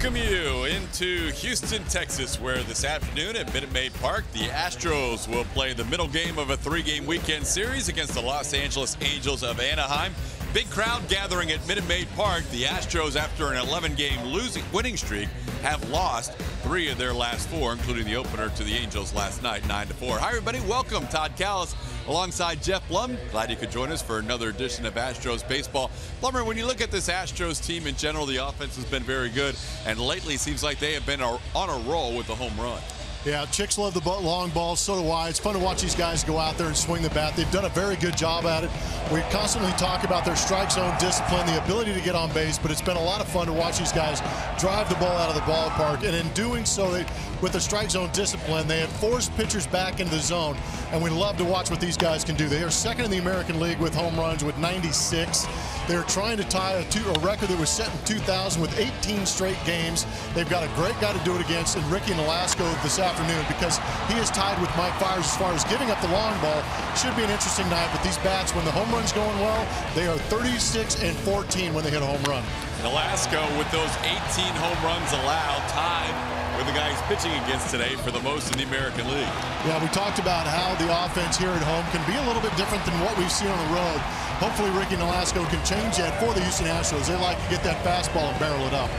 welcome you into Houston, Texas, where this afternoon at Minute Maid Park, the Astros will play the middle game of a three-game weekend series against the Los Angeles Angels of Anaheim. Big crowd gathering at Minute Maid Park. The Astros, after an 11-game winning streak, have lost 3 of their last 4, including the opener to the Angels last night, 9-4. Hi, everybody. Welcome. Todd Callis alongside Jeff Blum. Glad you could join us for another edition of Astros Baseball. Plummer, when you look at this Astros team in general, the offense has been very good, and lately seems like they have been on a roll with the home run. Yeah, chicks love the long balls, so do I. It's fun to watch these guys go out there and swing the bat. They've done a very good job at it. We constantly talk about their strike zone discipline, the ability to get on base, but it's been a lot of fun to watch these guys drive the ball out of the ballpark. And in doing so, with the strike zone discipline, they have forced pitchers back into the zone, and we love to watch what these guys can do. They are second in the American League with home runs with 96. They're trying to tie a record that was set in 2000 with 18 straight games. They've got a great guy to do it against in Ricky Nolasco this afternoon, because he is tied with Mike Fiers as far as giving up the long ball. Should be an interesting night, but these bats, when the home run's going well, they are 36-14 when they hit a home run. Nolasco, with those 18 home runs allowed, tied with the guy he's pitching against today for the most in the American League. Yeah, we talked about how the offense here at home can be a little bit different than what we've seen on the road. Hopefully Ricky Nolasco can change that for the Houston Astros. They like to get that fastball and barrel it up.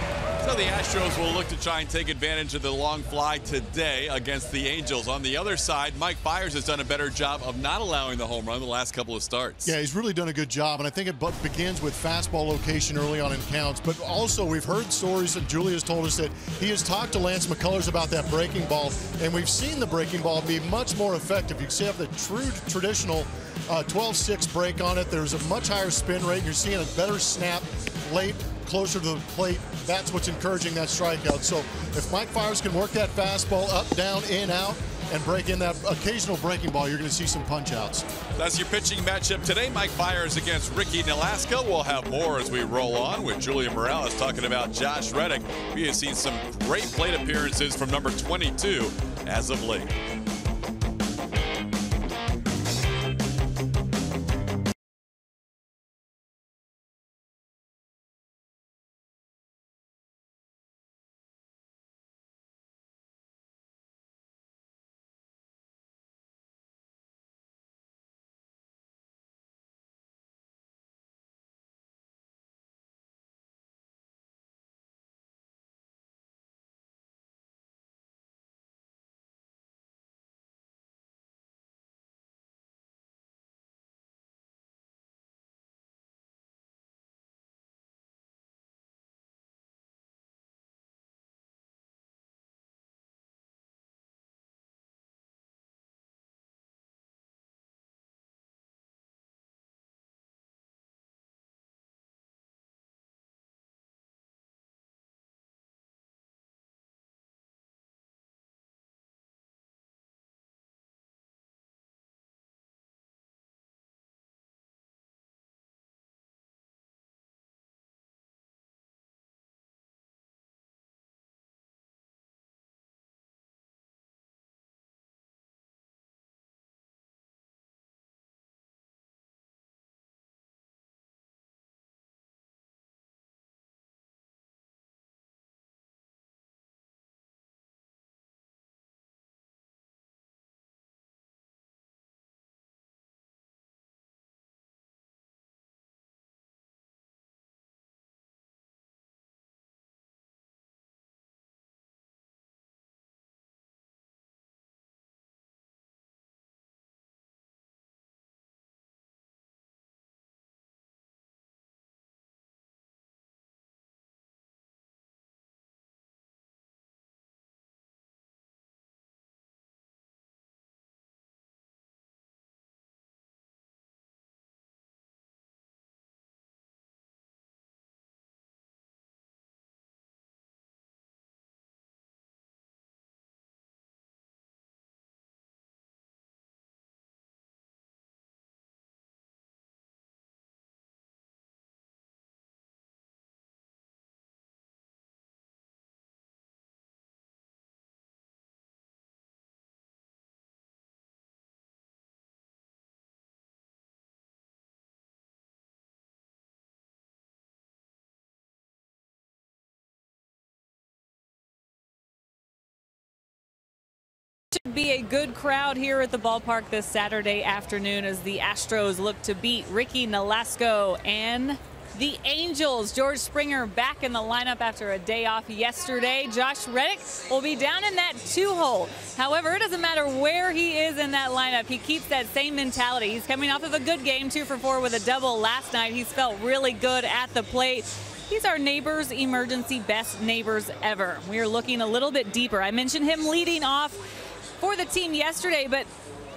So the Astros will look to try and take advantage of the long fly today against the Angels. On the other side, Mike Fiers has done a better job of not allowing the home run the last couple of starts. Yeah, he's really done a good job, and I think it begins with fastball location early on in counts. But also, we've heard stories, and Julia's told us that he has talked to Lance McCullers about that breaking ball, and we've seen the breaking ball be much more effective. You can see have the true traditional 12-6 break on it. There's a much higher spin rate. You're seeing a better snap late, closer to the plate. That's what's encouraging that strikeout. So if Mike Fiers can work that fastball up, down, in, out, and break in that occasional breaking ball, you're going to see some punch outs. That's your pitching matchup today. Mike Fiers against Ricky Nolasco. We'll have more as we roll on with Julia Morales talking about Josh Reddick. We have seen some great plate appearances from number 22 as of late. Be a good crowd here at the ballpark this Saturday afternoon as the Astros look to beat Ricky Nolasco and the Angels. George Springer back in the lineup after a day off yesterday. Josh Reddick will be down in that 2-hole. However, it doesn't matter where he is in that lineup. He keeps that same mentality. He's coming off of a good game, 2 for 4 with a double last night. He's felt really good at the plate. He's our neighbors emergency best neighbors ever. We are looking a little bit deeper. I mentioned him leading off for the team yesterday, but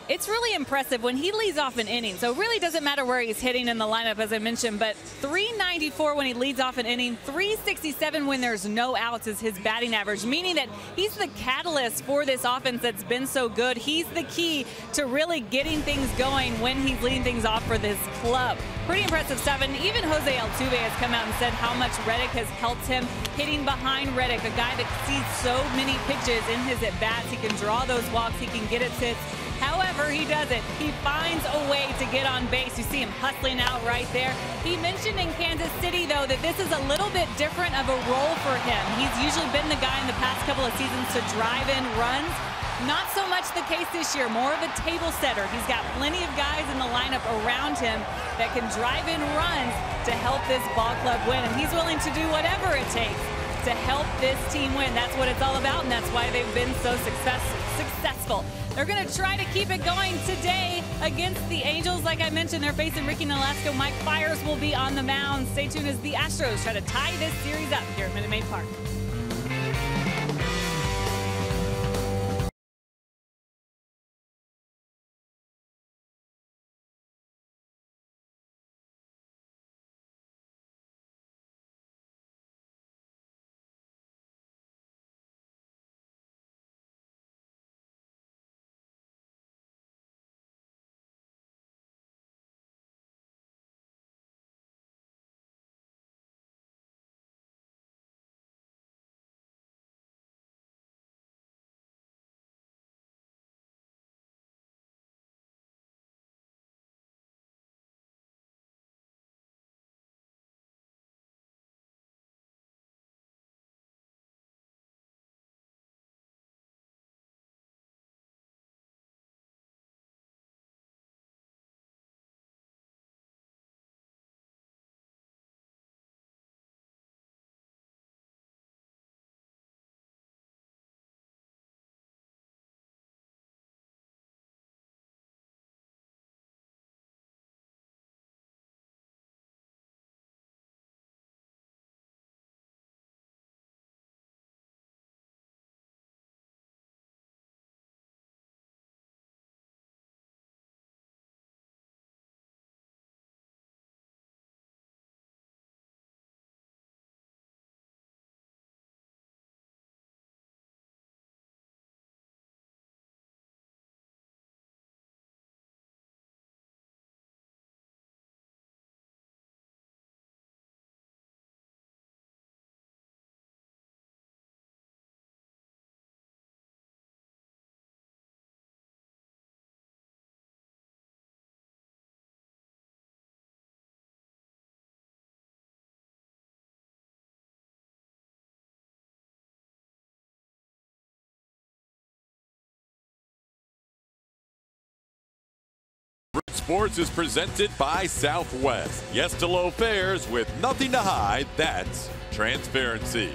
it's really impressive when he leads off an inning. So it really doesn't matter where he's hitting in the lineup, as I mentioned, but 394 when he leads off an inning, 367 when there's no outs is his batting average, meaning that he's the catalyst for this offense that's been so good. He's the key to really getting things going when he's leading things off for this club. Pretty impressive stuff, and even Jose Altuve has come out and said how much Reddick has helped him hitting behind Reddick, a guy that sees so many pitches in his at-bats. He can draw those walks, he can get his hits. However, he does it. He finds a way to get on base. You see him hustling out right there. He mentioned in Kansas City, though, that this is a little bit different of a role for him. He's usually been the guy in the past couple of seasons to drive in runs. Not so much the case this year, more of a table setter. He's got plenty of guys in the lineup around him that can drive in runs to help this ball club win. And he's willing to do whatever it takes to help this team win. That's what it's all about, and that's why they've been so successful. They're going to try to keep it going today against the Angels. Like I mentioned, they're facing Ricky Nolasco. Mike Fiers will be on the mound. Stay tuned as the Astros try to tie this series up here at Minute Maid Park. Sports is presented by Southwest. Yes to low fares with nothing to hide. That's transparency.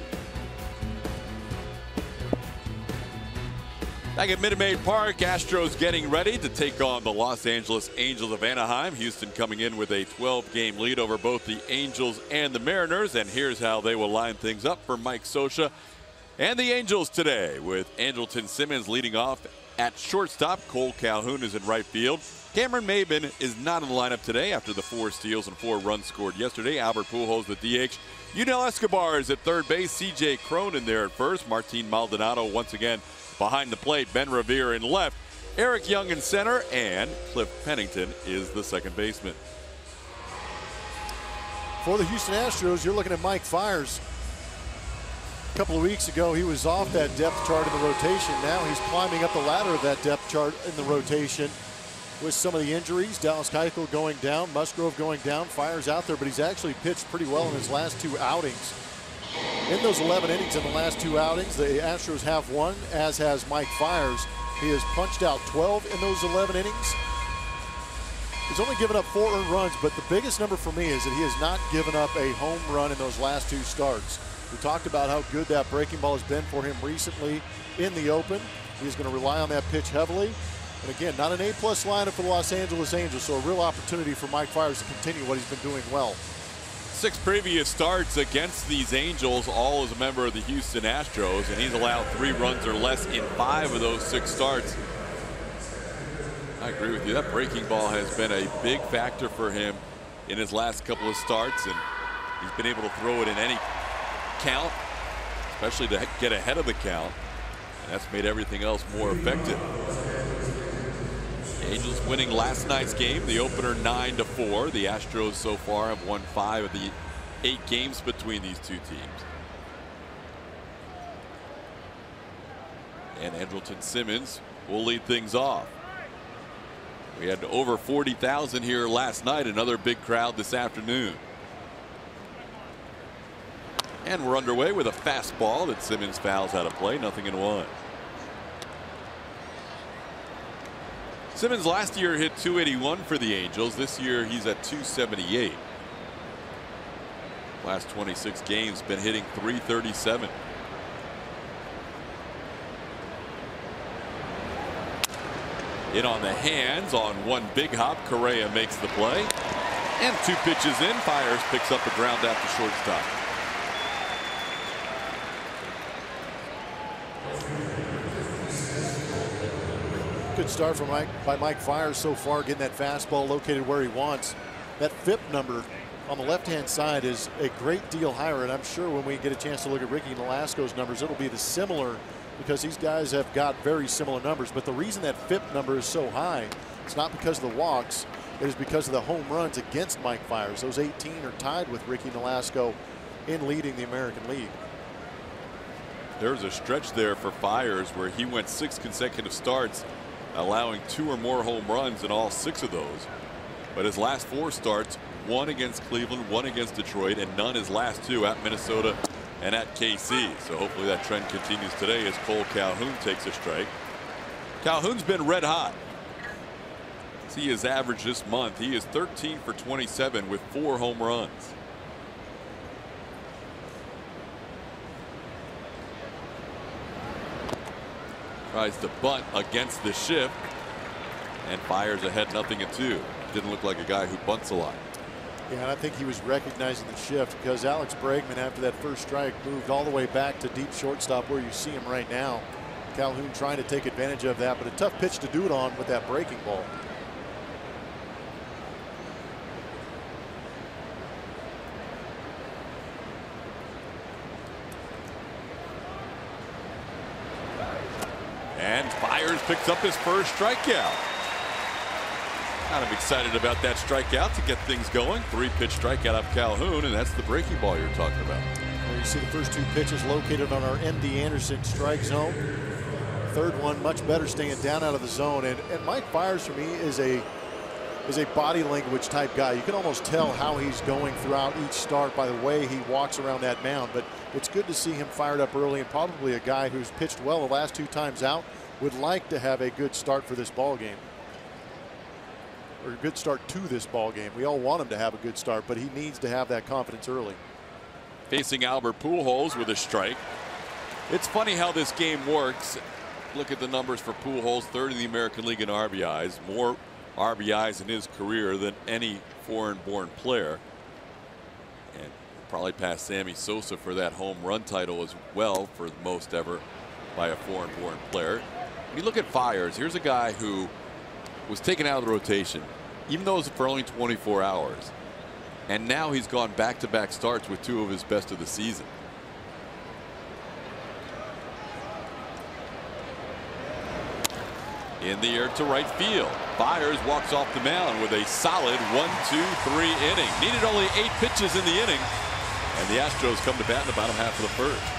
Back at Minute Maid Park, Astros getting ready to take on the Los Angeles Angels of Anaheim. Houston coming in with a 12-game lead over both the Angels and the Mariners. And here's how they will line things up for Mike Scioscia and the Angels today, with Andrelton Simmons leading off at shortstop. Cole Calhoun is in right field. Cameron Maybin is not in the lineup today after the 4 steals and 4 runs scored yesterday. Albert Pujols, the DH. Yunel Escobar is at third base. C.J. Cronin there at first. Martin Maldonado once again behind the plate. Ben Revere in left. Eric Young in center. And Cliff Pennington is the second baseman. For the Houston Astros, you're looking at Mike Fiers. A couple of weeks ago, he was off that depth chart in the rotation. Now he's climbing up the ladder of that depth chart in the rotation. With some of the injuries, Dallas Keuchel going down, Musgrove going down, Fiers out there, but he's actually pitched pretty well in his last 2 outings. In those 11 innings in the last 2 outings, the Astros have won, as has Mike Fiers. He has punched out 12 in those 11 innings. He's only given up 4 earned runs, but the biggest number for me is that he has not given up a home run in those last 2 starts. We talked about how good that breaking ball has been for him recently in the open. He's going to rely on that pitch heavily. And again, not an A-plus lineup for the Los Angeles Angels, so a real opportunity for Mike Fiers to continue what he's been doing well. 6 previous starts against these Angels, all as a member of the Houston Astros, and he's allowed 3 runs or less in 5 of those 6 starts. I agree with you. That breaking ball has been a big factor for him in his last couple of starts, and he's been able to throw it in any count, especially to get ahead of the count, and that's made everything else more effective. The Angels winning last night's game, the opener 9-4. The Astros so far have won 5 of the 8 games between these 2 teams. And Andrelton Simmons will lead things off. We had over 40,000 here last night, another big crowd this afternoon. And we're underway with a fastball that Simmons fouls out of play, 0-1. Simmons last year hit .281 for the Angels. This year he's at .278. Last 26 games been hitting .337. In on the hands on one big hop. Correa makes the play. And 2 pitches in. Fiers picks up a ground out to shortstop. Good start by Mike Fiers so far, getting that fastball located where he wants. That FIP number on the left-hand side is a great deal higher, and I'm sure when we get a chance to look at Ricky Nolasco's numbers, it'll be the similar, because these guys have got very similar numbers. But the reason that FIP number is so high, it's not because of the walks, it is because of the home runs against Mike Fiers. Those 18 are tied with Ricky Nolasco in leading the American League. There was a stretch there for Fiers where he went 6 consecutive starts, allowing 2 or more home runs in all 6 of those. But his last 4 starts, 1 against Cleveland, 1 against Detroit, and none his last 2 at Minnesota and at KC. So hopefully that trend continues today as Cole Calhoun takes a strike. Calhoun's been red hot. See his average this month. He is 13 for 27 with 4 home runs. Tries to bunt against the shift, and Fiers ahead 0-2. Didn't look like a guy who bunts a lot. Yeah, and I think he was recognizing the shift, because Alex Bregman, after that first strike, moved all the way back to deep shortstop where you see him right now. Calhoun trying to take advantage of that, but a tough pitch to do it on with that breaking ball. And Fiers picks up his first strikeout. Kind of excited about that strikeout to get things going. 3-pitch strikeout of Calhoun, and that's the breaking ball you're talking about. Well, you see the first 2 pitches located on our M.D. Anderson strike zone. Third one much better, staying down out of the zone. And Mike Fiers for me is a body language type guy. You can almost tell how he's going throughout each start by the way he walks around that mound. But it's good to see him fired up early, and probably a guy who's pitched well the last 2 times out would like to have a good start for this ball game. Or a good start to this ball game. We all want him to have a good start, but he needs to have that confidence early. Facing Albert Pujols with a strike. It's funny how this game works. Look at the numbers for Pujols, 3rd in the American League in RBIs. More RBIs in his career than any foreign-born player. And probably past Sammy Sosa for that home run title as well, for the most ever by a foreign-born player. When you look at Fiers, here's a guy who was taken out of the rotation, even though it was for only 24 hours. And now he's gone back-to-back starts with 2 of his best of the season. In the air to right field. Fiers walks off the mound with a solid 1-2-3 inning. Needed only 8 pitches in the inning, and the Astros come to bat in the bottom half of the 1st.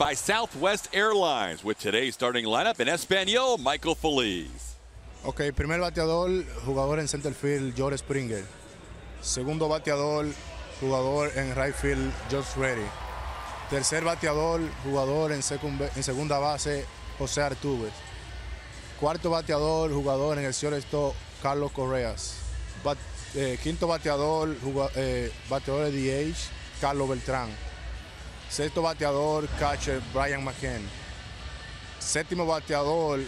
by Southwest Airlines with today's starting lineup in Espanol, Michael Feliz. Ok, primer bateador, jugador en center field, George Springer. Segundo bateador, jugador en right field, George Reddick. Tercer bateador, jugador en segunda base, José Artúbez. Cuarto bateador, jugador en el shortstop, Carlos Correas. Quinto bateador, bateador de DH, Carlos Beltrán. Sexto bateador, catcher, Brian McCann. Séptimo bateador,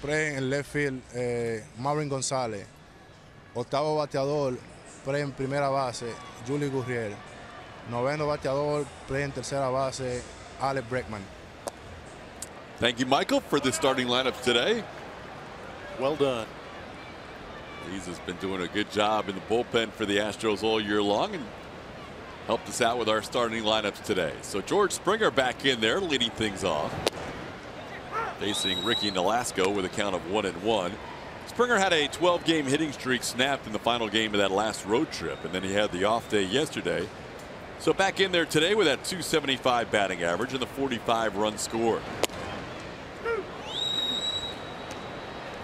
pre en left field, Marvin González. Octavo bateador, pre en primera base, Julie Gurriel. Noveno bateador, pre en tercera base, Alex Bregman. Thank you, Michael, for the starting lineups today. Well done. Feliz has been doing a good job in the bullpen for the Astros all year long and helped us out with our starting lineups today. So George Springer back in there leading things off, facing Ricky Nolasco with a count of 1-1. Springer had a 12-game hitting streak snapped in the final game of that last road trip, and then he had the off day yesterday. So back in there today with that .275 batting average and the 45 runs scored.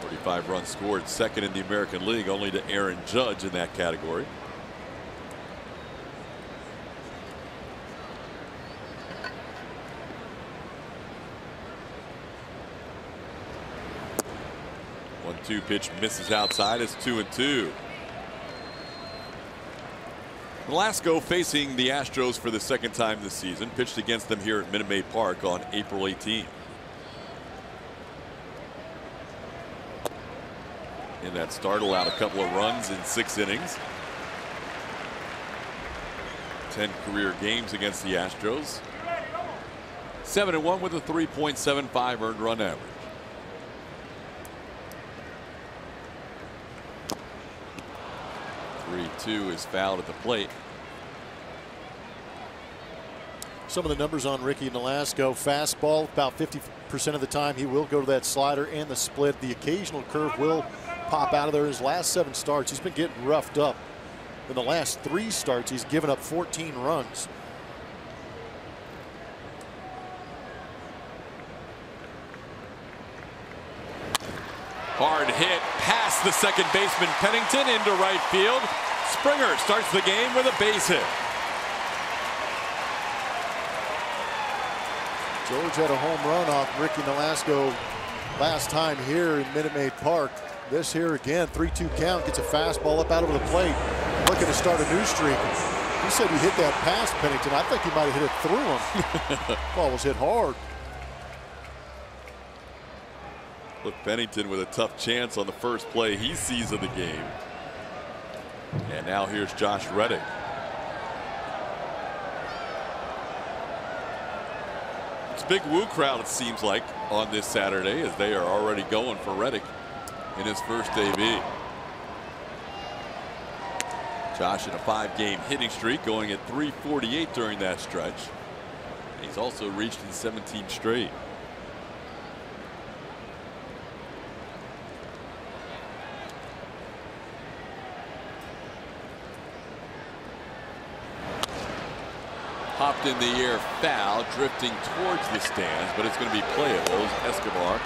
45 runs scored, second in the American League, only to Aaron Judge in that category. One-two pitch misses outside. It's 2-2. Nolasco facing the Astros for the second time this season. Pitched against them here at Minute Maid Park on April 18th. In that start, allowed a couple of runs in 6 innings. 10 career games against the Astros. 7-1 with a 3.75 earned run average. Two is fouled at the plate. Some of the numbers on Ricky Nolasco: fastball about 50% of the time he will go to that slider and the split. The occasional curve will pop out of there. His last 7 starts, he's been getting roughed up. In the last 3 starts, he's given up 14 runs. Hard hit past the second baseman Pennington into right field. Springer starts the game with a base hit. George had a home run off Ricky Nolasco last time here in Minute Maid Park. This here again, 3-2 count, gets a fastball up out over the plate, looking to start a new streak. He said he hit that past Pennington. I think he might have hit it through him. Ball was hit hard. Look, Pennington with a tough chance on the first play he sees of the game. And now here's Josh Reddick. It's a big woo crowd, it seems like, on this Saturday, as they are already going for Reddick in his first debut. Josh in a 5-game hitting streak, going at .348 during that stretch. He's also reached in 17 straight. Popped in the air, foul, drifting towards the stands, but it's going to be playable as Escobar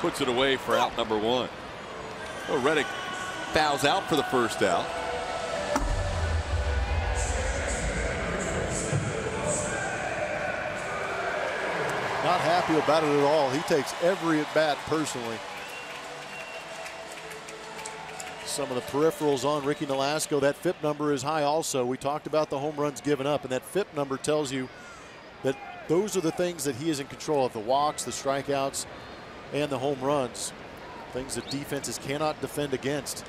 puts it away for out number 1. Oh, Reddick fouls out for the first out. Not happy about it at all. He takes every at bat personally. Some of the peripherals on Ricky Nolasco, that FIP number is high also. We talked about the home runs given up, and that FIP number tells you that those are the things that he is in control of: the walks, the strikeouts, and the home runs. Things that defenses cannot defend against.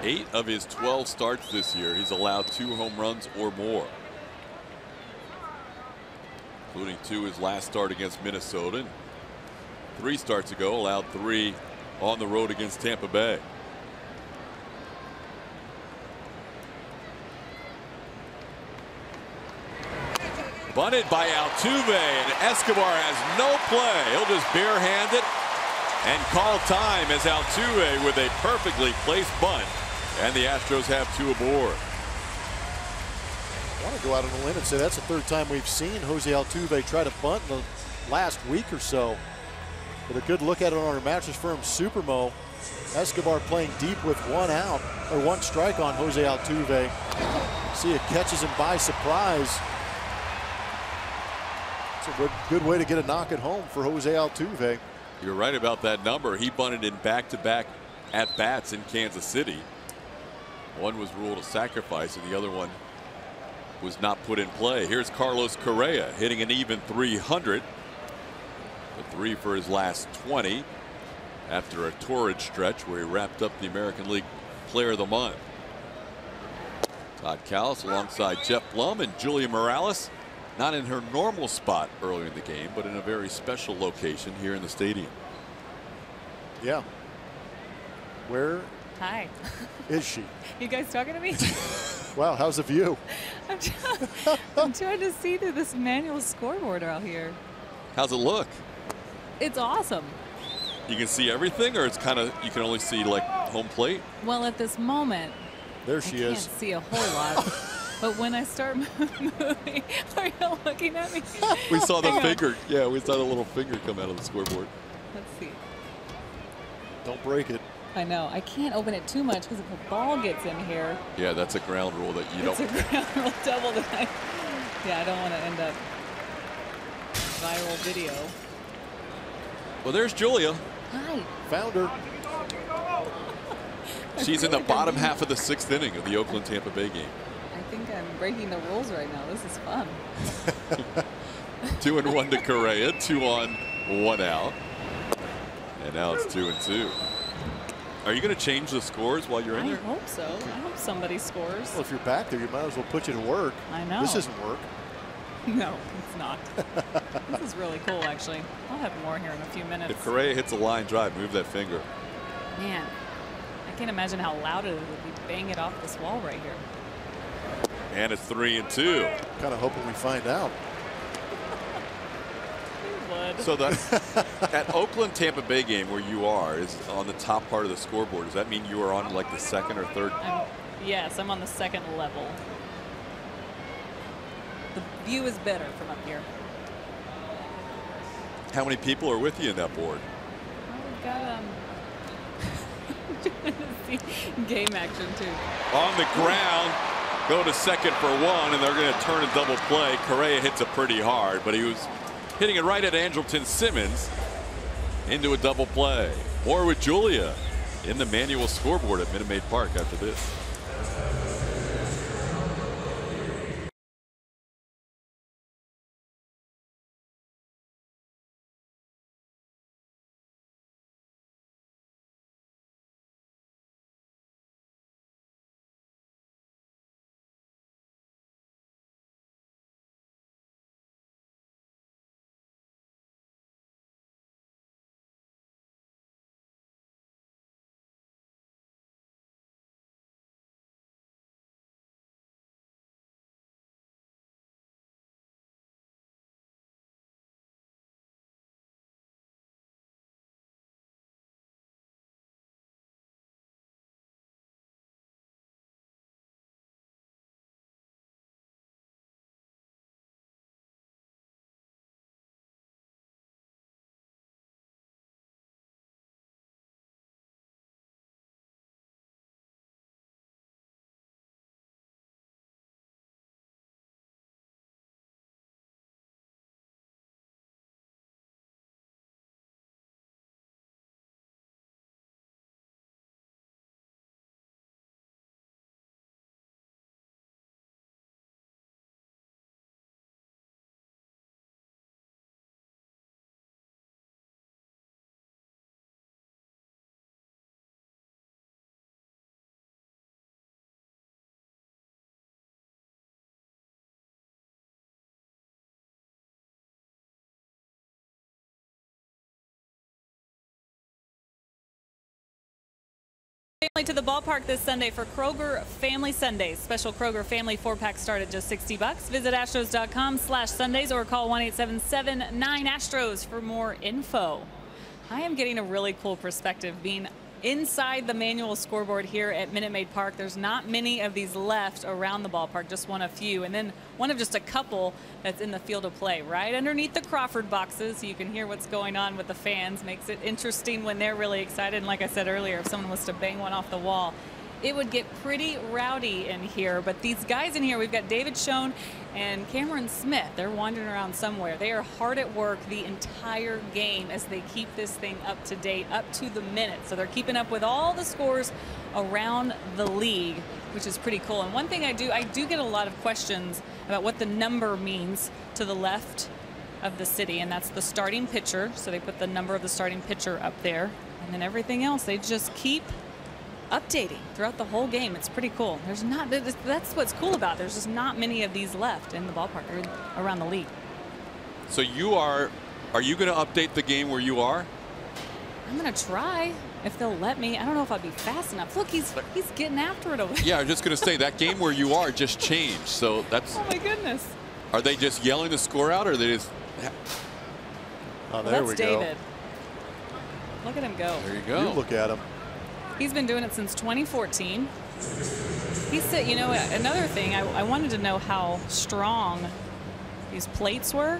Eight of his 12 starts this year, he's allowed 2 home runs or more, including 2 his last start against Minnesota. And 3 starts ago, allowed 3 on the road against Tampa Bay. Bunted by Altuve, and Escobar has no play. He'll just barehand it and call time as Altuve with a perfectly placed bunt And the Astros have 2 aboard. I want to go out on a limb and say that's the 3rd time we've seen Jose Altuve try to bunt in the last week or so. With a good look at it on our Mattress Firm Supermo. Escobar playing deep with 1 out, or 1 strike on Jose Altuve. See, it catches him by surprise. It's a good way to get a knock at home for Jose Altuve. You're right about that number. He bunted in back-to-back at-bats in Kansas City. One was ruled a sacrifice, and the other one was not put in play. Here's Carlos Correa hitting an even 300. A 3 for his last 20 after a torrid stretch where he wrapped up the American League Player of the Month. Todd Callis alongside Jeff Blum and Julia Morales, not in her normal spot earlier in the game, but in a very special location here in the stadium. Yeah. Where Hi. is she? You guys talking to me? Wow, how's the view? I'm trying to see through this manual scoreboard out here. How's it look? It's awesome. You can see everything, or it's kind of, you can only see like home plate? Well, at this moment, There she I is. can't see a whole lot. But when I start moving, are you looking at me? We saw the Hang on. finger. Yeah, we saw the little finger come out of the scoreboard. Let's see. Don't break it. I know. I can't open it too much because if a ball gets in here, Yeah, that's a ground rule that you it's don't. a ground rule double that yeah, I don't want to end up viral video. Well, there's Julia. Hi. Found her. She's in the bottom half of the 6th inning of the Oakland Tampa Bay game. I think I'm breaking the rules right now. This is fun. 2-1 to Correa, 2 on, 1 out. And now it's 2-2. Are you going to change the scores while you're in I there? hope so. I hope somebody scores. Well, if you're back there, you might as well put you to work. I know. This isn't work. No, it's not. This is really cool, actually. I'll have more here in a few minutes. If Correa hits a line drive, move that finger. Man, I can't imagine how loud it would be bang it off this wall right here. And it's 3-2. Kind of hoping we find out. So that Oakland Tampa Bay game where you are is on the top part of the scoreboard. Does that mean you are on like the 2nd or 3rd? Yes, I'm on the 2nd level. The view is better from up here. How many people are with you in that board? Well, we've got see game action too. On the ground, go to 2nd for 1, and they're going to turn a double play. Correa hits it pretty hard, but he was hitting it right at Andrelton Simmons into a double play. More with Julia in the manual scoreboard at Minute Maid Park after this. Family to the ballpark this Sunday for Kroger Family Sundays. Special Kroger Family 4-pack start at just $60. Visit Astros.com/Sundays or call 1-877-9-ASTROS for more info. I am getting a really cool perspective being inside the manual scoreboard here at Minute Maid Park. There's not many of these left around the ballpark, just one of few, and then one of just a couple that's in the field of play right underneath the Crawford boxes, so you can hear what's going on with the fans. Makes it interesting when they're really excited. And like I said earlier, if someone was to bang one off the wall, it would get pretty rowdy in here. But these guys in here, we've got David Schoen and Cameron Smith. They're wandering around somewhere. They are hard at work the entire game as they keep this thing up to date, up to the minute. So they're keeping up with all the scores around the league, which is pretty cool. And one thing I do get a lot of questions about what the number means to the left of the city, and that's the starting pitcher. So they put the number of the starting pitcher up there, and then everything else they just keep updating throughout the whole game. It's pretty cool. There's not, that's what's cool about it. There's just not many of these left in the ballpark or around the league. So are you going to update the game where you are? I'm going to try if they'll let me. I don't know if I'd be fast enough. Look, he's getting after it over there. Yeah, I was just going to say that game where you are just changed. So that's. Oh my goodness. Are they just yelling the score out, or are they just? Oh, there we go. That's David. Look at him go. There you go. You look at him. He's been doing it since 2014. He said, you know, another thing, I wanted to know how strong these plates were.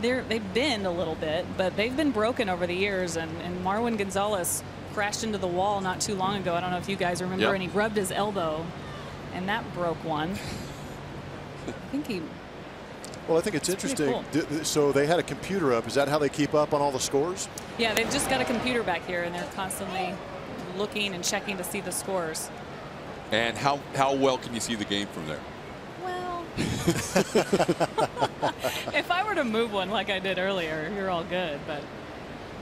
They bend a little bit, but they've been broken over the years. And Marwin Gonzalez crashed into the wall not too long ago. I don't know if you guys remember, yep. And he rubbed his elbow, and that broke one. I think he. Well, I think it's interesting. Cool. So they had a computer up. Is that how they keep up on all the scores? Yeah, they've just got a computer back here, and they're constantly looking and checking to see the scores. And how well can you see the game from there? Well, if I were to move one like I did earlier, you're all good. But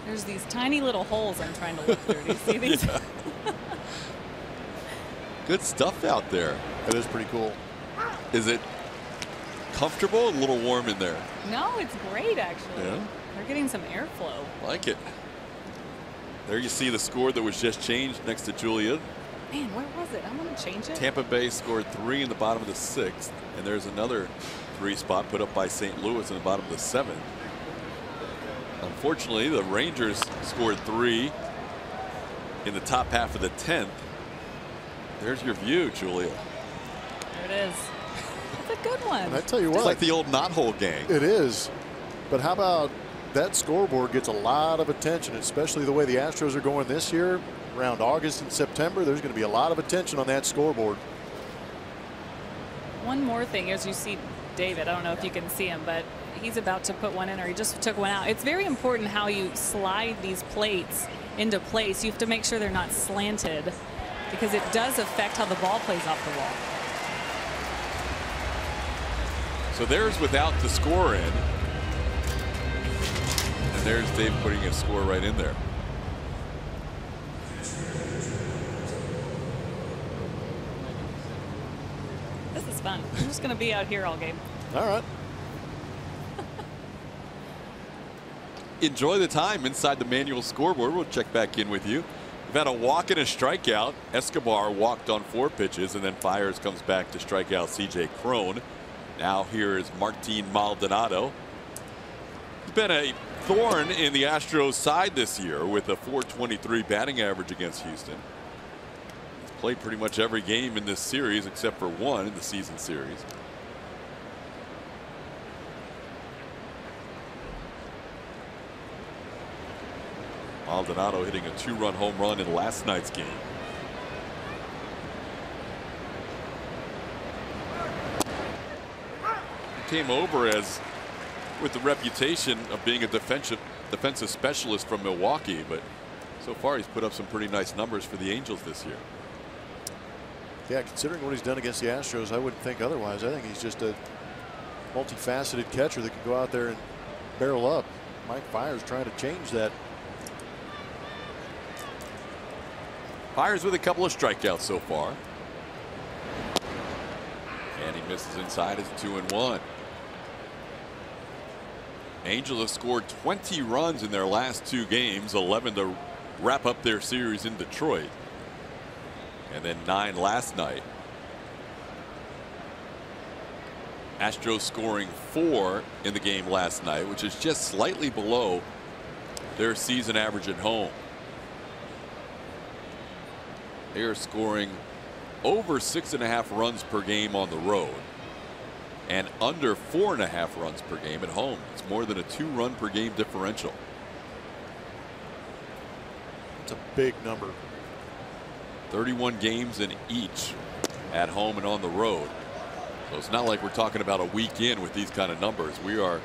there's these tiny little holes I'm trying to look through. Do you see these? Yeah. Good stuff out there. That is pretty cool. Is it comfortable? A little warm in there? No, it's great actually. Yeah. They're getting some airflow. Like it. There you see the score that was just changed next to Julia. Man, where was it? I want to change it. Tampa Bay scored 3 in the bottom of the 6th, and there's another 3 spot put up by St. Louis in the bottom of the 7th. Unfortunately, the Rangers scored 3 in the top half of the 10th. There's your view, Julia. There it is. It's a good one. And I tell you what, it's like the old knothole gang. It is. But how about that scoreboard gets a lot of attention, especially the way the Astros are going this year. Around August and September, there's going to be a lot of attention on that scoreboard. One more thing, as you see David, I don't know if you can see him, but he's about to put one in, or he just took one out. It's very important how you slide these plates into place. You have to make sure they're not slanted, because it does affect how the ball plays off the wall. So there's without the score in. And there's Dave putting a score right in there. This is fun. I'm just going to be out here all game. All right. Enjoy the time inside the manual scoreboard. We'll check back in with you. We've had a walk and a strikeout. Escobar walked on 4 pitches, and then Fiers comes back to strike out C.J. Cron. Now here is Martin Maldonado. He's been a thorn in the Astros side this year with a .423 batting average against Houston. He's played pretty much every game in this series except for one in the season series. Maldonado hitting a 2-run home run in last night's game. Came over as with the reputation of being a defensive specialist from Milwaukee, but so far he's put up some pretty nice numbers for the Angels this year. Yeah, considering what he's done against the Astros, I wouldn't think otherwise. I think he's just a multifaceted catcher that can go out there and barrel up. Mike Fiers trying to change that. Fiers with a couple of strikeouts so far. And he misses inside. It's 2-1. Angels have scored 20 runs in their last 2 games, 11 to wrap up their series in Detroit, and then 9 last night. Astros scoring 4 in the game last night, which is just slightly below their season average at home. They are scoring over 6.5 runs per game on the road and under 4.5 runs per game at home. It's more than a 2-run per game differential. It's a big number. 31 games in each at home and on the road. So it's not like we're talking about a weekend with these kind of numbers. We are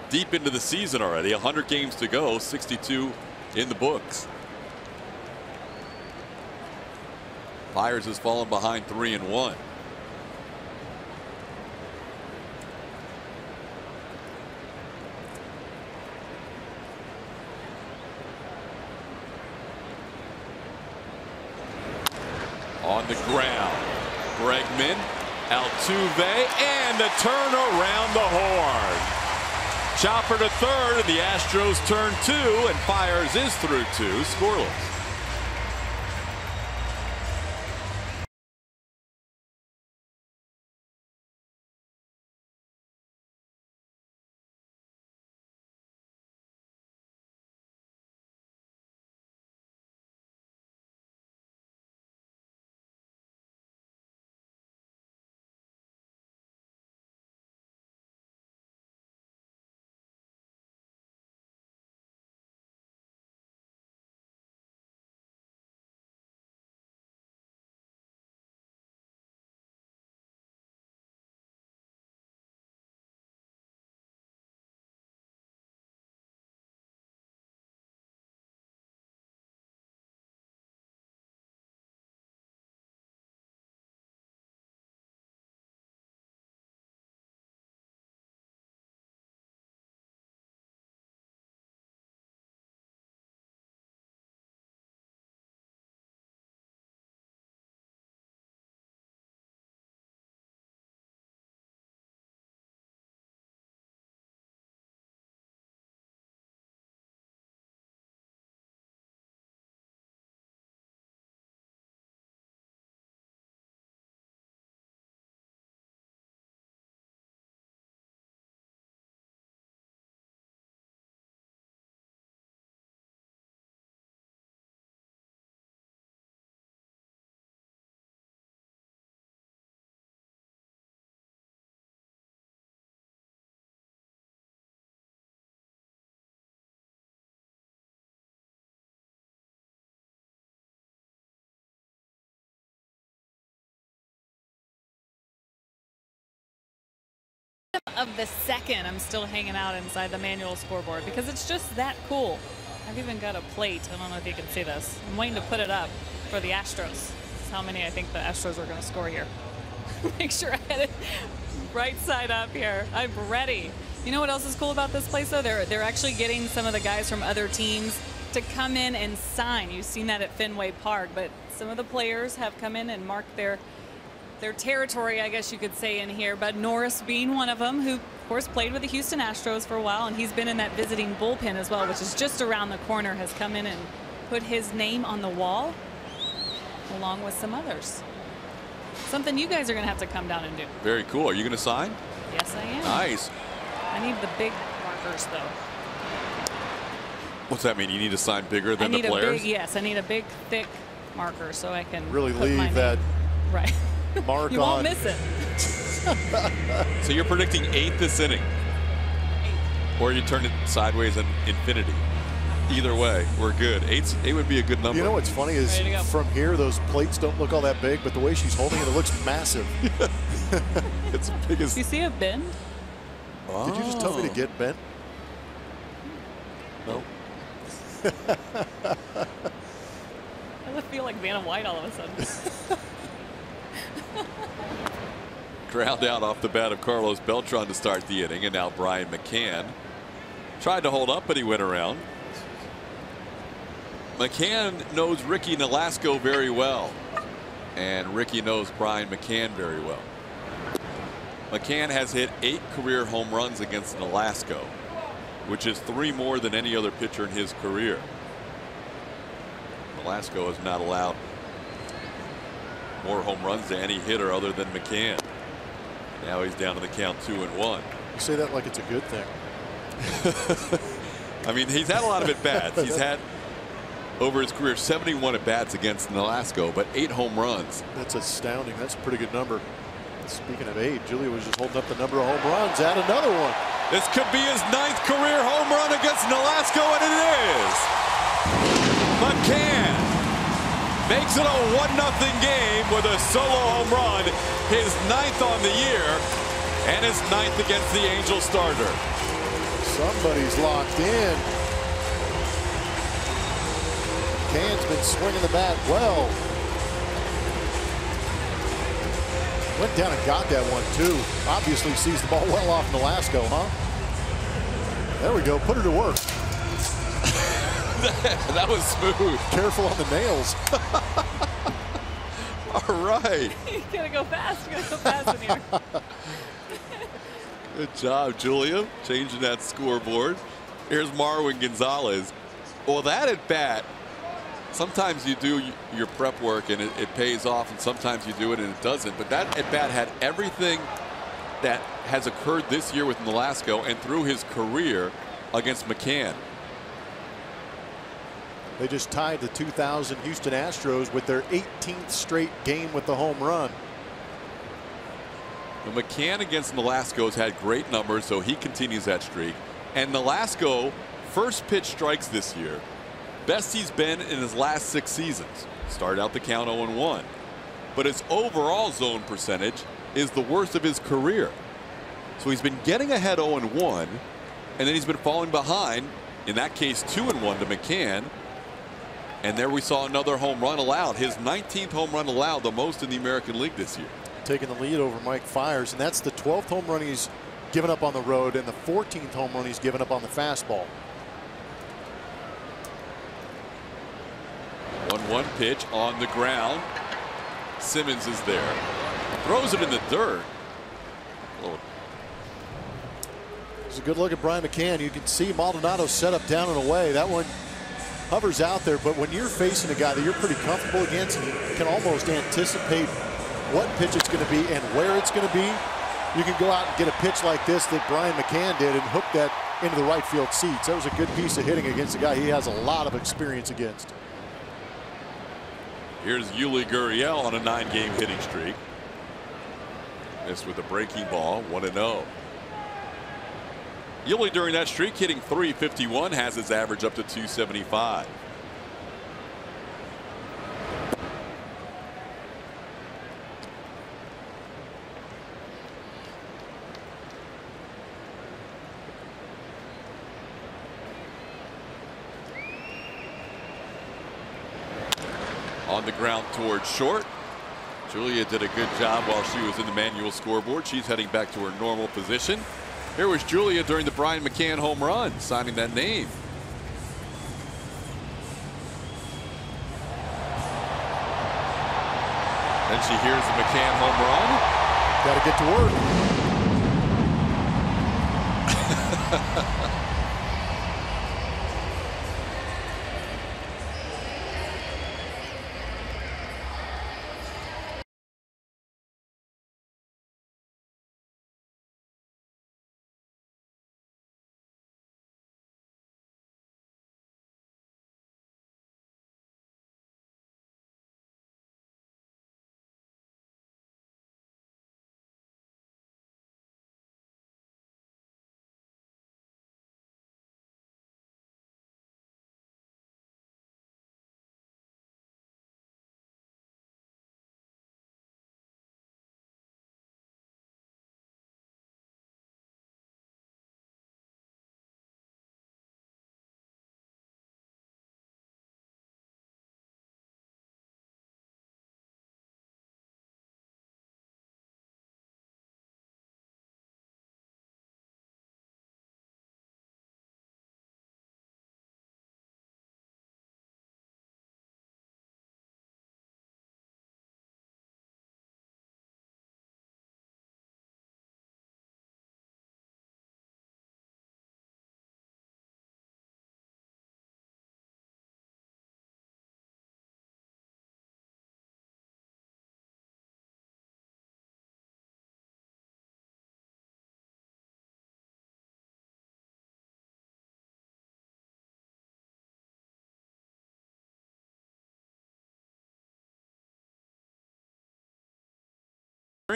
deep into the season already. 100 games to go, 62 in the books. Fiers has fallen behind 3-1. On the ground, Bregman, Altuve, and a turn around the horn. Chopper to third, and the Astros turn 2, and Fiers is through 2, scoreless. Of the second, I'm still hanging out inside the manual scoreboard because it's just that cool. I've even got a plate. I don't know if you can see this. I'm waiting to put it up for the Astros. This is how many I think the Astros are going to score here. Make sure I had it right side up here. I'm ready. You know what else is cool about this place though? They're actually getting some of the guys from other teams to come in and sign. You've seen that at Fenway Park, but some of the players have come in and marked their territory, I guess you could say, in here. But Norris being one of them, who of course played with the Houston Astros for a while, and he's been in that visiting bullpen as well, which is just around the corner, has come in and put his name on the wall along with some others. Something you guys are going to have to come down and do. Very cool. Are you going to sign? Yes, I am. Nice. I need the big markers though. What's that mean? You need to sign bigger than the players? Yes, I need a big, thick marker so I can really put leave my that name. Right. Mark you won't on. miss it. So you're predicting 8th this inning? 8. Or you turn it sideways and infinity. Either way, we're good. 8 would be a good number. You know what's funny is from here, those plates don't look all that big, but the way she's holding it, it looks massive. It's as big as. Do you see a bend? Oh. Did you just tell me to get bent? No. I feel like Vanna White all of a sudden. Ground out off the bat of Carlos Beltran to start the inning, and now Brian McCann tried to hold up, but he went around. McCann knows Ricky Nolasco very well, and Ricky knows Brian McCann very well. McCann has hit 8 career home runs against Nolasco, which is 3 more than any other pitcher in his career. Nolasco has not allowed more home runs to any hitter other than McCann. Now he's down to the count 2-1. You say that like it's a good thing. I mean, he's had a lot of at bats. He's had over his career. 71 at-bats against Nolasco, but 8 home runs. That's astounding. That's a pretty good number. Speaking of 8, Julia was just holding up the number of home runs. Add another one. This could be his 9th career home run against Nolasco, and it is. McCann makes it a 1-0 game with a solo home run, his 9th on the year, and his 9th against the Angels starter. Somebody's locked in. McCann's been swinging the bat well. Went down and got that one, too. Obviously sees the ball well off Nolasco, huh? There we go. Put her to work. That was smooth. Careful on the nails. All right. You gotta go fast. You gotta go fast in here. Good job, Julia, changing that scoreboard. Here's Marwin Gonzalez. Well, that at bat, sometimes you do your prep work and it pays off, and sometimes you do it and it doesn't. But that at bat had everything that has occurred this year with Nolasco and through his career against McCann. They just tied the 2000 Houston Astros with their 18th straight game with the home run. The McCann against Nolasco has had great numbers, so he continues that streak. And Nolasco, first pitch strikes this year. Best he's been in his last 6 seasons. Started out the count 0-1. But his overall zone percentage is the worst of his career. So he's been getting ahead 0-1, and then he's been falling behind, in that case 2-1 to McCann. And there we saw another home run allowed. His 19th home run allowed, the most in the American League this year. Taking the lead over Mike Fiers, and that's the 12th home run he's given up on the road and the 14th home run he's given up on the fastball. 1-1 pitch on the ground. Simmons is there. Throws it in the dirt. Oh. It's a good look at Brian McCann. You can see Maldonado set up down and away. That one hovers out there, but when you're facing a guy that you're pretty comfortable against and you can almost anticipate what pitch it's going to be and where it's going to be, you can go out and get a pitch like this that Brian McCann did and hook that into the right field seats. That was a good piece of hitting against a guy he has a lot of experience against. Here's Yuli Gurriel on a 9-game hitting streak. This with a breaking ball, 1-0. Yuli during that streak hitting .351, has his average up to .275. On the ground towards short. Julia did a good job while she was in the manual scoreboard. She's heading back to her normal position. Here was Julia during the Brian McCann home run, signing that name. Then she hears the McCann home run. Got to get to work.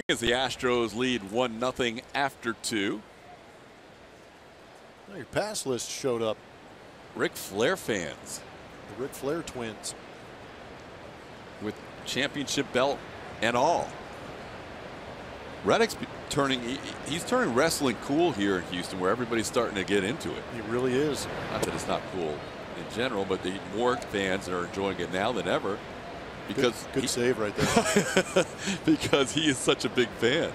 As the Astros lead 1-0 after 2. Well, your pass list showed up. Ric Flair fans. The Ric Flair twins. With championship belt and all. Reddick's he's turning wrestling cool here in Houston, where everybody's starting to get into it. He really is. Not that it's not cool in general, but the more fans are enjoying it now than ever. Because good save right there. Because he is such a big fan.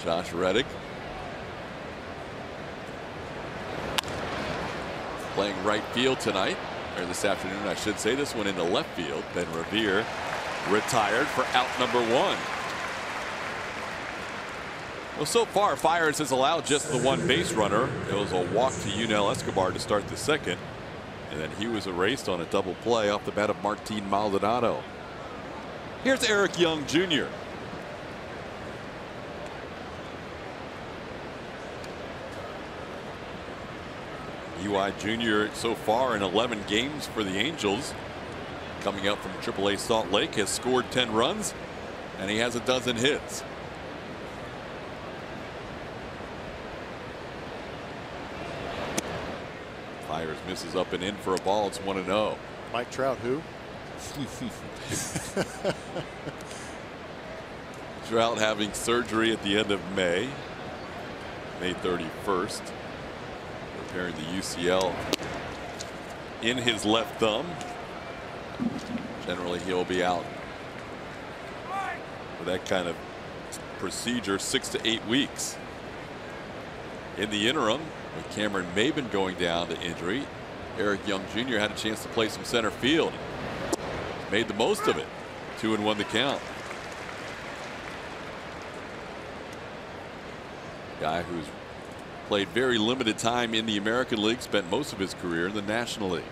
Josh Reddick playing right field tonight, or this afternoon I should say. This one into left field. Ben Revere retired for out number 1. Well, so far Fiers has allowed just the 1 base runner. It was a walk to Yunel Escobar to start the second, and then he was erased on a double play off the bat of Martin Maldonado. Here's Eric Young Jr. UI Jr. so far in 11 games for the Angels, coming up from AAA Salt Lake, has scored 10 runs and he has a dozen hits. Fiers misses up and in for a ball. It's 1-0. Mike Trout, who? Trout having surgery at the end of May 31st, repairing the UCL in his left thumb. Generally he'll be out for that kind of procedure 6 to 8 weeks. In the interim, with Cameron Maben going down to injury, Eric Young Jr. had a chance to play some center field. Made the most of it. 2-1 the count. Guy who's played very limited time in the American League, spent most of his career in the National League.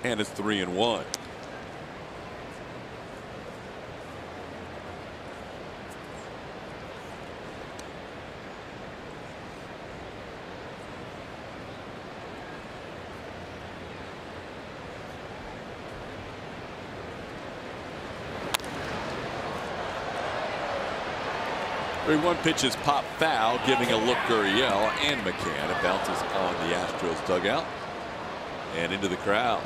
And it's 3-1. One pitches pop foul, giving a look Gurriel and McCann. It bounces on the Astros dugout and into the crowd.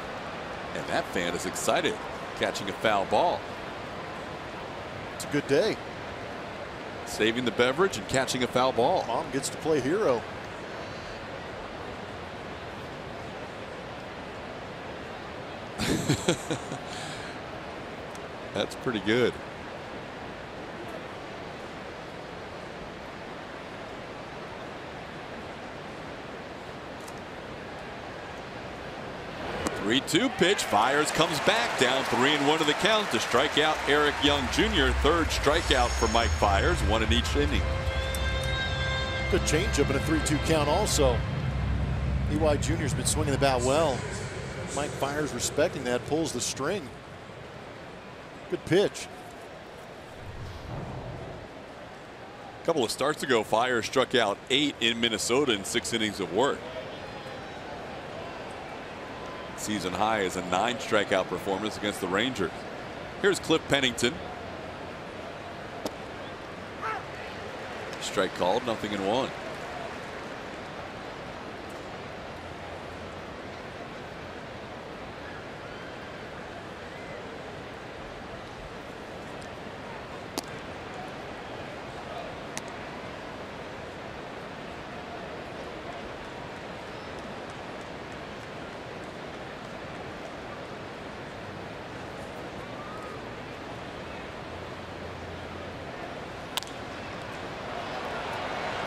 And that fan is excited, catching a foul ball. It's a good day. Saving the beverage and catching a foul ball. Mom gets to play hero. That's pretty good. Three-two pitch. Fiers comes back, down 3-1 to the count to strike out Eric Young Jr. Third strikeout for Mike Fiers, 1 in each inning. Good changeup and a 3-2 count also. EY Jr.'s been swinging the bat well. Mike Fiers respecting that, pulls the string. Good pitch. A couple of starts ago, Fiers struck out 8 in Minnesota in 6 innings of work. Season high is a 9 strikeout performance against the Rangers. Here's Cliff Pennington. Strike called, 0-1.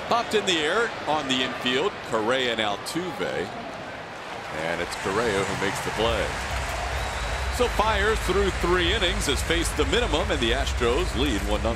Popped in the air on the infield. Correa and Altuve. And it's Correa who makes the play. So Fiers through 3 innings has faced the minimum, and the Astros lead 1-0.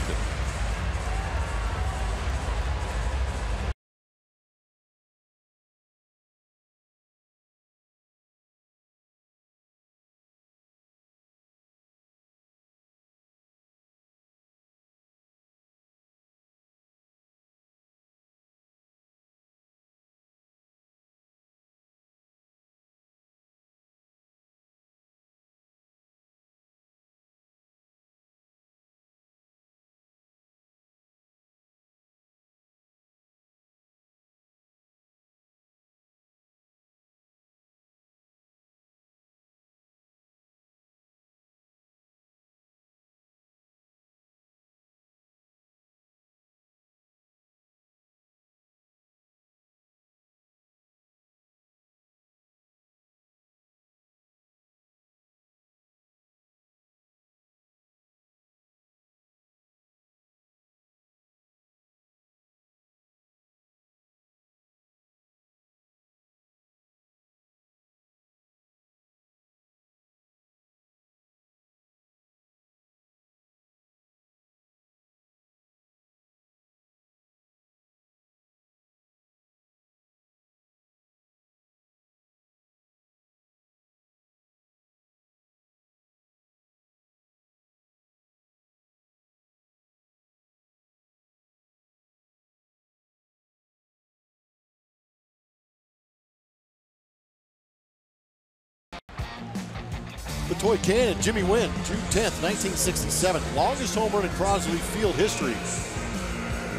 the toy cannon. Jimmy Wynn, June 10th, 1967. Longest home run in Crosley Field history.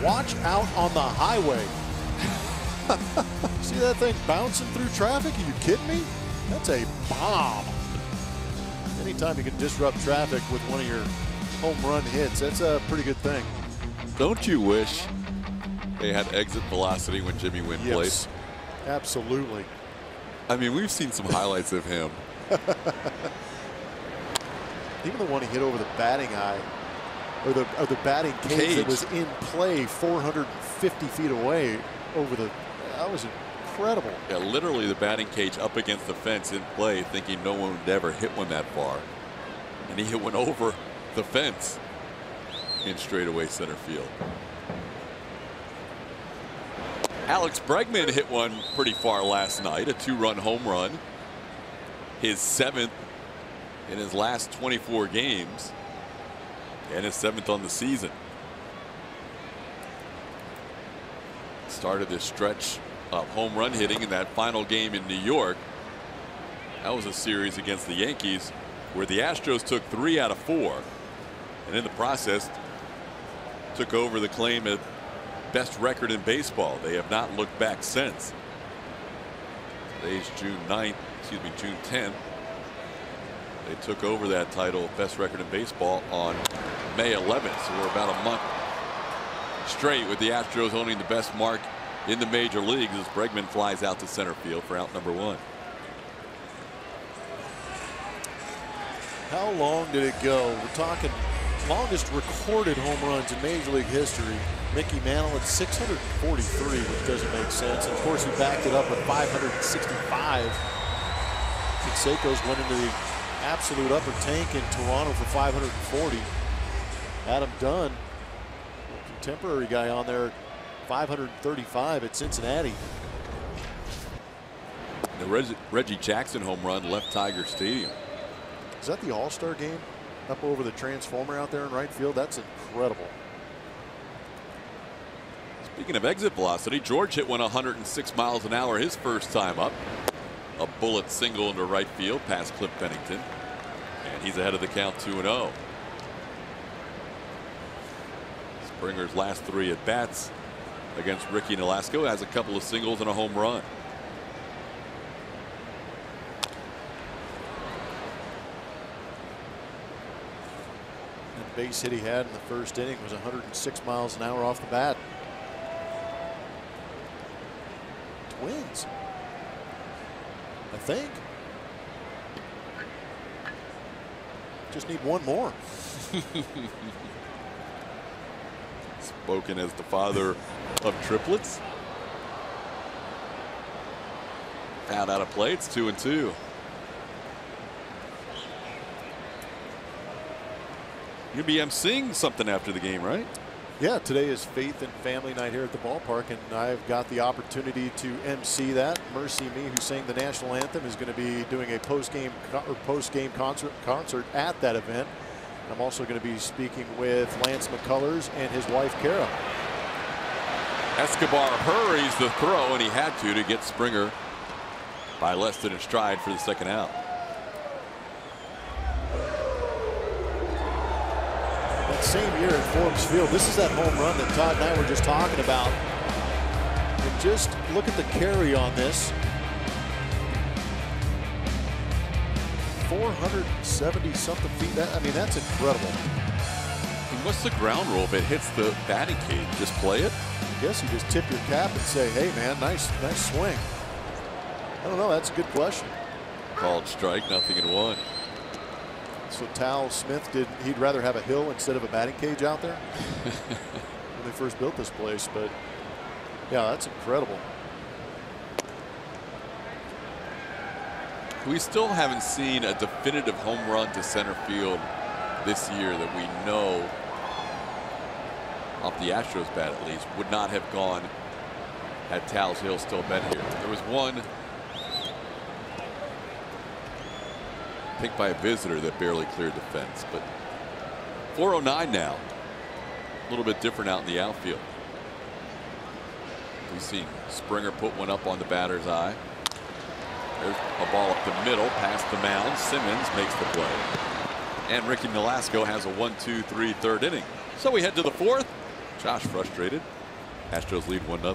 Watch out on the highway. See that thing bouncing through traffic? Are you kidding me? That's a bomb. Anytime you can disrupt traffic with one of your home run hits, that's a pretty good thing. Don't you wish they had exit velocity when Jimmy Wynn played? Absolutely. I mean, we've seen some highlights of him. Even the one he hit over the batting eye, or the batting cage that was in play 450 feet away over the, that was incredible. Yeah, literally the batting cage up against the fence in play, thinking no one would ever hit one that far. And he hit one over the fence in straightaway center field. Alex Bregman hit one pretty far last night, a 2-run home run. His 7th in his last 24 games and his 7th on the season. Started this stretch of home run hitting in that final game in New York. That was a series against the Yankees where the Astros took 3 out of 4, and in the process took over the claim of best record in baseball. They have not looked back since. Today's June 9th, excuse me, June 10th. They took over that title, best record in baseball, on May 11th. So we're about a month straight with the Astros owning the best mark in the major leagues as Bregman flies out to center field for out number 1. How long did it go? We're talking longest recorded home runs in Major League history. Mickey Mantle at 643, which doesn't make sense. And of course, he backed it up with 565. Canseco's went into the absolute upper tank in Toronto for 540. Adam Dunn, contemporary guy on there, 535 at Cincinnati. The Reggie Jackson home run left Tiger Stadium. Is that the All-Star game up over the transformer out there in right field? That's incredible. Speaking of exit velocity, George hit one 106 miles an hour his first time up. A bullet single into right field past Cliff Pennington. And he's ahead of the count 2-0. Springer's last 3 at bats against Ricky Nolasco has a couple of singles and a home run. The base hit he had in the first inning was 106 miles an hour off the bat. Twins, I think. Just need one more. Spoken as the father of triplets. Fouled out of play. It's 2-2. You'll be emceeing something after the game, right? Yeah, today is Faith and Family Night here at the ballpark, and I've got the opportunity to MC that. Mercy Me, who sang the national anthem, is going to be doing a post-game concert at that event. I'm also going to be speaking with Lance McCullers and his wife, Kara. Escobar hurries the throw, and he had to get Springer by less than a stride for the second out. Same year at Forbes Field. This is that home run that Todd and I were just talking about. And just look at the carry on this. 470 something feet. I mean, that's incredible. And what's the ground rule if it hits the batting cage? Just play it? I guess you just tip your cap and say, hey man, nice swing. I don't know, that's a good question. Called strike, 0-1. So Tal Smith he'd rather have a hill instead of a batting cage out there when they first built this place. But yeah, that's incredible. We still haven't seen a definitive home run to center field this year that we know, off the Astros bat at least, would not have gone had Tal's Hill still been here. There was one, I think by a visitor, that barely cleared the fence. But 409 now. A little bit different out in the outfield. We've seen Springer put one up on the batter's eye. There's a ball up the middle, past the mound. Simmons makes the play. And Ricky Nolasco has a 1-2-3 third inning. So we head to the fourth. Josh frustrated. Astros lead 1-0.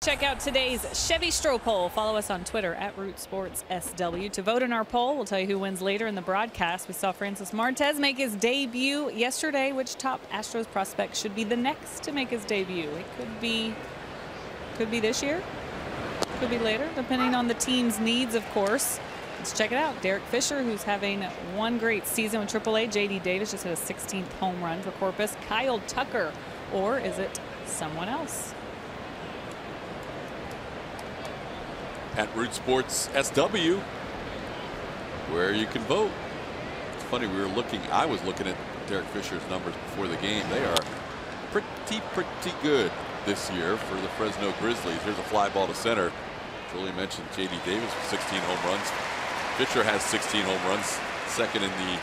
Check out today's Chevy Stro poll. Follow us on Twitter at RootSportsSW to vote in our poll. We'll tell you who wins later in the broadcast. We saw Francis Martes make his debut yesterday. Which top Astros prospect should be the next to make his debut? It could be this year, could be later, depending on the team's needs, of course. Let's check it out. Derek Fisher, who's having one great season with AAA. J.D. Davis just hit a 16th home run for Corpus. Kyle Tucker, or is it someone else? At Root Sports SW, where you can vote. It's funny, I was looking at Derek Fisher's numbers before the game. They are pretty good this year for the Fresno Grizzlies. Here's a fly ball to center. Julie mentioned J.D. Davis with 16 home runs. Fisher has 16 home runs, second in the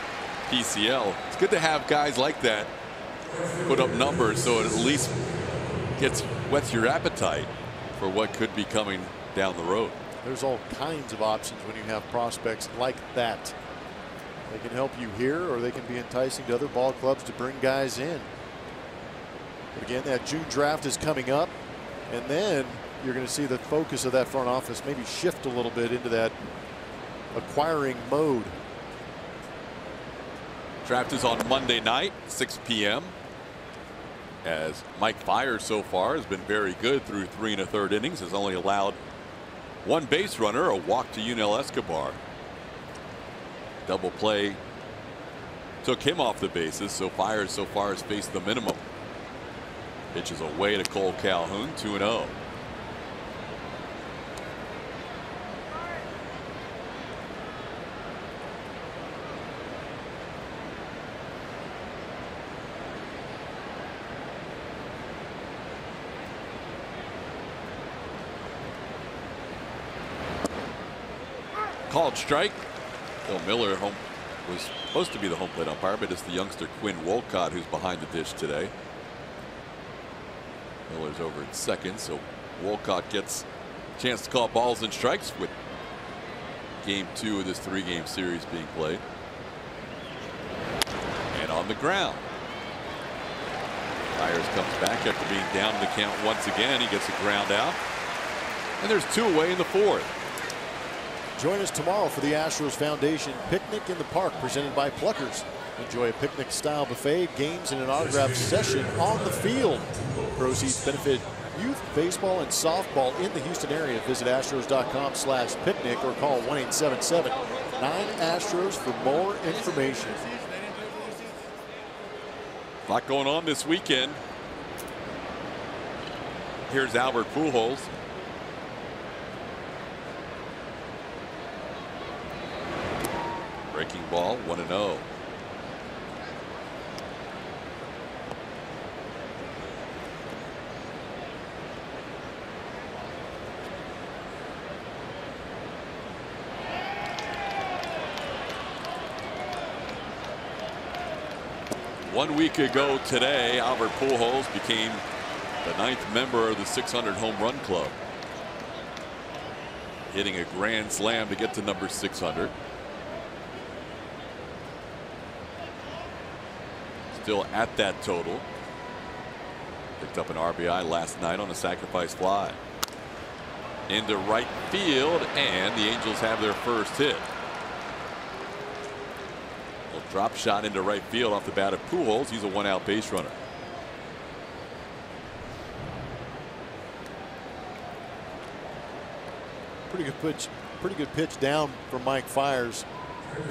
PCL. It's good to have guys like that put up numbers so it at least whets your appetite for what could be coming down the road. There's all kinds of options when you have prospects like that. They can help you here, or they can be enticing to other ball clubs to bring guys in. But again, that June draft is coming up, and then you're going to see the focus of that front office maybe shift a little bit into that acquiring mode. Draft is on Monday night, 6 p.m. As Mike Fiers so far has been very good through 3 1/3 innings, has only allowed one base runner, a walk to Yunel Escobar. Double play took him off the bases, so Fiers so far has faced the minimum. Pitches away to Cole Calhoun, 2-0. Called strike. Bill Miller was supposed to be the home plate umpire, but it's the youngster Quinn Wolcott who's behind the dish today. Miller's over at second, so Wolcott gets a chance to call balls and strikes with game 2 of this 3-game series being played. And on the ground. Fiers comes back after being down in the count once again. He gets a ground out. And there's 2 away in the 4th. Join us tomorrow for the Astros Foundation Picnic in the Park, presented by Pluckers. Enjoy a picnic-style buffet, games, and an autograph session on the field. Proceeds benefit youth baseball and softball in the Houston area. Visit astros.com/picnic or call 1-877-9-ASTROS for more information. A lot going on this weekend. Here's Albert Pujols. Breaking ball, 1-0. One week ago today, Albert Pujols became the 9th member of the 600 home run club, hitting a grand slam to get to number 600. Still at that total. Picked up an RBI last night on a sacrifice fly into right field, and the Angels have their first hit. A drop shot into right field off the bat of Pujols. He's a 1-out base runner. Pretty good pitch down from Mike Fiers.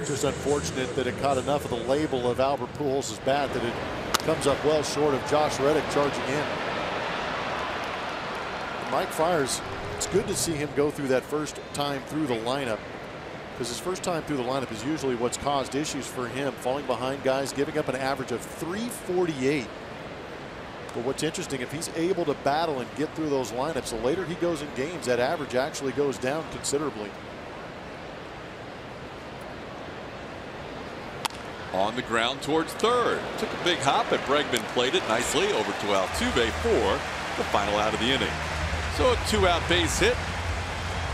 Just unfortunate that it caught enough of the label of Albert Pujols' bat that it comes up well short of Josh Reddick charging in. Mike Fiers, it's good to see him go through that first time through the lineup, because his first time through the lineup is usually what's caused issues for him, falling behind guys, giving up an average of 348. But what's interesting, if he's able to battle and get through those lineups, the later he goes in games, that average actually goes down considerably. On the ground towards third. Took a big hop, but Bregman played it nicely over to Altuve for the final out of the inning. So a 2-out base hit.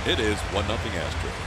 It is 1-0 Astros.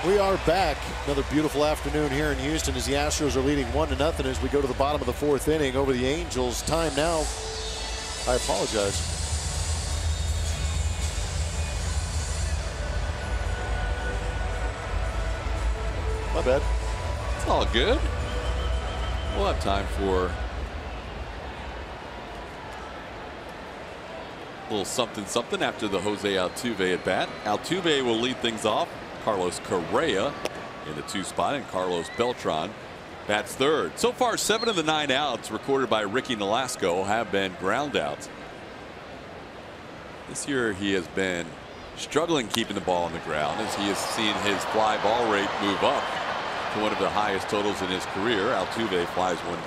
We are back. Another beautiful afternoon here in Houston as the Astros are leading 1-0 as we go to the bottom of the 4th inning over the Angels. Time now. I apologize. My bad. It's all good. We'll have time for a little something after the Jose Altuve at bat. Altuve will lead things off. Carlos Correa in the 2 spot, and Carlos Beltran bats third. So far, 7 of the 9 outs recorded by Ricky Nolasco have been ground outs. This year he has been struggling keeping the ball on the ground as he has seen his fly ball rate move up to one of the highest totals in his career. Altuve flies one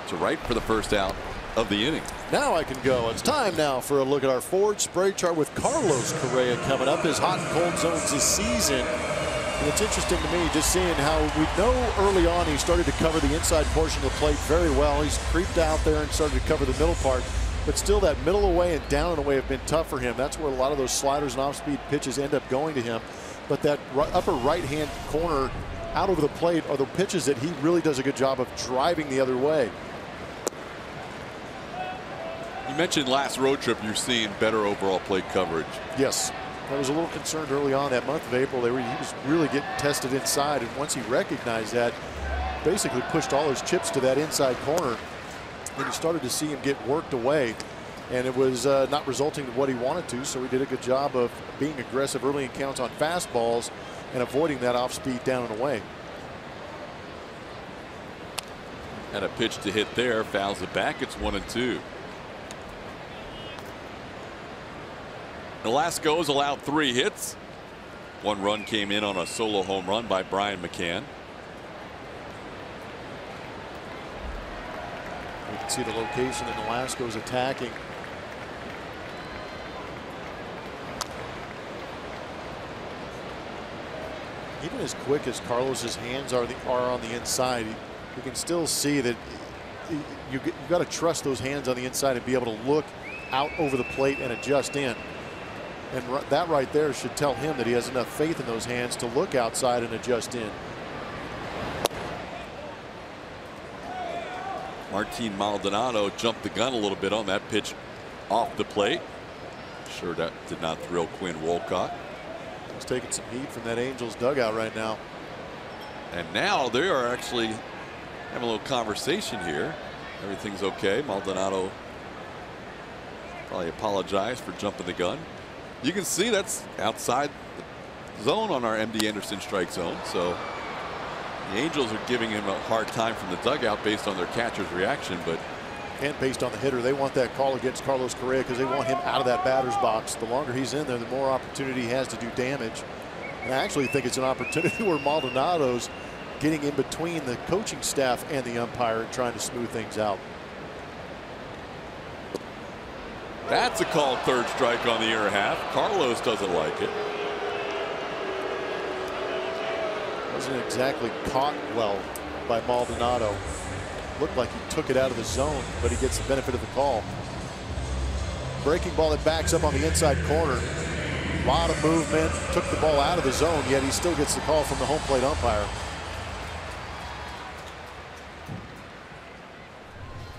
to right for the first out of the inning. Now I can go. It's time now for a look at our forward spray chart with Carlos Correa coming up. His hot and cold zones this season. And it's interesting to me just seeing how we know early on he started to cover the inside portion of the plate very well. He's creeped out there and started to cover the middle part. But still, that middle away and down and away have been tough for him. That's where a lot of those sliders and off-speed pitches end up going to him. But that upper right-hand corner out over the plate are the pitches that he really does a good job of driving the other way. You mentioned last road trip you're seeing better overall plate coverage. Yes. I was a little concerned early on that month of April. He was really getting tested inside, and once he recognized that, basically pushed all his chips to that inside corner, and you started to see him get worked away, and it was not resulting in what he wanted to. So he did a good job of being aggressive early in counts on fastballs and avoiding that off speed down and away. And a pitch to hit there, fouls it back. It's 1-2. Nolasco's allowed 3 hits. 1 run came in on a solo home run by Brian McCann. You can see the location that Nolasco's attacking. Even as quick as Carlos's hands are on the inside, you can still see that you've got to trust those hands on the inside and be able to look out over the plate and adjust in. And that right there should tell him that he has enough faith in those hands to look outside and adjust in. Martin Maldonado jumped the gun a little bit on that pitch off the plate. Sure that did not thrill Quinn Wolcott. He's taking some heat from that Angels dugout right now. And now they are actually having a little conversation here. Everything's okay. Maldonado probably apologized for jumping the gun. You can see that's outside the zone on our MD Anderson strike zone. So the Angels are giving him a hard time from the dugout based on their catcher's reaction, but and based on the hitter, they want that call against Carlos Correa because they want him out of that batter's box. The longer he's in there, the more opportunity he has to do damage. And I actually think it's an opportunity where Maldonado's getting in between the coaching staff and the umpire and trying to smooth things out. that's a called 3rd strike on the air half. Carlos doesn't like it. Wasn't exactly caught well by Maldonado. Looked like he took it out of the zone, but he gets the benefit of the call. Breaking ball that backs up on the inside corner. A lot of movement, took the ball out of the zone, yet he still gets the call from the home plate umpire.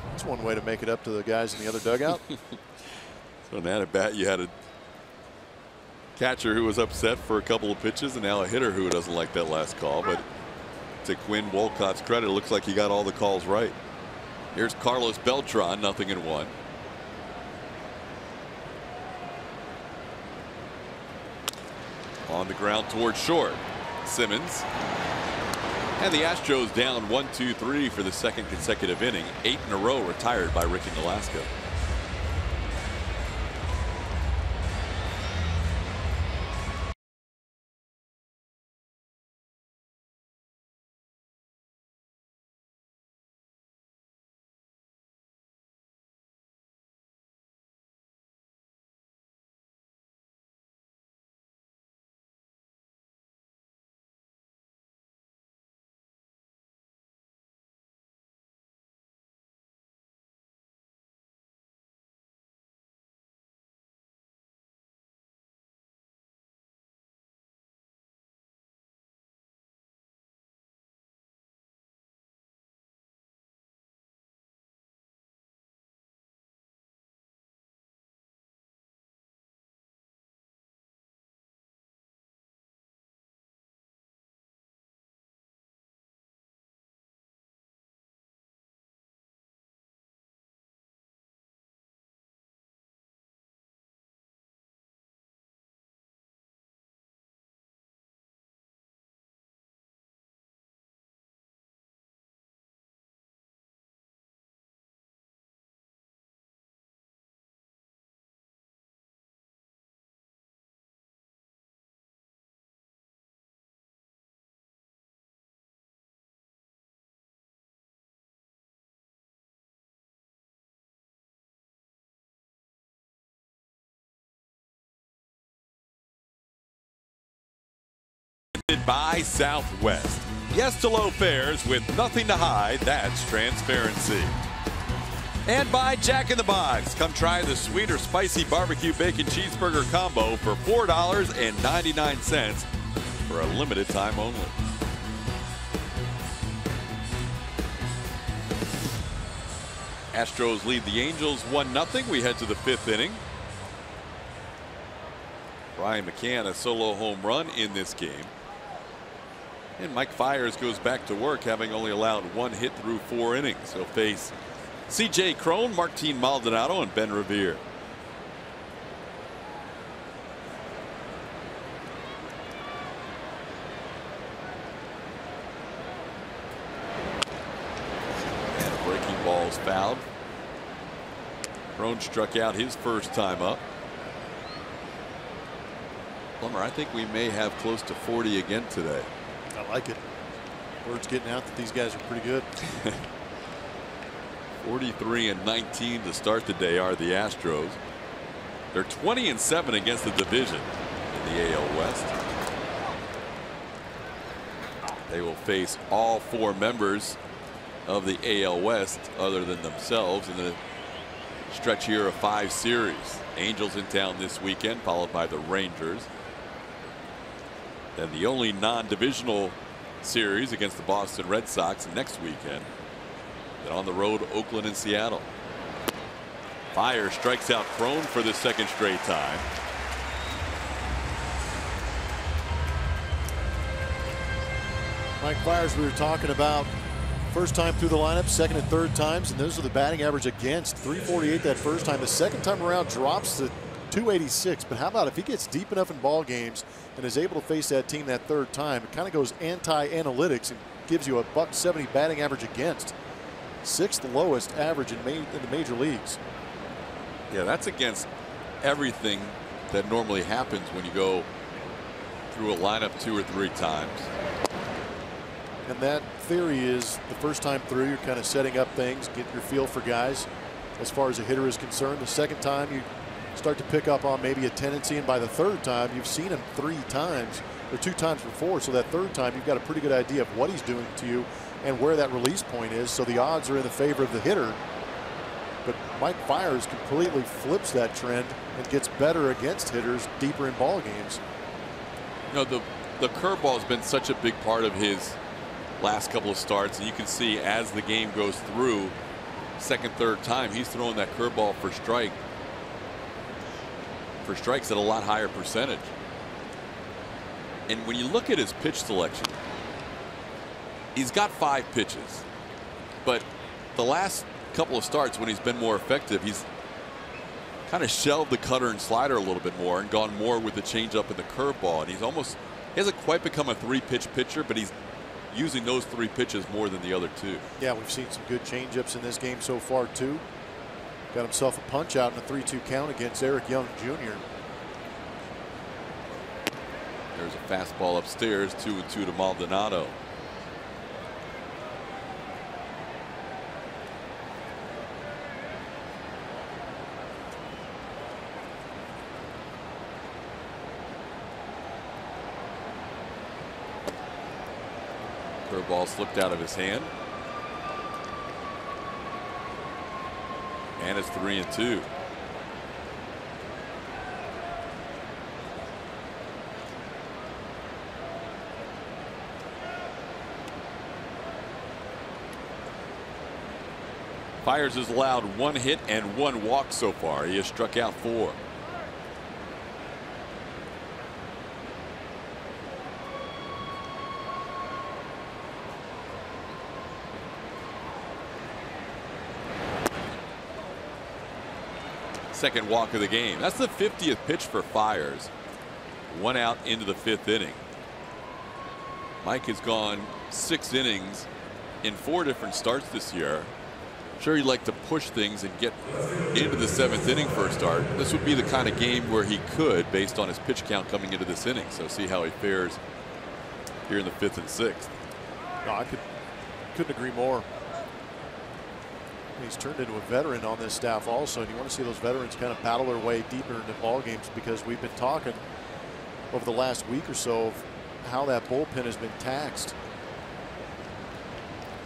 That's one way to make it up to the guys in the other dugout. So in that at bat, you had a catcher who was upset for a couple of pitches, and now a hitter who doesn't like that last call. But to Quinn Wolcott's credit, it looks like he got all the calls right. Here's Carlos Beltran, 0-1. On the ground towards short. Simmons. And the Astros down 1-2-3 for the 2nd consecutive inning. 8 in a row retired by Ricky Nolasco. By Southwest. Yes to low fares with nothing to hide. That's transparency. And by Jack in the Box. Come try the sweet or spicy barbecue bacon cheeseburger combo for $4.99 for a limited time only. Astros lead the Angels 1-0. We head to the 5th inning. Brian McCann, a solo home run in this game. And Mike Fiers goes back to work, having only allowed 1 hit through 4 innings. He'll face C.J. Cron, Martin Maldonado, and Ben Revere. And a breaking ball's fouled. Cron struck out his first time up. Plummer, I think we may have close to 40 again today. I like it. Word's getting out that these guys are pretty good. 43-19 to start the day are the Astros. They're 20-7 against the division in the AL West. They will face all 4 members of the AL West other than themselves in the stretch here of 5 series. Angels in town this weekend, followed by the Rangers. Then the only non-divisional series against the Boston Red Sox next weekend. Then on the road, Oakland and Seattle. Fiers strikes out Cron for the 2nd straight time. Mike Fiers, we were talking about first time through the lineup, 2nd and 3rd times, and those are the batting average against. 348 that first time. The 2nd time around drops to 286. But how about if he gets deep enough in ball games and is able to face that team that 3rd time? It kind of goes anti-analytics and gives you a .170 batting average against. 6th lowest average in the major leagues. Yeah, that's against everything that normally happens when you go through a lineup 2 or 3 times. And that theory is the first time through, you're kind of setting up things, get your feel for guys as far as a hitter is concerned. The 2nd time, you start to pick up on maybe a tendency, and by the 3rd time, you've seen him 3 times or 2 times before. So that 3rd time, you've got a pretty good idea of what he's doing to you and where that release point is. So the odds are in the favor of the hitter. But Mike Fiers completely flips that trend and gets better against hitters deeper in ball games. You know, the curveball has been such a big part of his last couple of starts, and you can see as the game goes through, 2nd, 3rd time, he's throwing that curveball for strikes at a lot higher percentage. And when you look at his pitch selection, he's got 5 pitches, but the last couple of starts when he's been more effective, he's kind of shelved the cutter and slider a little bit more and gone more with the changeup and the curveball. And he hasn't quite become a 3-pitch pitcher, but he's using those 3 pitches more than the other 2. Yeah, we've seen some good changeups in this game so far too. Got himself a punch out in a 3-2 count against Eric Young Jr. There's a fastball upstairs, 2-2 to Maldonado. Curveball slipped out of his hand. And it's 3-2. Fiers has allowed 1 hit and 1 walk so far. He has struck out 4. Second walk of the game. That's the 50th pitch for Fiers. 1 out into the 5th inning. Mike has gone 6 innings in 4 different starts this year. I'm sure he'd like to push things and get into the 7th inning for a start. This would be the kind of game where he could, based on his pitch count coming into this inning. So see how he fares here in the 5th and 6th. No, I couldn't agree more. He's turned into a veteran on this staff also, and you want to see those veterans kind of battle their way deeper into ball games, because we've been talking over the last week or so of how that bullpen has been taxed.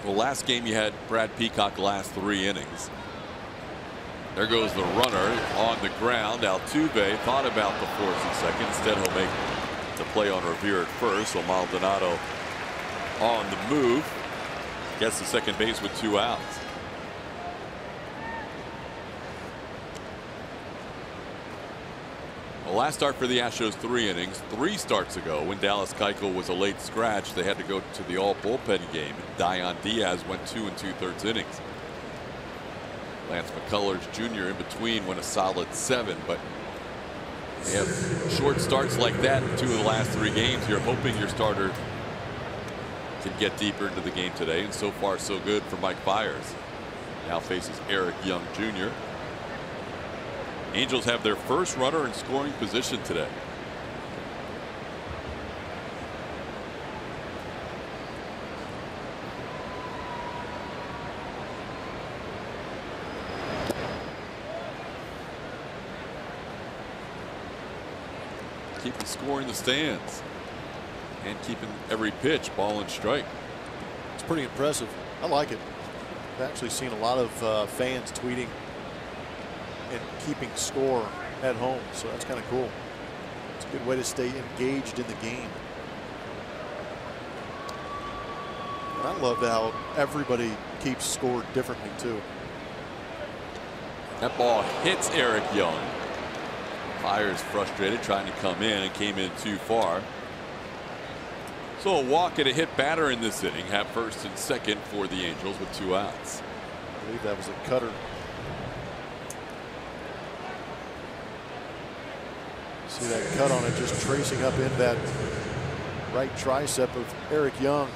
Well, last game you had Brad Peacock last 3 innings. There goes the runner on the ground. Altuve thought about the force and second. Instead, he'll make the play on Revere at first. So Maldonado on the move. Gets to second base with 2 outs. last start for the Astros, 3 innings. 3 starts ago, when Dallas Keuchel was a late scratch, they had to go to the all bullpen game. Dion Diaz went 2 2/3 innings. Lance McCullers Jr. in between went a solid 7, but they have short starts like that in 2 of the last 3 games. You're hoping your starter can get deeper into the game today, and so far so good for Mike Fiers. Now faces Eric Young Jr. Angels have their first runner in scoring position today. Keeping score in the stands and keeping every pitch ball and strike. It's pretty impressive. I like it. I've actually seen a lot of fans tweeting and keeping score at home, so that's kind of cool. It's a good way to stay engaged in the game. And I love how everybody keeps score differently too. That ball hits Eric Young. Fiers frustrated, trying to come in, and came in too far. So a walk and a hit batter in this inning. Have first and second for the Angels with 2 outs. I believe that was a cutter. See that cut on it, just tracing up in that right tricep of Eric Young.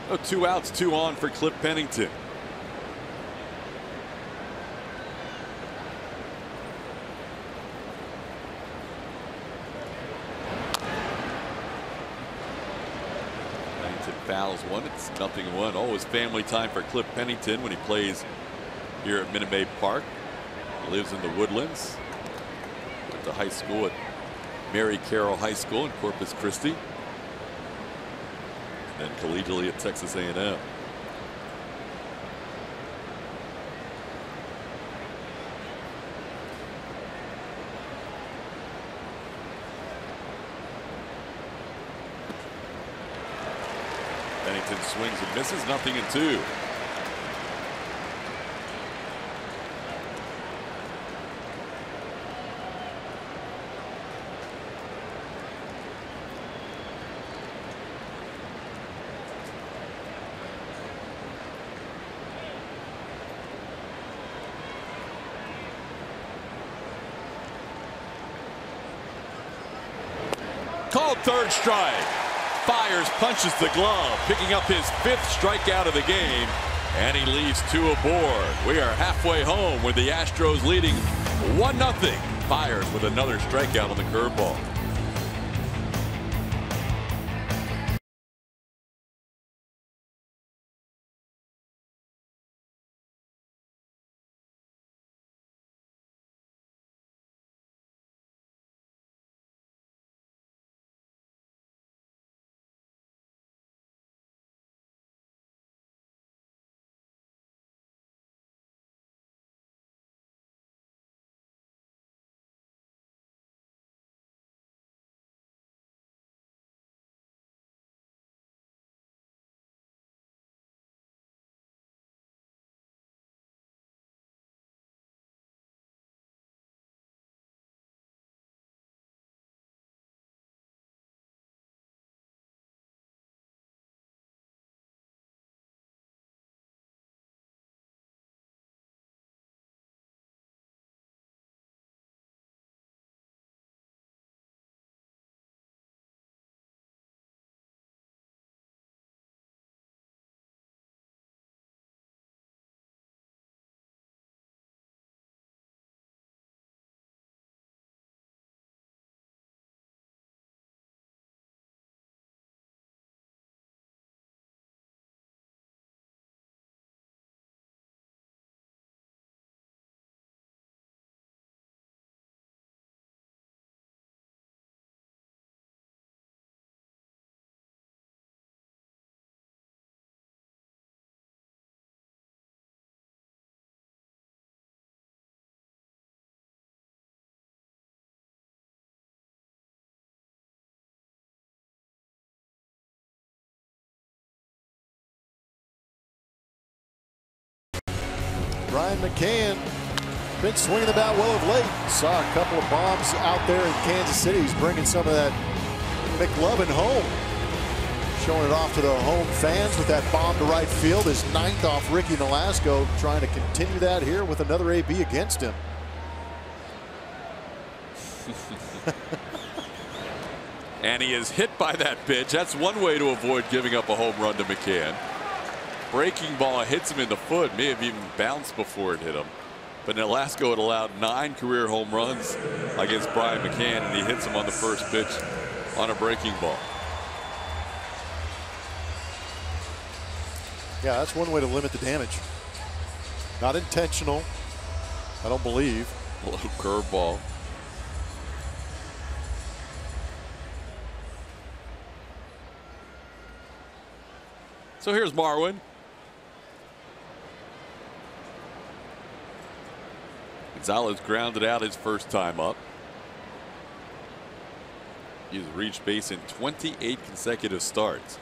Oh, 2 outs, 2 on for Cliff Pennington. Fouls one. It's 0-1. Always family time for Cliff Pennington when he plays here at Minute Maid Park. He lives in the Woodlands. Went to high school at Mary Carroll High School in Corpus Christi. And then collegially at Texas A&M. Pennington swings and misses. 0-2. Called third strike. Fiers punches the glove, picking up his 5th strikeout of the game, and he leaves 2 aboard. We are halfway home with the Astros leading 1-0. Fiers with another strikeout on the curveball. Brian McCann been swinging the bat well of late. Saw a couple of bombs out there in Kansas City. He's bringing some of that McLovin home. Showing it off to the home fans with that bomb to right field. His 9th off Ricky Nolasco, trying to continue that here with another AB against him. And he is hit by that pitch. That's one way to avoid giving up a home run to McCann. Breaking ball hits him in the foot. May have even bounced before it hit him. But Nolasco had allowed 9 career home runs against Brian McCann, and he hits him on the first pitch on a breaking ball. Yeah, that's one way to limit the damage. Not intentional, I don't believe. A little curveball. So here's Marwin. Gonzalez grounded out his first time up. He's reached base in 28 consecutive starts.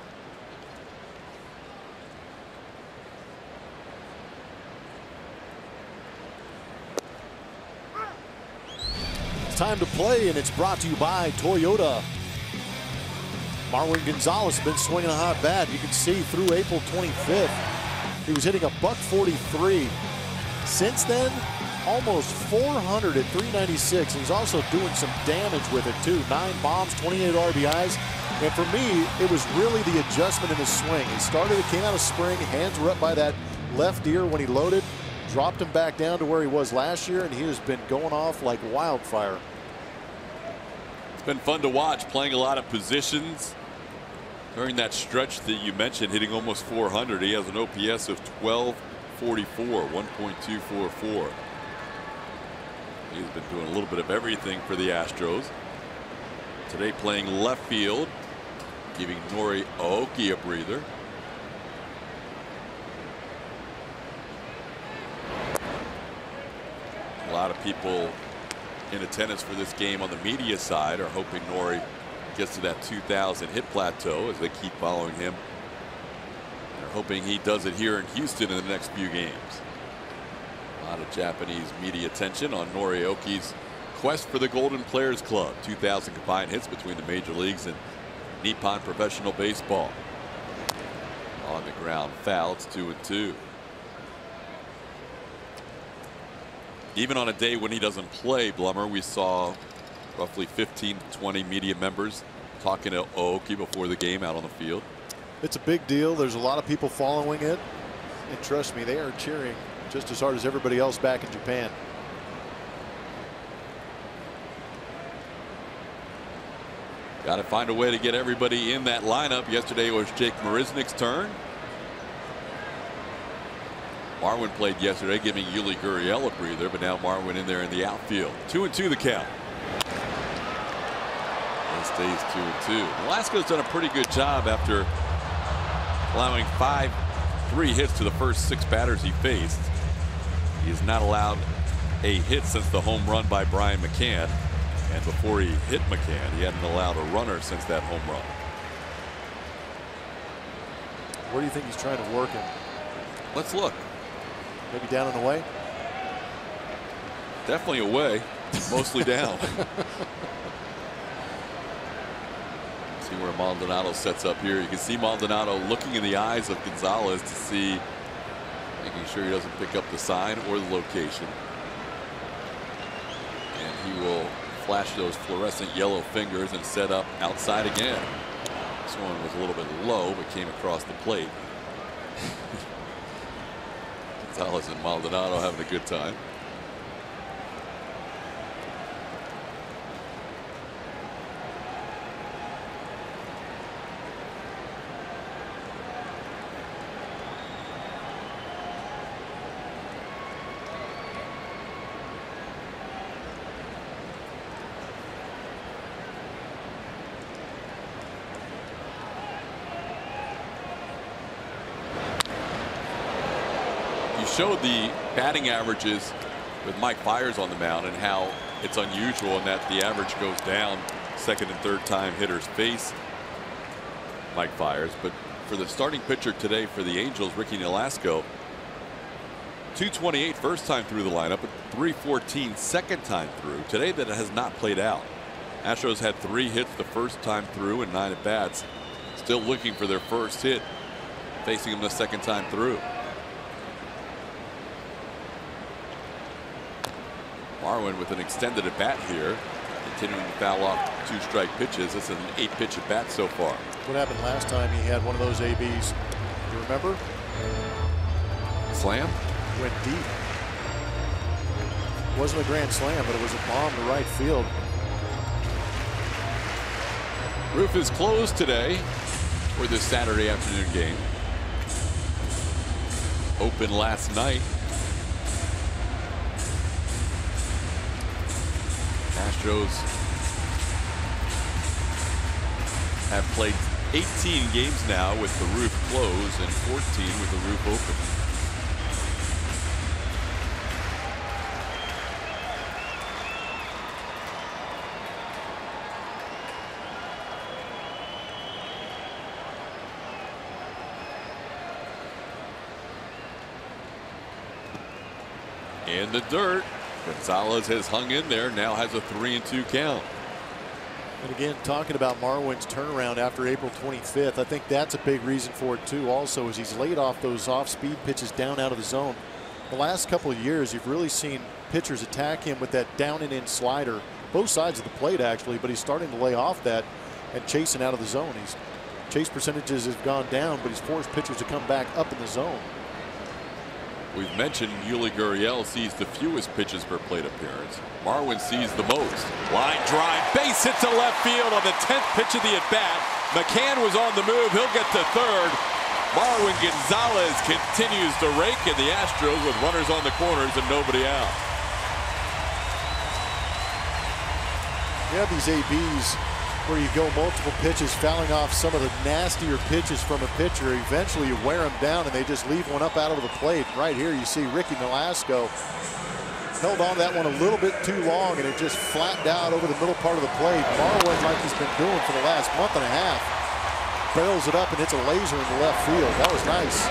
It's time to play, and it's brought to you by Toyota. Marwin Gonzalez has been swinging a hot bat. You can see through April 25th, he was hitting a .143. Since then, almost 400 at 396. He's also doing some damage with it too. 9 bombs, 28 RBIs. And for me, it was really the adjustment in his swing. He came out of spring, hands were up by that left ear when he loaded, dropped him back down to where he was last year, and he has been going off like wildfire. It's been fun to watch, playing a lot of positions during that stretch that you mentioned, hitting almost 400. He has an OPS of 1244, 1.244. He's been doing a little bit of everything for the Astros. Today playing left field, giving Nori Aoki a breather. A lot of people in attendance for this game on the media side are hoping Nori gets to that 2,000 hit plateau as they keep following him. They're hoping he does it here in Houston in the next few games. A lot of Japanese media attention on Nori Aoki's quest for the Golden Players Club. 2,000 combined hits between the major leagues and Nippon Professional Baseball. On the ground foul. It's 2-2. Even on a day when he doesn't play, Blummer, we saw roughly 15 to 20 media members talking to Aoki before the game out on the field. It's a big deal. There's a lot of people following it. And trust me, they are cheering just as hard as everybody else back in Japan. Got to find a way to get everybody in that lineup. Yesterday was Jake Marisnick's turn. Marwin played yesterday, giving Yuli Gurriel a breather, but now Marwin in there in the outfield. 2-2 the count. It stays 2-2. Nolasco's done a pretty good job after allowing 3 hits to the first 6 batters he faced. He has not allowed a hit since the home run by Brian McCann. And before he hit McCann, he hadn't allowed a runner since that home run. Where do you think he's trying to work him? Let's look. Maybe down and away? Definitely away. Mostly down. See where Maldonado sets up here. You can see Maldonado looking in the eyes of Gonzalez to see, making sure he doesn't pick up the sign or the location. And he will flash those fluorescent yellow fingers and set up outside again. This one was a little bit low, but came across the plate. Gonzalez and Maldonado having a good time. Showed the batting averages with Mike Fiers on the mound and how it's unusual in that the average goes down second and third time hitters face Mike Fiers. But for the starting pitcher today for the Angels, Ricky Nolasco, 228 first time through the lineup, but 314 second time through. Today that has not played out. Astros had 3 hits the first time through and 9 at bats. Still looking for their first hit, facing him the second time through. Marwin with an extended at bat here, continuing to foul off 2 strike pitches. This is an 8-pitch at bat so far. What happened last time he had one of those ABs? You remember? Slam? Went deep. Wasn't a grand slam, but it was a bomb to right field. Roof is closed today for this Saturday afternoon game. Open last night. Astros have played 18 games now with the roof closed and 14 with the roof open. In the dirt, Gonzalez has hung in there, now has a 3-2 count. And again, talking about Marwin's turnaround after April 25th, I think that's a big reason for it too. Also, as he's laid off those off-speed pitches down out of the zone. The last couple of years, you've really seen pitchers attack him with that down and in slider, both sides of the plate actually, but he's starting to lay off that and chasing out of the zone. His chase percentages have gone down, but he's forced pitchers to come back up in the zone. We've mentioned Yuli Gurriel sees the fewest pitches per plate appearance. Marwin sees the most. Line drive, base hit to left field on the 10th pitch of the at-bat. McCann was on the move. He'll get to third. Marwin Gonzalez continues to rake, and the Astros with runners on the corners and nobody out. You have these ABs where you go multiple pitches, fouling off some of the nastier pitches from a pitcher. Eventually you wear them down and they just leave one up out of the plate. Right here you see Ricky Nolasco held on to that one a little bit too long and it just flattened out over the middle part of the plate. Marwin, like he's been doing for the last month and a half, barrels it up and hits a laser in the left field. That was nice.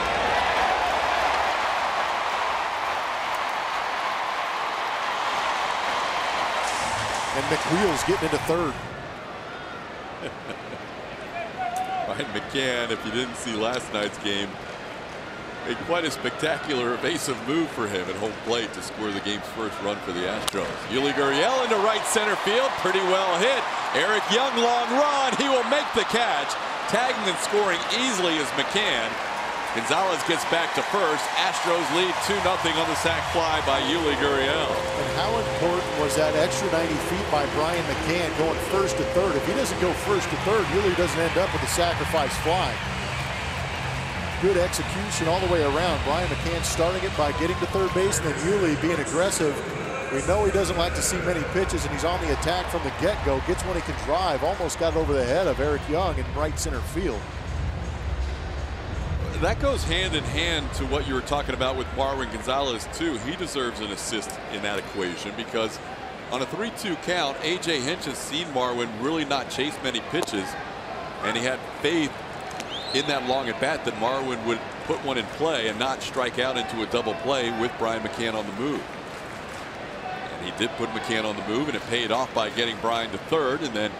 And McWheel's getting into third. Brian McCann, if you didn't see last night's game, made quite a spectacular evasive move for him at home plate to score the game's first run for the Astros. Yuli Gurriel into right center field, pretty well hit. Eric Young, long run, he will make the catch. Tagging and scoring easily is McCann. Gonzalez gets back to first. Astros lead 2-0 on the sac fly by Yuli Gurriel. And how important was that extra 90 feet by Brian McCann going first to third? If he doesn't go first to third, Yuli doesn't end up with a sacrifice fly. Good execution all the way around. Brian McCann starting it by getting to third base, and then Yuli being aggressive. We know he doesn't like to see many pitches, and he's on the attack from the get-go. Gets one he can drive. Almost got it over the head of Eric Young in right center field. That goes hand in hand to what you were talking about with Marwin Gonzalez too. He deserves an assist in that equation because on a 3-2 count, A.J. Hinch has seen Marwin really not chase many pitches, and he had faith in that long at bat that Marwin would put one in play and not strike out into a double play with Brian McCann on the move. And he did put McCann on the move, and it paid off by getting Brian to third, and then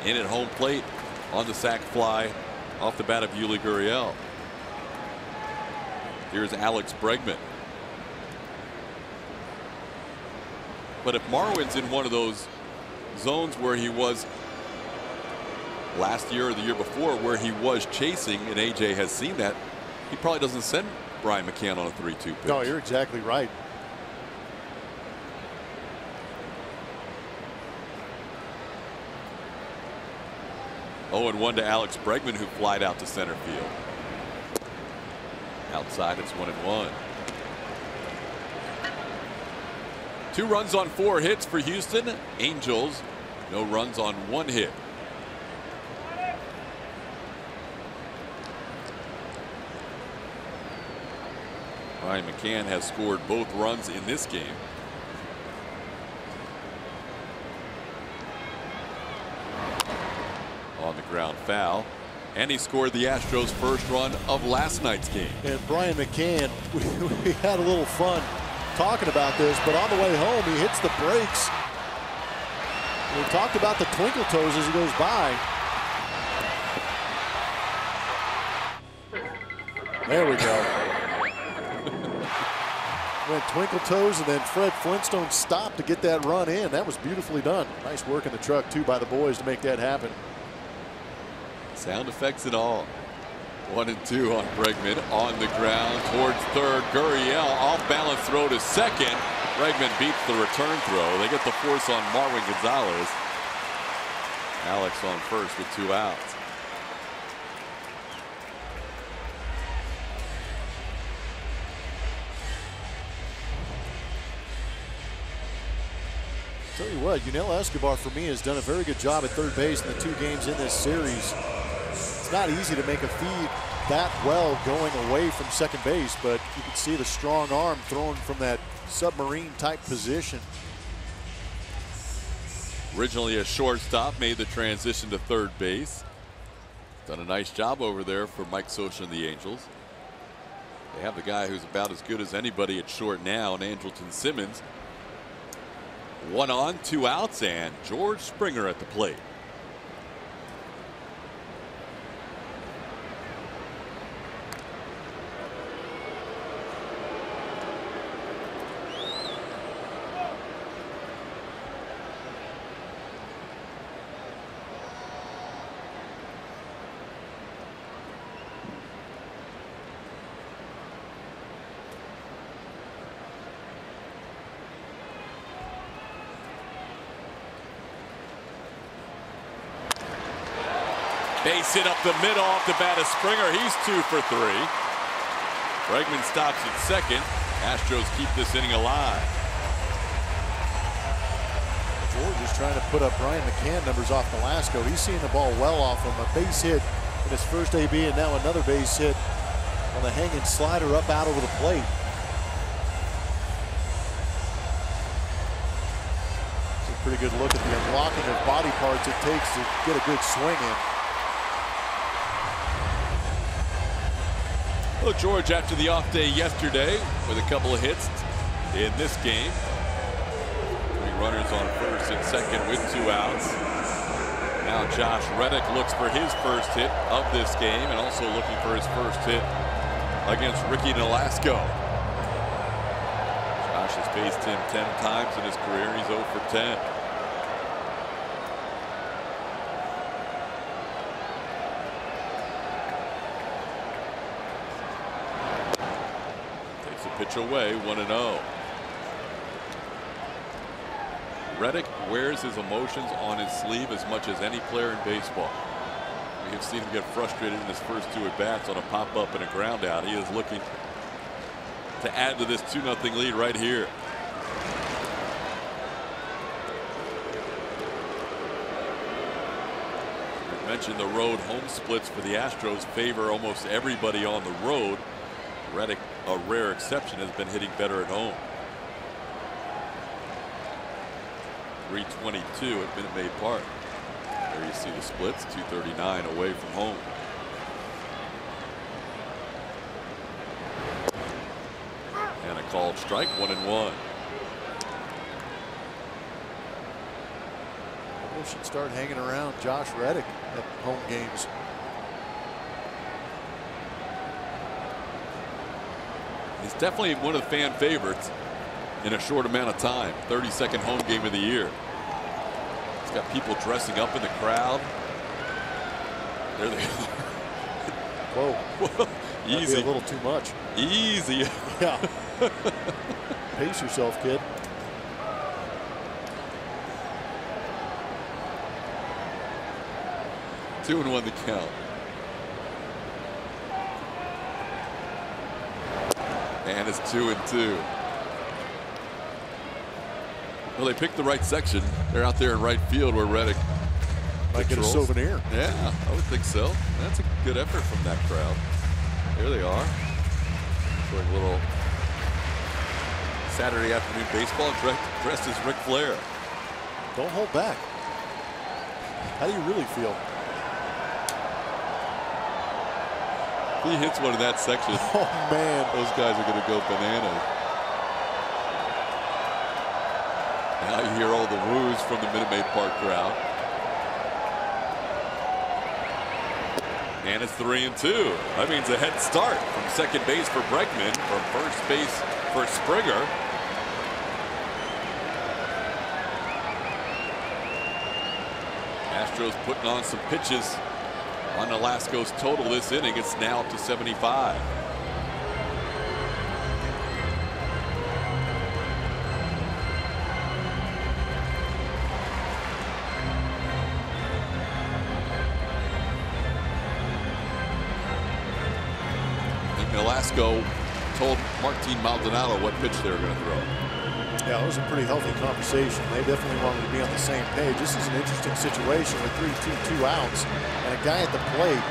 in at home plate on the sac fly off the bat of Yuli Gurriel. Here's Alex Bregman. But if Marwin's in one of those zones where he was last year or the year before, where he was chasing, and AJ has seen that, he probably doesn't send Brian McCann on a 3-2 pitch. No, you're exactly right. Oh, and 1 to Alex Bregman, who flied out to center field. Outside, it's 1-1. 2 runs on 4 hits for Houston. Angels, no runs on 1 hit. Brian McCann has scored both runs in this game. On the ground foul. And he scored the Astros' first run of last night's game. And Brian McCann, we had a little fun talking about this, but on the way home, he hits the brakes. We talked about the twinkle toes as he goes by. There we go. Went twinkle toes, and then Fred Flintstone stopped to get that run in. That was beautifully done. Nice work in the truck, too, by the boys to make that happen. Sound effects and all. 1 and 2 on Bregman on the ground towards third. Gurriel off balance throw to second. Bregman beats the return throw. They get the force on Marwin Gonzalez. Alex on first with 2 outs. Tell you what, Yunel Escobar for me has done a very good job at third base in the 2 games in this series. It's not easy to make a feed that well going away from second base, but you can see the strong arm thrown from that submarine type position. Originally a shortstop, made the transition to third base. Done a nice job over there for Mike Scioscia and the Angels. They have the guy who's about as good as anybody at short now, and Andrelton Simmons. 1 on, 2 outs, and George Springer at the plate. Base hit up the middle off the bat of Springer. He's 2 for 3. Bregman stops at second. Astros keep this inning alive. George is trying to put up Brian McCann numbers off Nolasco. He's seeing the ball well off him. A base hit in his first AB, and now another base hit on the hanging slider up out over the plate. It's a pretty good look at the unlocking of body parts it takes to get a good swing in. Well, George, after the off day yesterday with a couple of hits in this game. 3 runners on first and second with 2 outs. Now Josh Reddick looks for his first hit of this game and also looking for his first hit against Ricky Nolasco. Josh has faced him 10 times in his career. He's 0 for 10. Pitch away, 1-0. Reddick wears his emotions on his sleeve as much as any player in baseball. We have seen him get frustrated in his first 2 at-bats on a pop-up and a ground out. He is looking to add to this 2-0 lead right here. We mentioned the road home splits for the Astros favor almost everybody on the road. Reddick, a rare exception, has been hitting better at home. 322 at Minute Maid Park. There you see the splits, 239 away from home. And a called strike, 1-1. We should start hanging around Josh Reddick at home games. He's definitely one of the fan favorites in a short amount of time. 32nd home game of the year. He's got people dressing up in the crowd. There they are. Whoa. Whoa. Easy. Might be a little too much. Easy. Yeah. Pace yourself, kid. Two and 1 the count. And it's 2-2. Well, they picked the right section. They're out there in right field where Reddick might get a souvenir. Yeah, I would think so. That's a good effort from that crowd. There they are. Showing a little Saturday afternoon baseball dressed as Ric Flair. Don't hold back. How do you really feel? he hits one in that section, oh man, those guys are going to go bananas. Now you hear all the woos from the Minute Maid Park crowd. And it's 3-2. That means a head start from second base for Bregman, from first base for Springer. Astros putting on some pitches on Nolasco's total this inning. It's now up to 75. Nolasco told Martin Maldonado what pitch they were going to throw. Yeah, it was a pretty healthy conversation. They definitely wanted to be on the same page. This is an interesting situation with 3-2 outs and a guy at the plate.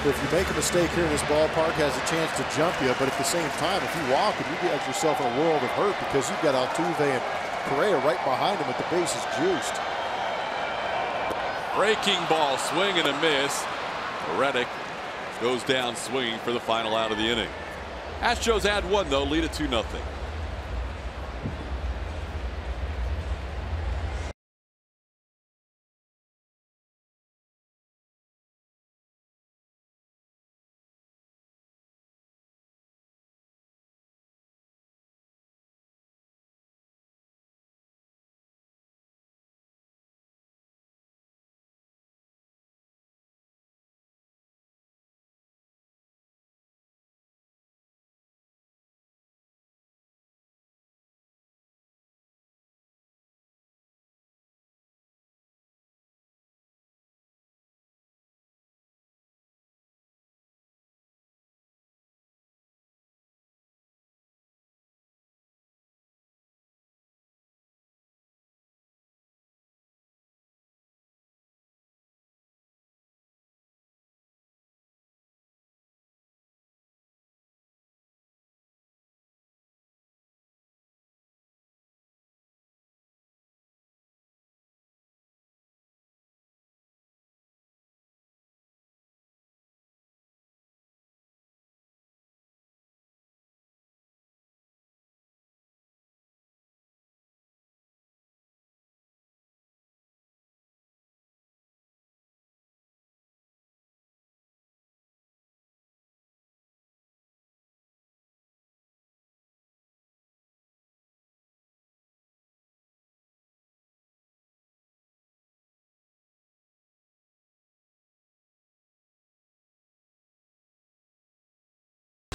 If you make a mistake here in this ballpark, has a chance to jump you, but at the same time, if you walk, you get yourself in a world of hurt because you've got Altuve and Correa right behind him with the bases juiced. Breaking ball, swing and a miss. Reddick goes down swinging for the final out of the inning. Astros add one, though, lead it 2-0.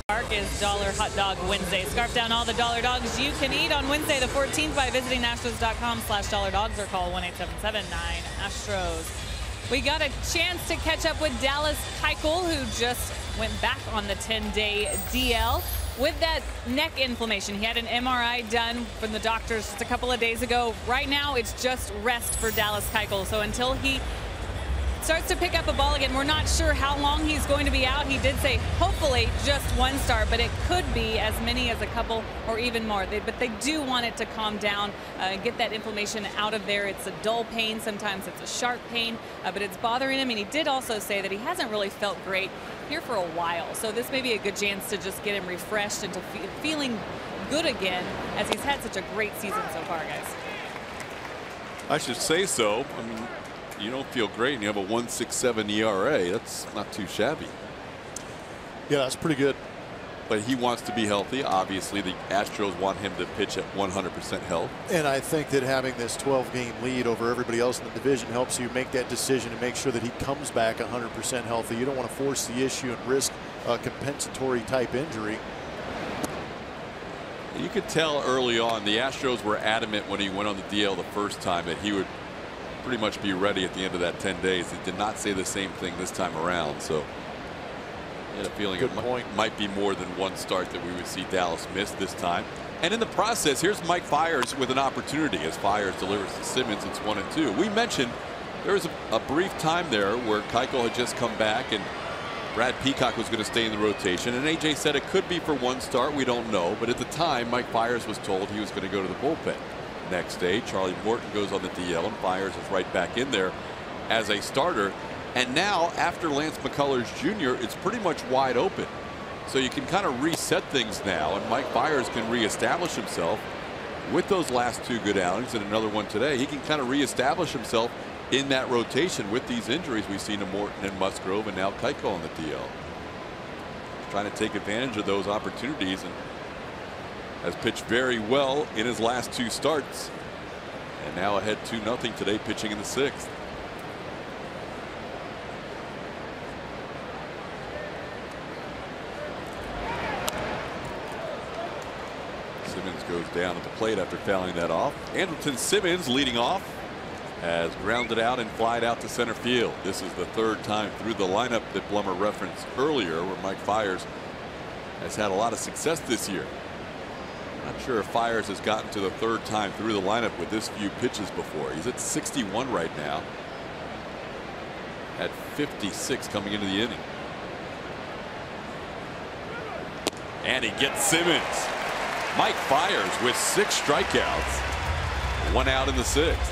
Park is Dollar Hot Dog Wednesday. Scarf down all the dollar dogs you can eat on Wednesday the 14th by visiting Astros.com/dollardogs or call 1-877-9-ASTROS. We got a chance to catch up with Dallas Keuchel, who just went back on the 10-day DL with that neck inflammation. He had an MRI done from the doctors just a couple of days ago. Right now, it's just rest for Dallas Keuchel. So until he starts to pick up a ball again, we're not sure how long he's going to be out. He did say hopefully just one start, but it could be as many as a couple or even more. But they do want it to calm down, get that inflammation out of there. It's a dull pain. Sometimes it's a sharp pain, but it's bothering him. And he did also say that he hasn't really felt great here for a while. So this may be a good chance to just get him refreshed and to feeling good again, as he's had such a great season so far, guys. I should say so. I mean, you don't feel great and you have a 1.67 ERA. That's not too shabby. Yeah, that's pretty good. But he wants to be healthy. Obviously, the Astros want him to pitch at 100% health. And I think that having this 12-game lead over everybody else in the division helps you make that decision and make sure that he comes back 100% healthy. You don't want to force the issue and risk a compensatory type injury. You could tell early on the Astros were adamant when he went on the DL the first time that he would pretty much be ready at the end of that 10 days. He did not say the same thing this time around. So I had a feeling it might be more than one start that we would see Dallas miss this time. And in the process, here's Mike Fiers with an opportunity as Fiers delivers to Simmons. It's 1-2. We mentioned there was a brief time there where Keuchel had just come back and Brad Peacock was going to stay in the rotation. And AJ said it could be for one start. We don't know. But at the time, Mike Fiers was told he was going to go to the bullpen. Next day, Charlie Morton goes on the DL and Fiers is right back in there as a starter. And now, after Lance McCullers Jr., it's pretty much wide open. So you can kind of reset things now, and Mike Fiers can reestablish himself with those last 2 good outings and another one today. He can kind of reestablish himself in that rotation with these injuries we've seen to Morton and Musgrove and now Keuchel on the DL. Trying to take advantage of those opportunities, and has pitched very well in his last 2 starts. And now ahead 2-0 today, pitching in the 6th. Simmons goes down at the plate after fouling that off. Andrelton Simmons leading off has grounded out and flied out to center field. This is the 3rd time through the lineup that Blummer referenced earlier, where Mike Fiers has had a lot of success this year. Not sure if Fiers has gotten to the 3rd time through the lineup with this few pitches before. He's at 61 right now, at 56 coming into the inning. And he gets Simmons. Mike Fiers with 6 strikeouts, 1 out in the 6th.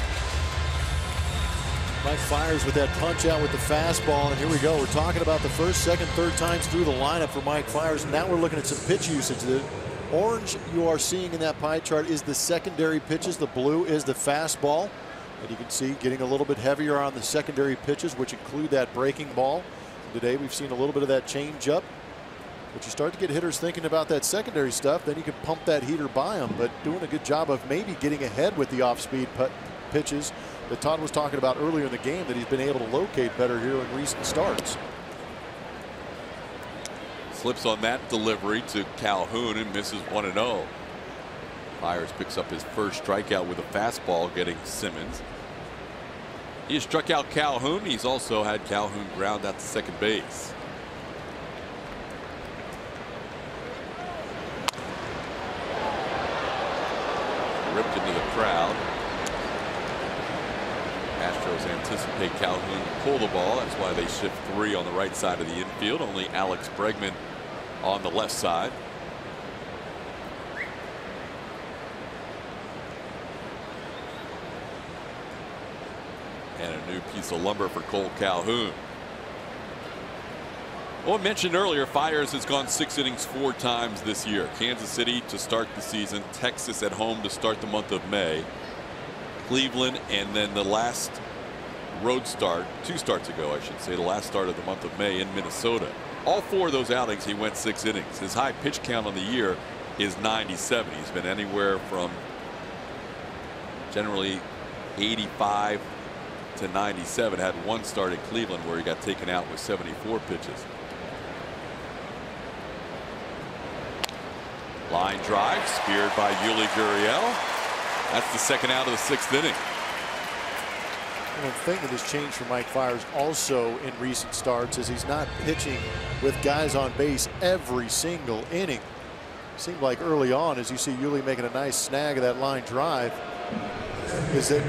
Mike Fiers with that punch out with the fastball, and here we go. We're talking about the 1st, 2nd, 3rd times through the lineup for Mike Fiers. Now we're looking at some pitch usage. The orange you are seeing in that pie chart is the secondary pitches. The blue is the fastball, and you can see getting a little bit heavier on the secondary pitches, which include that breaking ball. Today we've seen a little bit of that change up. But you start to get hitters thinking about that secondary stuff, then you can pump that heater by them. But doing a good job of maybe getting ahead with the off-speed pitches that Todd was talking about earlier in the game that he's been able to locate better here in recent starts. Slips on that delivery to Calhoun and misses 1-0. Fiers picks up his 1st strikeout with a fastball, getting Simmons. He has struck out Calhoun. He's also had Calhoun ground out to second base. Ripped into the crowd. Astros anticipate Calhoun to pull the ball. That's why they shift 3 on the right side of the infield. Only Alex Bregman on the left side. And a new piece of lumber for Cole Calhoun. Well, I mentioned earlier, Fiers has gone 6 innings 4 times this year. Kansas City to start the season, Texas at home to start the month of May, Cleveland, and then the last road start, 2 starts ago, I should say, the last start of the month of May in Minnesota. All 4 of those outings, he went 6 innings. His high pitch count on the year is 97. He's been anywhere from generally 85 to 97. Had 1 start at Cleveland where he got taken out with 74 pitches. Line drive speared by Yuli Gurriel. That's the 2nd out of the 6th inning. One thing that has changed for Mike Fiers also in recent starts is he's not pitching with guys on base every single inning. Seemed like early on, as you see Yuli making a nice snag of that line drive, is that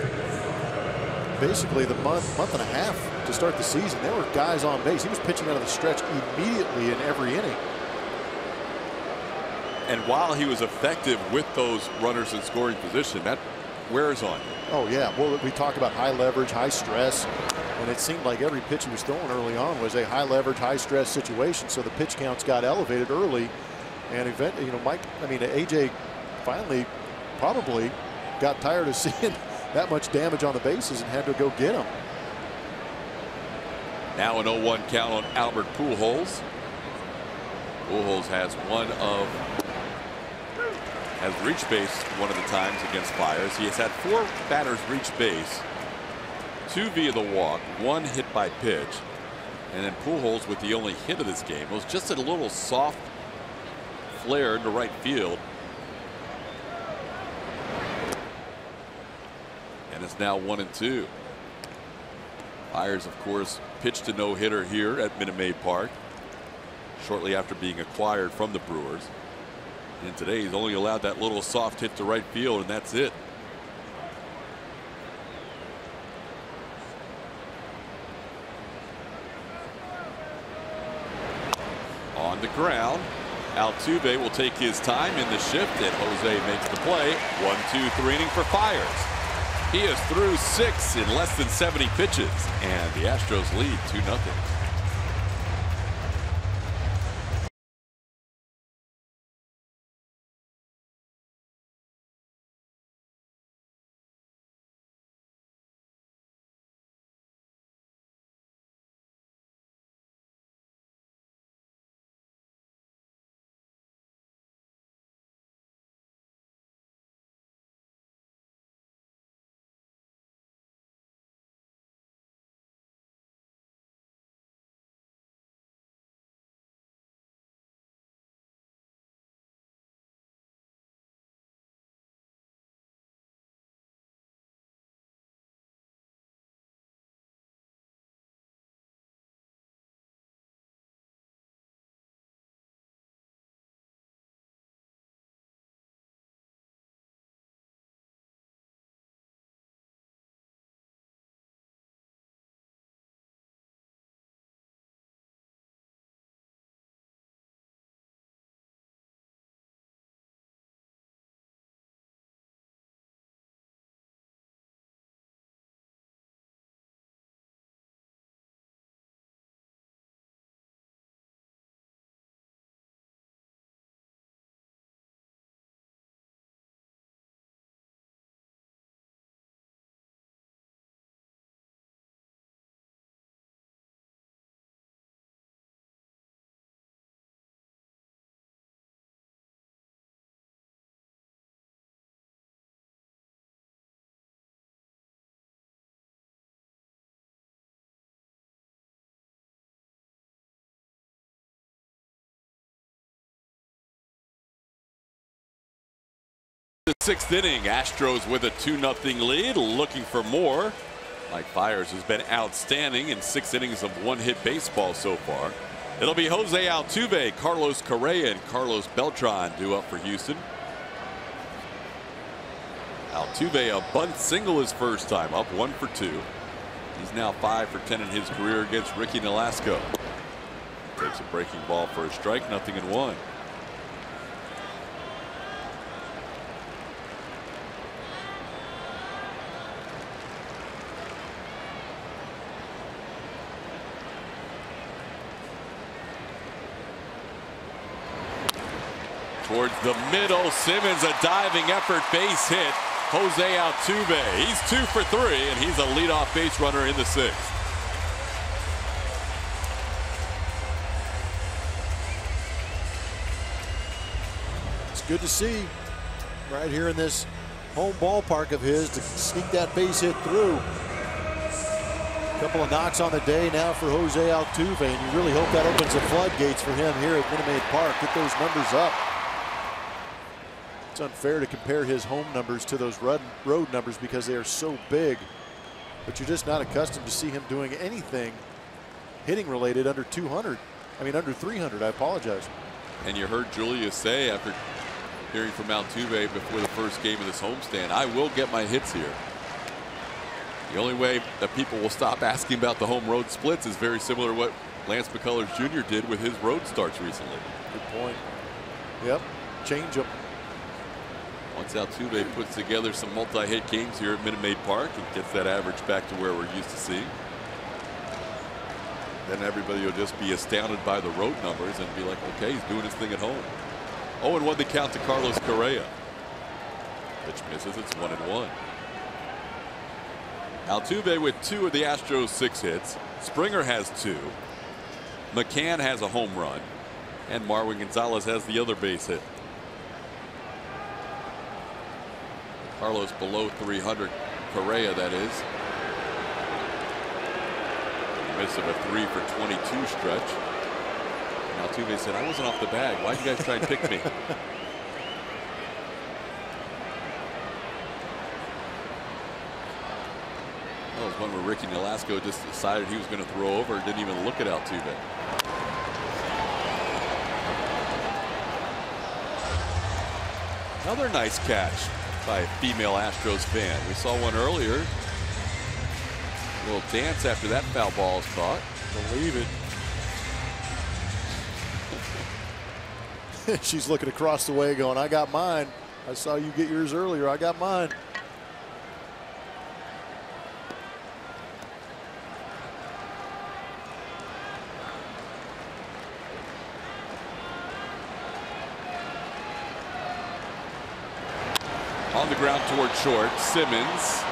basically the month and a half to start the season, there were guys on base. He was pitching out of the stretch immediately in every inning. And while he was effective with those runners in scoring position, that wears on you. Oh yeah, well, we talk about high leverage, high stress, and it seemed like every pitch he was throwing early on was a high leverage, high stress situation. So the pitch counts got elevated early, and eventually, AJ finally probably got tired of seeing that much damage on the bases and had to go get him. Now an 0-1 count on Albert Pujols. Pujols has reached base one of the times against Fiers. He has had 4 batters reach base, 2 via the walk, 1 hit by pitch, and then Pujols with the only hit of this game was just a little soft flare into right field. And it's now 1-2. Fiers, of course, pitched a no-hitter here at Minute Maid Park shortly after being acquired from the Brewers. And today he's only allowed that little soft hit to right field, and that's it. On the ground, Altuve will take his time in the shift, and Jose makes the play. 1-2-3 inning for Fiers. He is through 6 in less than 70 pitches, and the Astros lead 2-0. The 6th inning, Astros with a 2-0 lead, looking for more. Mike Fiers has been outstanding in 6 innings of one-hit baseball so far. It'll be Jose Altuve, Carlos Correa, and Carlos Beltran due up for Houston. Altuve, a bunt single his first time up, 1 for 2. He's now 5 for 10 in his career against Ricky Nolasco. Takes a breaking ball for a strike, 0-1. Towards the middle, Simmons, a diving effort, base hit. Jose Altuve, he's 2 for 3, and he's a leadoff base runner in the 6th. It's good to see right here in this home ballpark of his to sneak that base hit through. A couple of knocks on the day now for Jose Altuve, and you really hope that opens the floodgates for him here at Minute Maid Park. Get those numbers up. It's unfair to compare his home numbers to those road numbers because they are so big, but you're just not accustomed to see him doing anything hitting related under 200. I mean, under 300. I apologize. And you heard Julius say after hearing from Altuve before the first game of this homestand, I will get my hits here. The only way that people will stop asking about the home road splits is very similar to what Lance McCullers Jr. did with his road starts recently. Good point. Yep, change them. Once Altuve puts together some multi-hit games here at Minute Maid Park and gets that average back to where we're used to seeing, then everybody will just be astounded by the road numbers and be like, okay, he's doing his thing at home. 0-1 the count to Carlos Correa. Pitch misses, it's 1-1. Altuve with 2 of the Astros' 6 hits. Springer has 2. McCann has a home run. And Marwin Gonzalez has the other base hit. Carlos below 300. Correa, that is. Miss of a 3 for 22 stretch. And Altuve said, I wasn't off the bag. Why'd you guys try and pick me? That was one where Ricky Nolasco just decided he was going to throw over, didn't even look at Altuve. Another nice catch by a female Astros fan. We saw one earlier. A little dance after that foul ball is caught. Believe it. She's looking across the way going, I got mine. I saw you get yours earlier. I got mine. On the ground toward short. Simmons.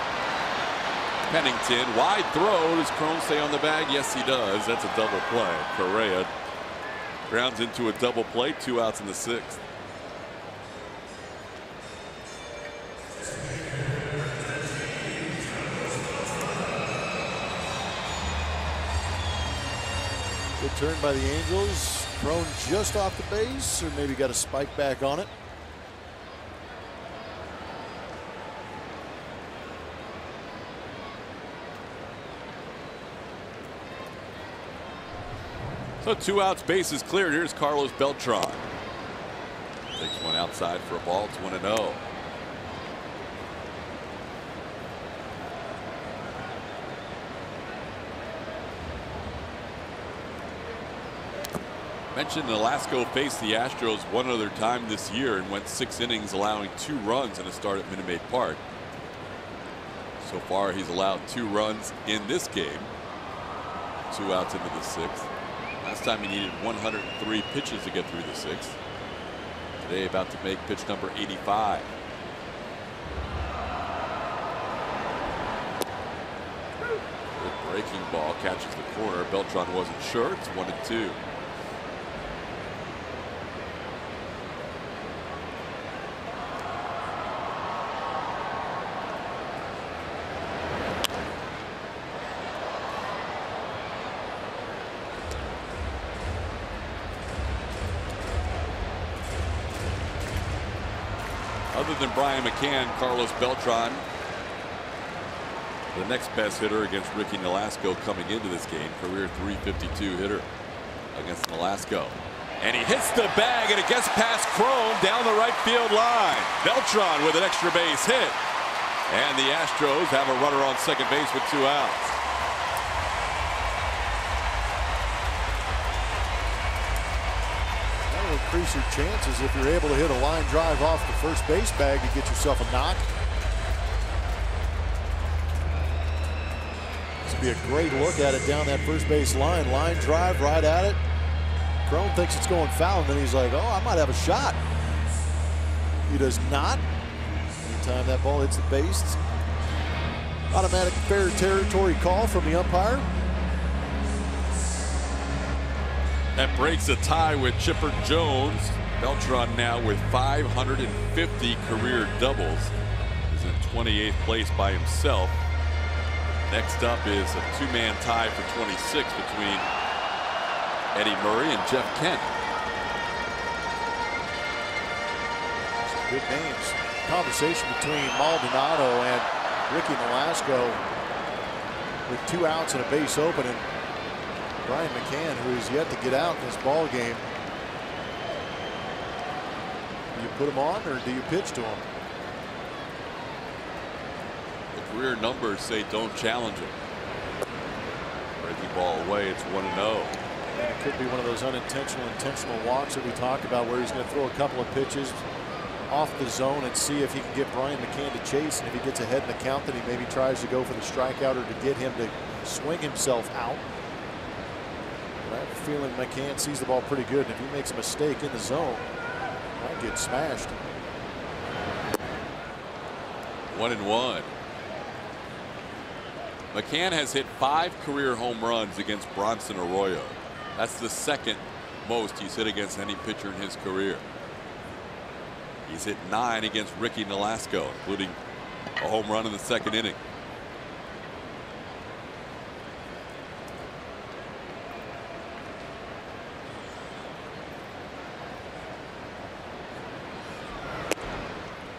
Pennington. Wide throw. Does Cron stay on the bag? Yes, he does. That's a double play. Correa grounds into a double play. 2 outs in the 6th. Good turn by the Angels. Thrown just off the base, or maybe got a spike back on it. So 2 outs, bases cleared. Here's Carlos Beltran. Takes one outside for a ball. It's 1-0. Mentioned Nolasco faced the Astros one other time this year and went 6 innings, allowing 2 runs in a start at Minute Maid Park. So far, he's allowed 2 runs in this game. 2 outs into the 6th. Last time he needed 103 pitches to get through the 6th. Today, about to make pitch number 85. Good breaking ball catches the corner. Beltran wasn't sure. It's 1-2. Other than Brian McCann, Carlos Beltran, the next best hitter against Ricky Nolasco coming into this game. Career .352 hitter against Nolasco. And he hits the bag, and it gets past Cron down the right field line. Beltran with an extra base hit. And the Astros have a runner on second base with 2 outs. Increase your chances if you're able to hit a line drive off the first base bag to get yourself a knock. This would be a great look at it down that first base line. Line drive right at it. Cron thinks it's going foul, and then he's like, oh, I might have a shot. He does not. Anytime that ball hits the base, it's automatic fair territory call from the umpire. That breaks a tie with Chipper Jones. Beltran now with 550 career doubles. He's in 28th place by himself. Next up is a 2-man tie for 26 between Eddie Murray and Jeff Kent. Good names. Conversation between Maldonado and Ricky Nolasco with 2 outs and a base open, and Brian McCann, who is yet to get out in this ball game. Do you put him on, or do you pitch to him? The career numbers say don't challenge him. Breaking ball away. It's 1-0. And it could be one of those unintentional, intentional walks that we talked about, where he's going to throw a couple of pitches off the zone and see if he can get Brian McCann to chase. And if he gets ahead in the count, then he maybe tries to go for the strikeout or to get him to swing himself out. I have a feeling McCann sees the ball pretty good, and if he makes a mistake in the zone, he might get smashed. 1-1. McCann has hit 5 career home runs against Bronson Arroyo. That's the second most he's hit against any pitcher in his career. He's hit 9 against Ricky Nolasco, including a home run in the 2nd inning.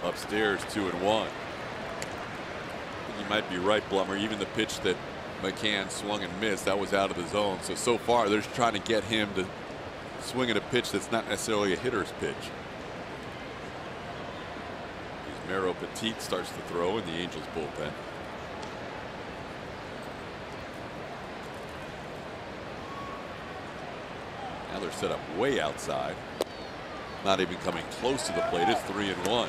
Upstairs, 2-1. You might be right, Blummer. Even the pitch that McCann swung and missed, that was out of the zone. So far, they're just trying to get him to swing at a pitch that's not necessarily a hitter's pitch. Mero Petit starts to throw in the Angels bullpen. Now they're set up way outside. Not even coming close to the plate. It's 3-1.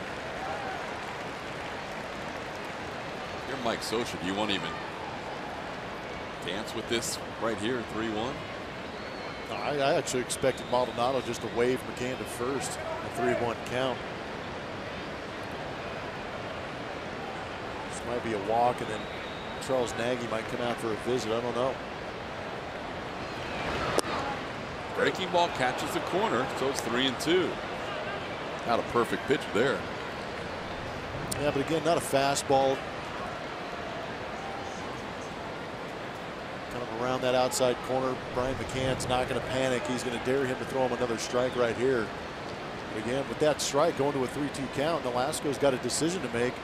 You're Mike Scioscia. Do you want to even dance with this right here, 3-1? I actually expected Maldonado just to wave McCann to first, a 3-1 count. Might be a walk, and then Charles Nagy might come out for a visit. I don't know. Breaking ball catches the corner, so it's 3-2. Not a perfect pitch there. Yeah, but again, not a fastball. Kind of around that outside corner. Brian McCann's not going to panic. He's going to dare him to throw him another strike right here. But again, with that strike going to a 3-2 count, Nolasco's got a decision to make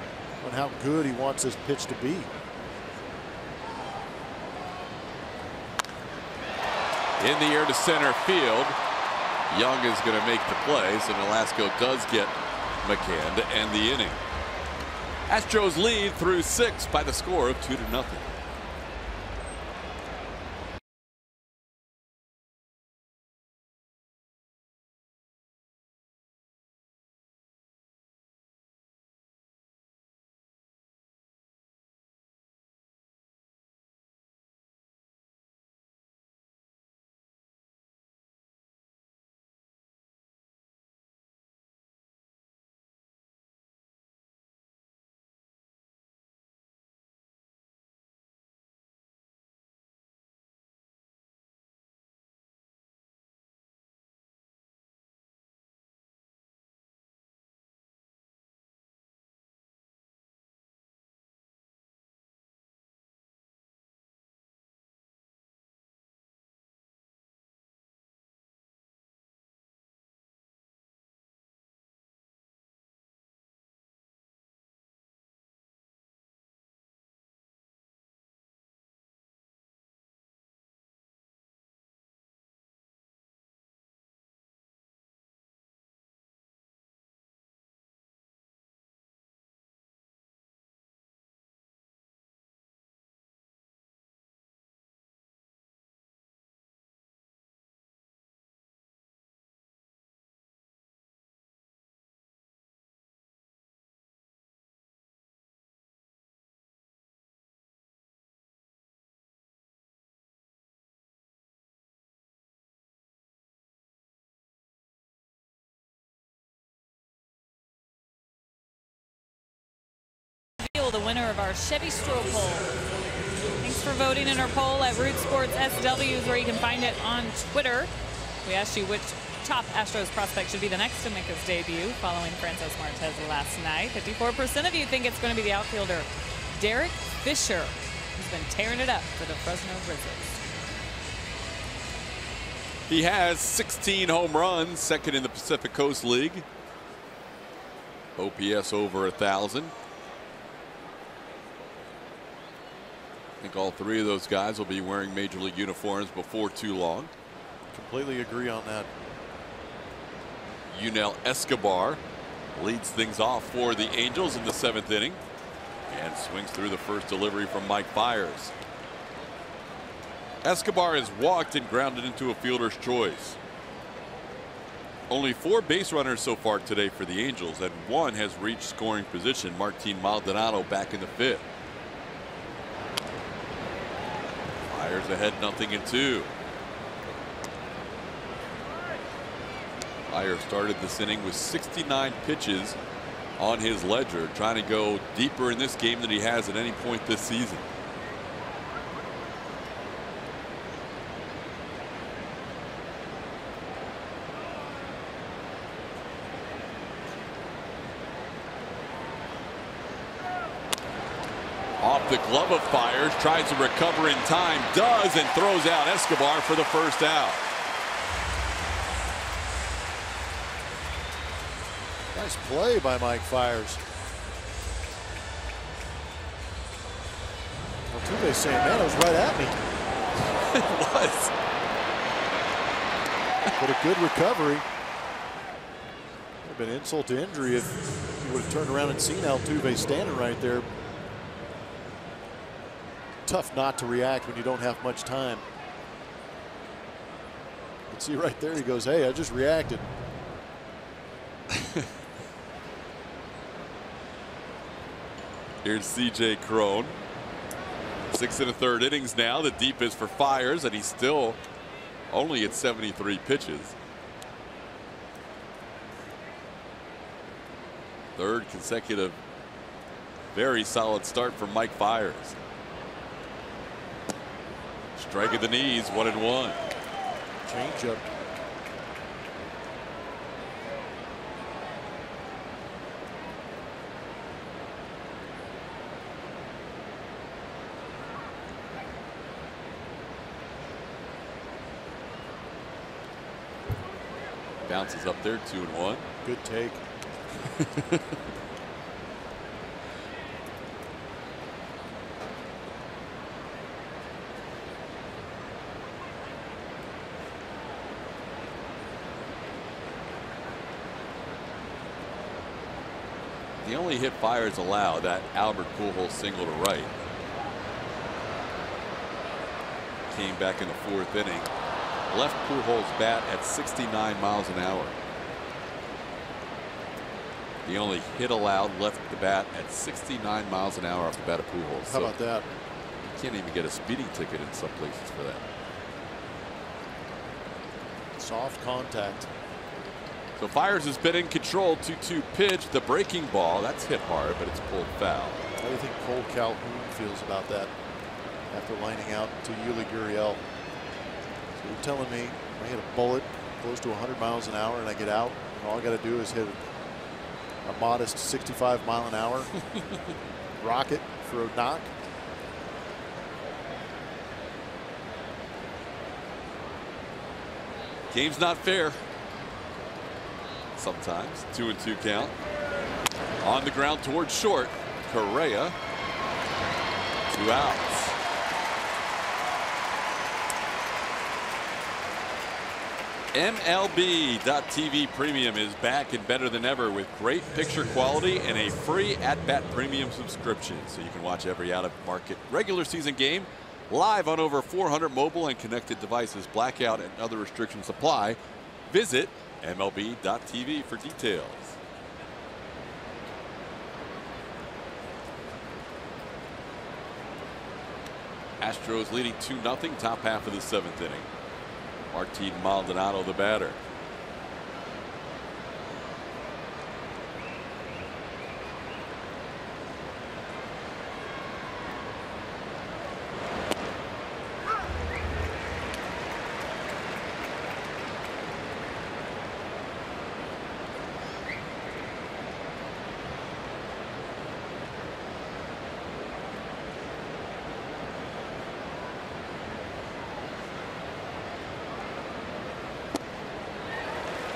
on how good he wants this pitch to be. In the air to center field. Young is going to make the play, so Nolasco does get McCann to end the inning. Astros lead through 6 by the score of 2-0. The winner of our Chevy Stroh poll. Thanks for voting in our poll at Root Sports SWs, where you can find it on Twitter. We asked you which top Astros prospect should be the next to make his debut following Francis Martes last night. 54% of you think it's going to be the outfielder Derek Fisher, who's been tearing it up for the Fresno Grizzlies. He has 16 home runs, second in the Pacific Coast League. OPS over 1,000. I think all 3 of those guys will be wearing major league uniforms before too long. Completely agree on that. Yunel Escobar leads things off for the Angels in the 7th inning and swings through the first delivery from Mike Fiers. Escobar has walked and grounded into a fielder's choice. Only 4 base runners so far today for the Angels, and 1 has reached scoring position. Martin Maldonado back in the 5th. Fiers ahead 0-2. Fiers started this inning with 69 pitches on his ledger, trying to go deeper in this game than he has at any point this season. Off the glove of Fiers, tries to recover in time, does, and throws out Escobar for the first out. Nice play by Mike Fiers. Altuve's saying, man, it was right at me. It was. But a good recovery. Would have been insult to injury if he would have turned around and seen Altuve standing right there. Tough not to react when you don't have much time. You can see right there, he goes, hey, I just reacted. Here's C.J. Cron. 6 1/3 innings now. The deepest for Fiers, and he's still only at 73 pitches. 3rd consecutive Very solid start from Mike Fiers. Strike at the knees, 1-1. Change up. Bounces up there, 2-1. Good take. The only hit Fiers allowed, that Albert Pujols single to right. Came back in the 4th inning. Left Pujols' bat at 69 miles an hour. The only hit allowed left the bat at 69 miles an hour off the bat of Pujols. How about that? You can't even get a speeding ticket in some places for that. Soft contact. So Fiers has been in control. 2-2 pitch. The breaking ball. That's hit hard, but it's pulled foul. How do you think Cole Calhoun feels about that after lining out to Yuli Gurriel? So you're telling me I hit a bullet close to 100 miles an hour and I get out, and all I got to do is hit a modest 65 mile an hour rocket for a knock? Game's not fair. Sometimes 2-2 count. On the ground towards short. Correa. 2 outs. MLB.TV Premium is back and better than ever with great picture quality and a free at-bat premium subscription, so you can watch every out-of-market regular season game live on over 400 mobile and connected devices. Blackout and other restrictions apply. Visit MLB.TV for details. Astros leading 2-0, top half of the 7th inning. Martin Maldonado, the batter.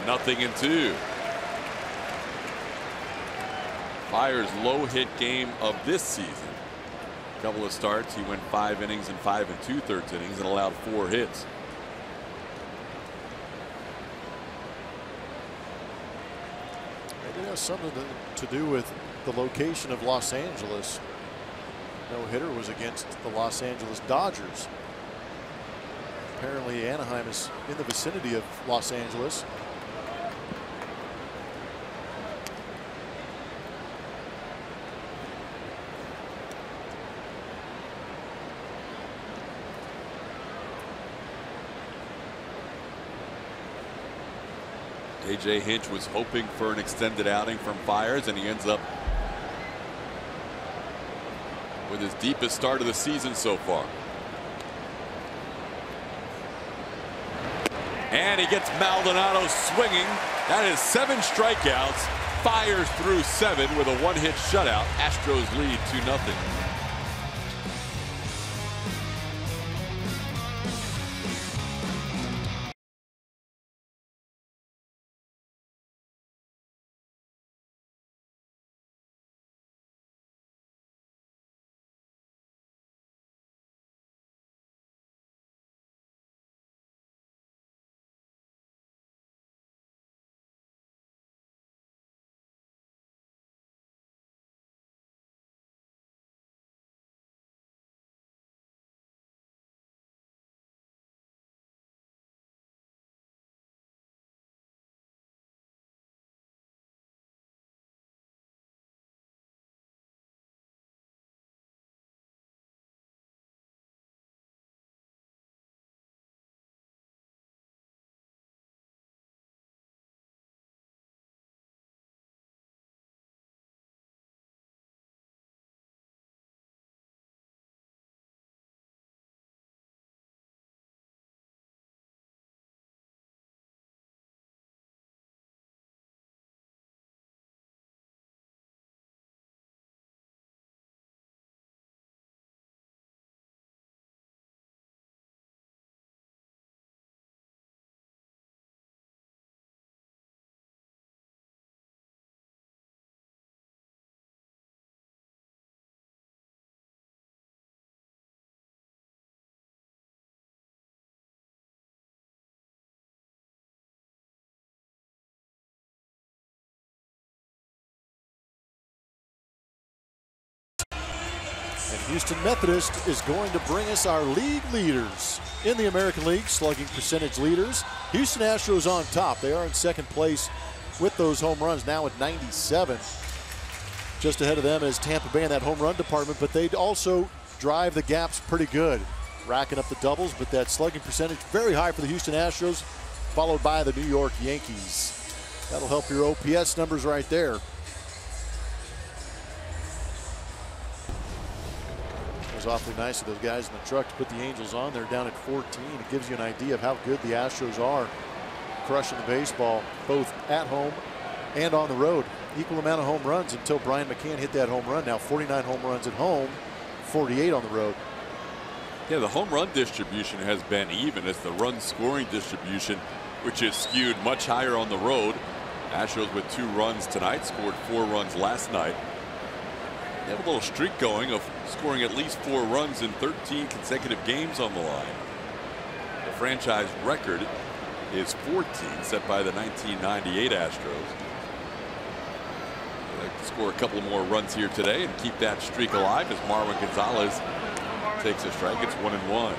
Nothing in 2. Fiers' low hit game of this season. A couple of starts, he went 5 innings and 5 2/3 innings and allowed 4 hits. Maybe it has something to do with the location of Los Angeles. No hitter was against the Los Angeles Dodgers. Apparently Anaheim is in the vicinity of Los Angeles. AJ Hinch was hoping for an extended outing from Fiers, and he ends up with his deepest start of the season so far. And he gets Maldonado swinging. That is 7 strikeouts. Fiers through 7 with a 1-hit shutout. Astros lead 2-0. And Houston Methodist is going to bring us our league leaders. In the American League, slugging percentage leaders, Houston Astros on top. They are in second place with those home runs, now at 97. Just ahead of them is Tampa Bay in that home run department, but they also drive the gaps pretty good, racking up the doubles, but that slugging percentage very high for the Houston Astros, followed by the New York Yankees. That'll help your OPS numbers right there. It was awfully nice of those guys in the truck to put the Angels on. They're down at 14. It gives you an idea of how good the Astros are, crushing the baseball both at home and on the road. Equal amount of home runs until Brian McCann hit that home run. Now 49 home runs at home, 48 on the road. Yeah, the home run distribution has been even. It's the run scoring distribution, which is skewed much higher on the road. Astros with 2 runs tonight, scored 4 runs last night. They have a little streak going of scoring at least 4 runs in 13 consecutive games on the line. The franchise record is 14, set by the 1998 Astros. They like to score a couple more runs here today and keep that streak alive as Marwin Gonzalez takes a strike. It's 1-1.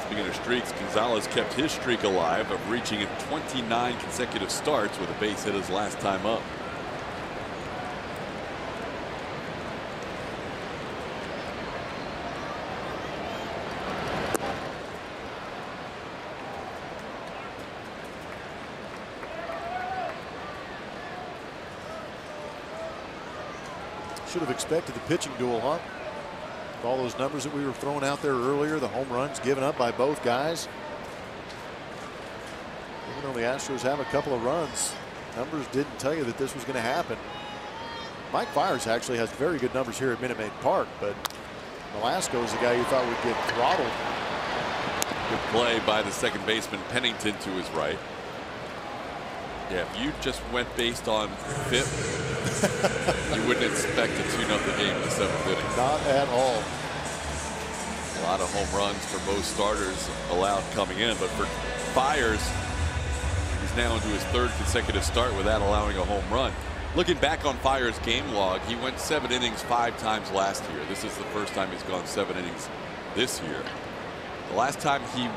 Speaking of streaks, Gonzalez kept his streak alive of reaching 29 consecutive starts with a base hit his last time up. Should have expected the pitching duel, huh? With all those numbers that we were throwing out there earlier, the home runs given up by both guys. Even though the Astros have a couple of runs, numbers didn't tell you that this was going to happen. Mike Fiers actually has very good numbers here at Minute Maid Park, but Nolasco is the guy you thought would get throttled. Good play by the second baseman Pennington to his right. Yeah, if you just went based on FIP, you wouldn't expect a 2-0 game in the 7th inning. Not at all. A lot of home runs for both starters allowed coming in, but for Fiers, he's now into his 3rd consecutive start without allowing a home run. Looking back on Fiers' game log, he went 7 innings 5 times last year. This is the first time he's gone 7 innings this year. The last time he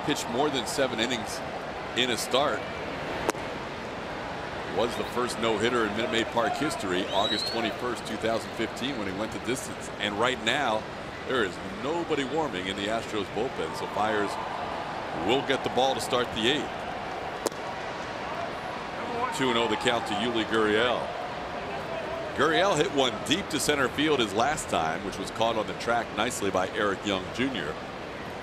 pitched more than 7 innings in a start was the first no-hitter in Minute Maid Park history, August 21st, 2015, when he went the distance. And right now, there is nobody warming in the Astros bullpen, so Fiers will get the ball to start the 8th. 2-0 the count to Yuli Gurriel. Gurriel hit one deep to center field his last time, which was caught on the track nicely by Eric Young Jr.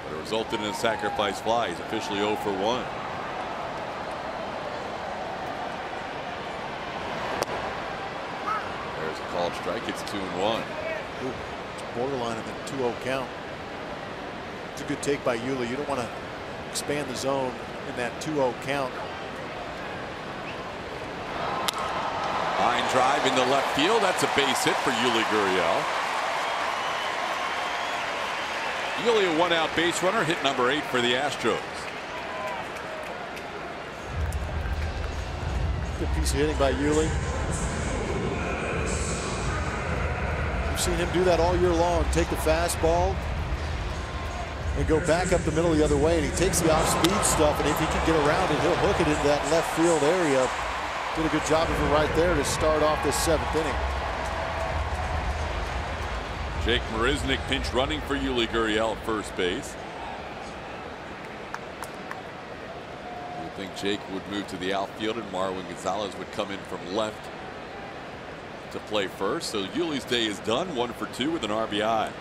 But it resulted in a sacrifice fly. He's officially 0 for 1. Called strike. It's 2-1. Ooh, it's borderline in the 2-0 count. It's a good take by Yuli. You don't want to expand the zone in that 2-0 count. Line drive into left field. That's a base hit for Yuli Gurriel. Yuli, a 1-out base runner, hit number 8 for the Astros. Good piece of hitting by Yuli. Seen him do that all year long. Take the fastball and go back up the middle the other way, and he takes the off-speed stuff, and if he can get around it, he'll hook it into that left field area. Did a good job of it right there to start off this 7th inning. Jake Marisnick pinch running for Yuli Gurriel at first base. You would think Jake would move to the outfield and Marwin Gonzalez would come in from left to play first. So Yuli's day is done, 1 for 2 with an RBI.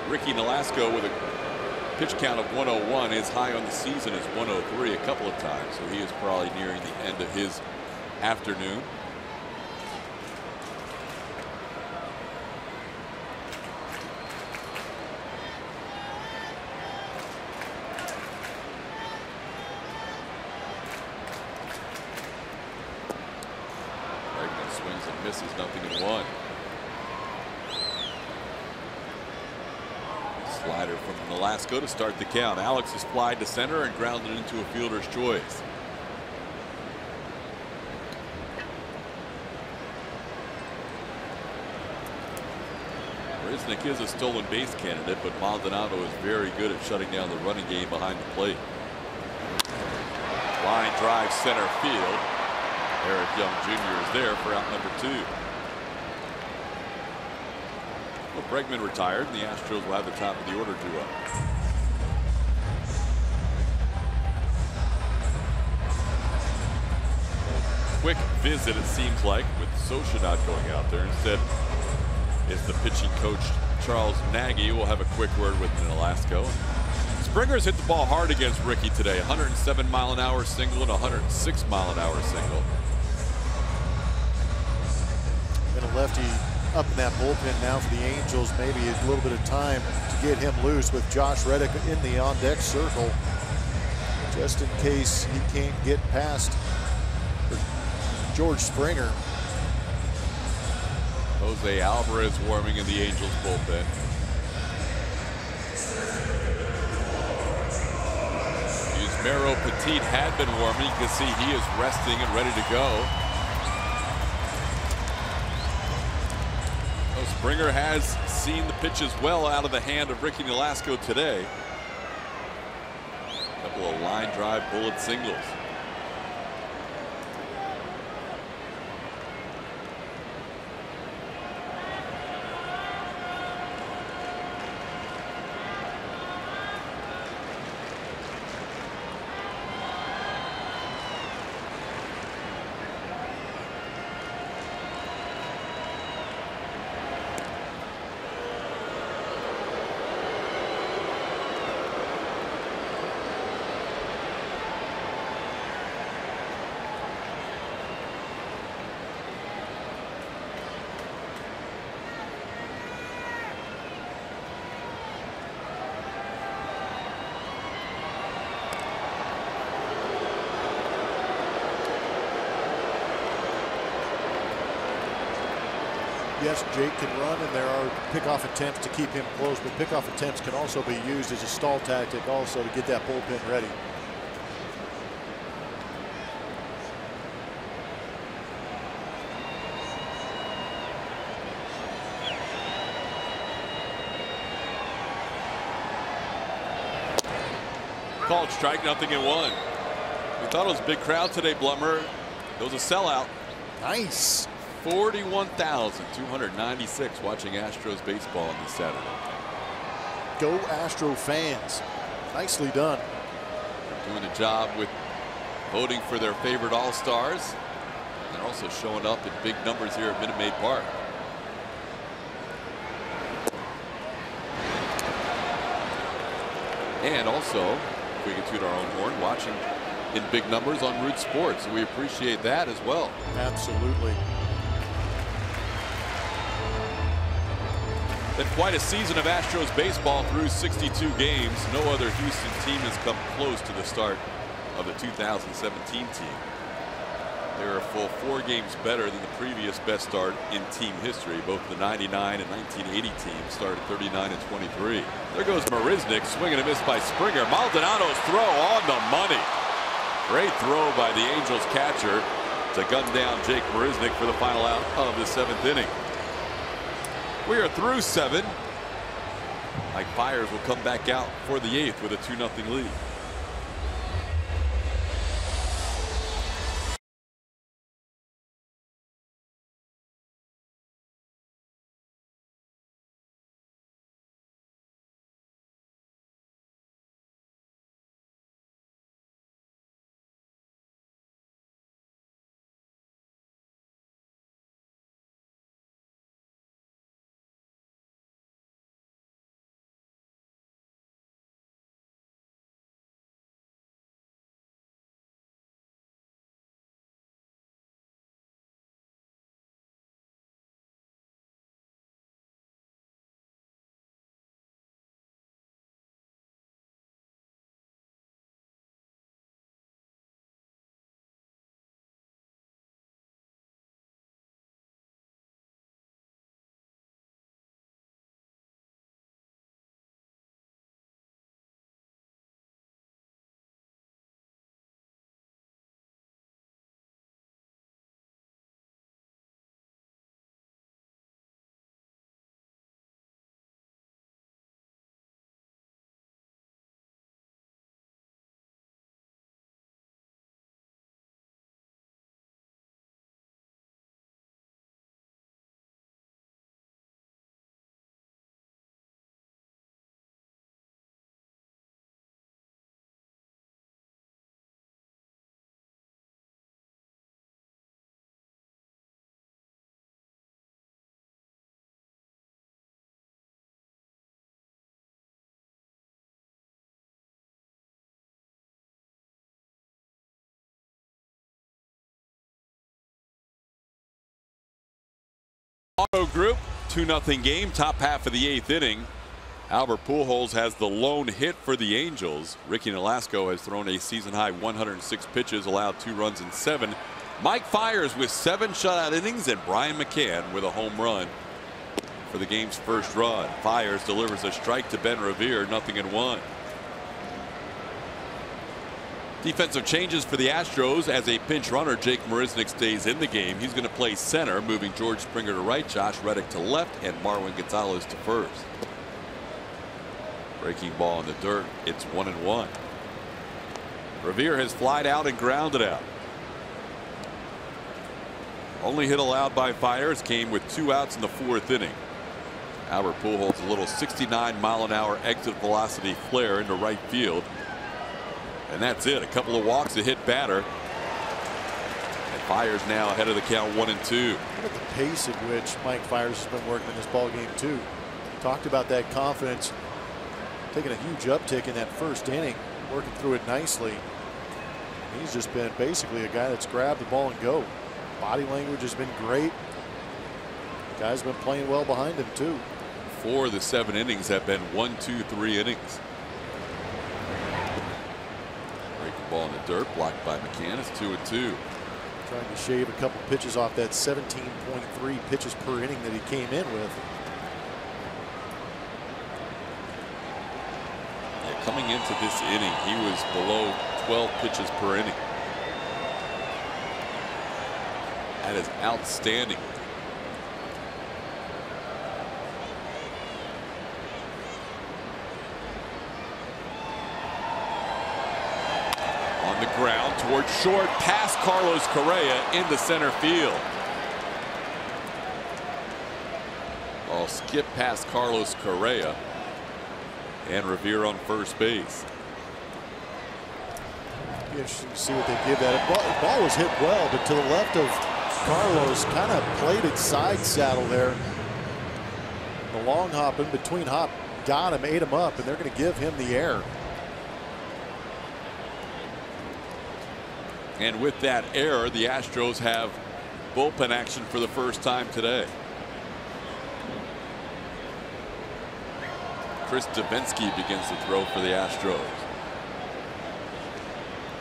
Ricky Nolasco with a pitch count of 101. His high on the season is 103 a couple of times, so he is probably nearing the end of his afternoon. Misses, 0-1. Slider from Nolasco to start the count. Alex is flied to center and grounded into a fielder's choice. Risnick is a stolen base candidate, but Maldonado is very good at shutting down the running game behind the plate. Line drive center field. Eric Young Jr. is there for out number 2. Well, Bregman retired, and the Astros will have the top of the order due up. Quick visit, it seems like, with Socha not going out there. Instead, it's the pitching coach, Charles Nagy, will have a quick word with Nolasco. Springer's hit the ball hard against Ricky today. 107-mile-an-hour single and 106-mile-an-hour single. And a lefty up in that bullpen now for the Angels. Maybe a little bit of time to get him loose with Josh Reddick in the on-deck circle, just in case he can't get past George Springer. Jose Alvarez warming in the Angels bullpen. Yusmeiro Petit had been warming. You can see he is resting and ready to go. Well, Springer has seen the pitches well out of the hand of Ricky Nolasco today. A couple of line drive bullet singles. Yes, Jake can run, and there are pickoff attempts to keep him close, but pickoff attempts can also be used as a stall tactic also to get that bullpen ready. Called strike, 0-1. We thought it was a big crowd today, Blummer. It was a sellout. Nice. 41,296 watching Astros baseball on this Saturday. Go Astro fans. Nicely done. Doing a job with voting for their favorite All-Stars. They're also showing up in big numbers here at Minute Maid Park. And also, if we can toot our own horn, watching in big numbers on Root Sports. We appreciate that as well. Absolutely. Been quite a season of Astros baseball through 62 games. No other Houston team has come close to the start of the 2017 team. They're a full 4 games better than the previous best start in team history. Both the 99 and 1980 teams started 39 and 23. There goes Marisnick, swinging a miss by Springer. Maldonado's throw on the money. Great throw by the Angels catcher to gun down Jake Marisnick for the final out of the 7th inning. We are through 7. Mike Fiers will come back out for the 8th with a 2-0 lead. Auto Group, 2-0 game, top half of the 8th inning. Albert Pujols has the lone hit for the Angels. Ricky Nolasco has thrown a season-high 106 pitches, allowed 2 runs in 7. Mike Fiers with 7 shutout innings, and Brian McCann with a home run for the game's first run. Fiers delivers a strike to Ben Revere, 0-1. Defensive changes for the Astros as a pinch runner. Jake Marisnick stays in the game. He's going to play center, moving George Springer to right, Josh Reddick to left, and Marwin Gonzalez to first. Breaking ball in the dirt. It's 1-1. Revere has flied out and grounded out. Only hit allowed by Fiers came with 2 outs in the 4th inning. Albert Pujols a little 69-mile-an-hour exit velocity flare into right field. And that's it. A couple of walks, a hit batter. And Fiers now ahead of the count, 1-2. Look at the pace at which Mike Fiers has been working in this ball game too. Talked about that confidence, taking a huge uptick in that first inning, working through it nicely. He's just been basically a guy that's grabbed the ball and go. Body language has been great. Guy's been playing well behind him too. 4 of the 7 innings have been 1, 2, 3 innings. Breaking ball in the dirt, blocked by McCann. It's 2-2. Trying to shave a couple pitches off that 17.3 pitches per inning that he came in with. Yeah, coming into this inning, he was below 12 pitches per inning. That is outstanding. On the ground towards short, past Carlos Correa into center field. I'll skip past Carlos Correa, and Revere on first base. Be interesting to see what they give that. The ball was hit well, but to the left of Carlos, kind of plated side saddle there. The long hop in between hop got him, ate him up, and they're going to give him the air. And with that error, the Astros have bullpen action for the first time today. Chris Davinsky begins to throw for the Astros.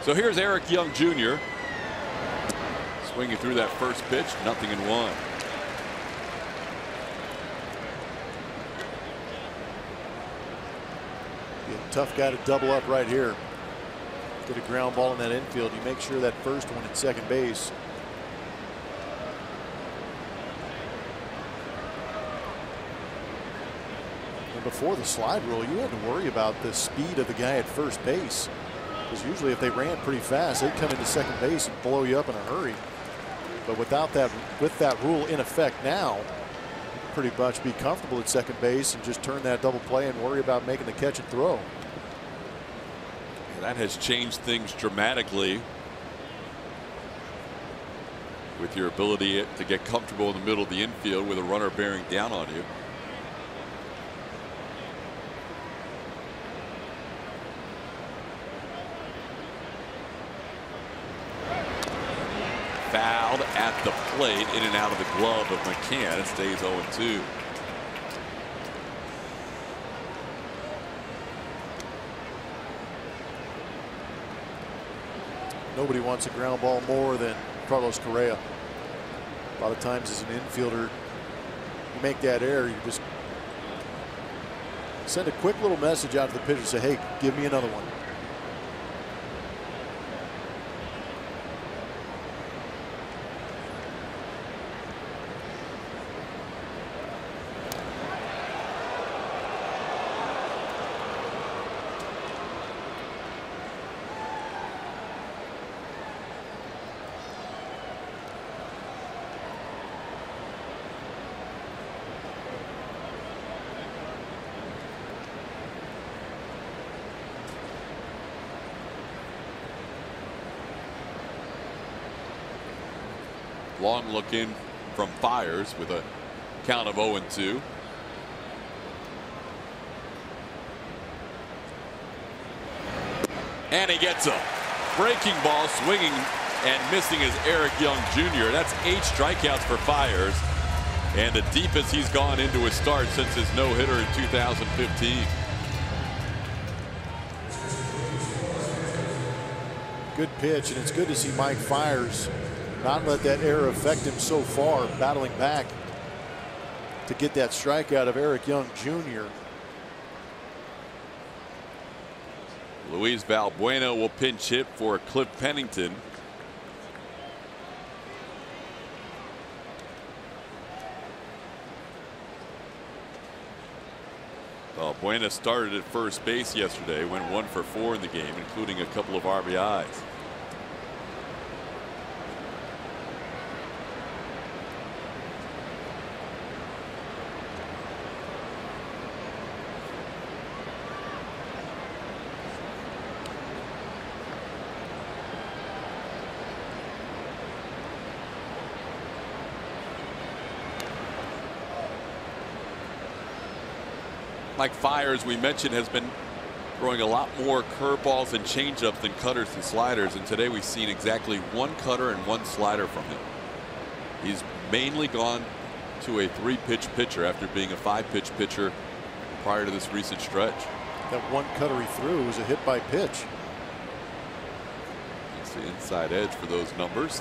So here's Eric Young Jr. swinging through that first pitch, 0-1. Be a tough guy to double up right here. Get a ground ball in that infield. You make sure that first one at second base. And before the slide rule, you had to worry about the speed of the guy at first base. Because usually if they ran pretty fast, they'd come into second base and blow you up in a hurry. But without that, with that rule in effect now, pretty much be comfortable at second base and just turn that double play and worry about making the catch and throw. That has changed things dramatically with your ability to get comfortable in the middle of the infield with a runner bearing down on you. Fouled at the plate, in and out of the glove of McCann. It stays 0-2. Nobody wants a ground ball more than Carlos Correa. A lot of times as an infielder, you make that error, you just send a quick little message out to the pitcher, say, hey, give me another one. Long look in from Fiers with a count of 0-2. And he gets a breaking ball, swinging and missing is Eric Young Jr. That's 8 strikeouts for Fiers. and the deepest he's gone into a start since his no-hitter in 2015. Good pitch, and it's good to see Mike Fiers not let that error affect him so far, battling back to get that strikeout of Eric Young Jr. Luis Valbuena will pinch hit for Cliff Pennington. Valbuena started at first base yesterday, went 1 for 4 in the game, including a couple of RBIs. Mike Fiers, we mentioned, has been throwing a lot more curveballs and changeups than cutters and sliders, and today we've seen exactly 1 cutter and 1 slider from him. He's mainly gone to a 3-pitch pitcher after being a 5-pitch pitcher prior to this recent stretch. That 1 cutter he threw was a hit by pitch. That's the inside edge for those numbers.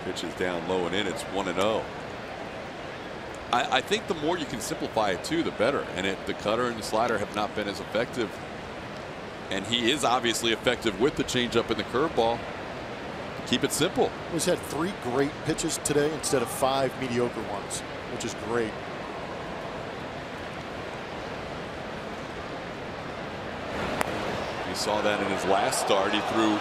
Pitch is down low and in. It's 1-0. I think the more you can simplify it too, the better. And the cutter and the slider have not been as effective. And he is obviously effective with the changeup and the curveball. Keep it simple. He's had 3 great pitches today instead of 5 mediocre ones, which is great. We saw that in his last start. He threw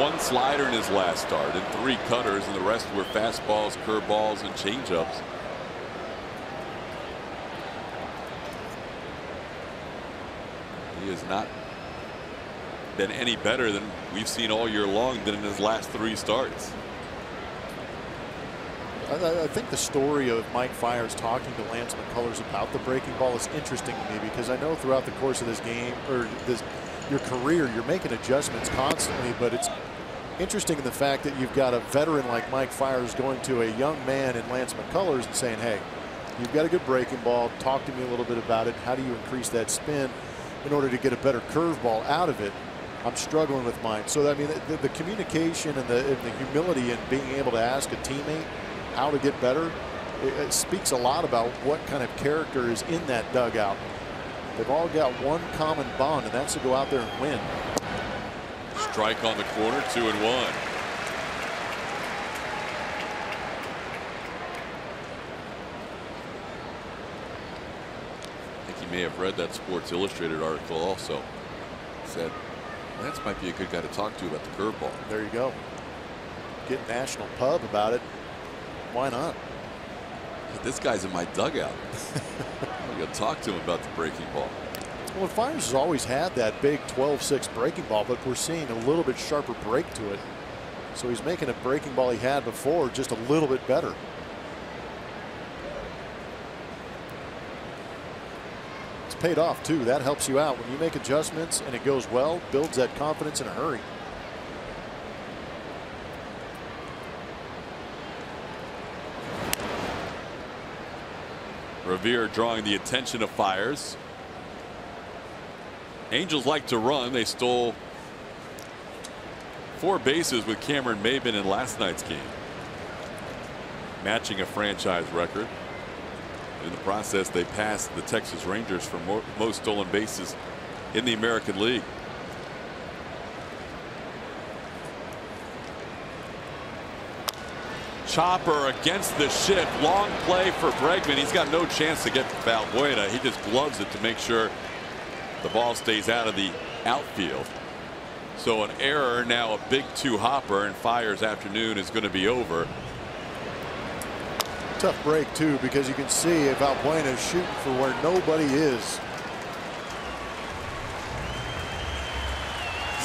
1 slider in his last start and 3 cutters, and the rest were fastballs, curveballs, and changeups. He has not been any better than we've seen all year long than in his last 3 starts. I think the story of Mike Fiers talking to Lance McCullers about the breaking ball is interesting to me, because I know throughout the course of this game, or your career, you're making adjustments constantly, but it's interesting in the fact that you've got a veteran like Mike Fiers going to a young man in Lance McCullers and saying, hey, you've got a good breaking ball, talk to me a little bit about it. How do you increase that spin in order to get a better curveball out of it? I'm struggling with mine. So I mean, the communication and the humility and being able to ask a teammate how to get better, it speaks a lot about what kind of character is in that dugout. They've all got one common bond, and that's to go out there and win. Strike on the corner, 2-1. May have read that Sports Illustrated article also. Said Lance might be a good guy to talk to about the curveball. There you go. Get National Pub about it. Why not? But this guy's in my dugout. I got to talk to him about the breaking ball. Well, Fiers has always had that big 12-6 breaking ball, but we're seeing a little bit sharper break to it. So he's making a breaking ball he had before just a little bit better. Paid off too. That helps you out when you make adjustments and it goes well, builds that confidence in a hurry. Revere drawing the attention of Fiers. Angels like to run. They stole 4 bases with Cameron Maybin in last night's game, matching a franchise record. In the process, they passed the Texas Rangers for most stolen bases in the American League. Chopper against the shift. Long play for Bregman. He's got no chance to get Valbuena. He just gloves it to make sure the ball stays out of the outfield. So an error, now a big 2-hopper, and Fiers' afternoon is going to be over. Tough break too, because you can see Valbuena is shooting for where nobody is.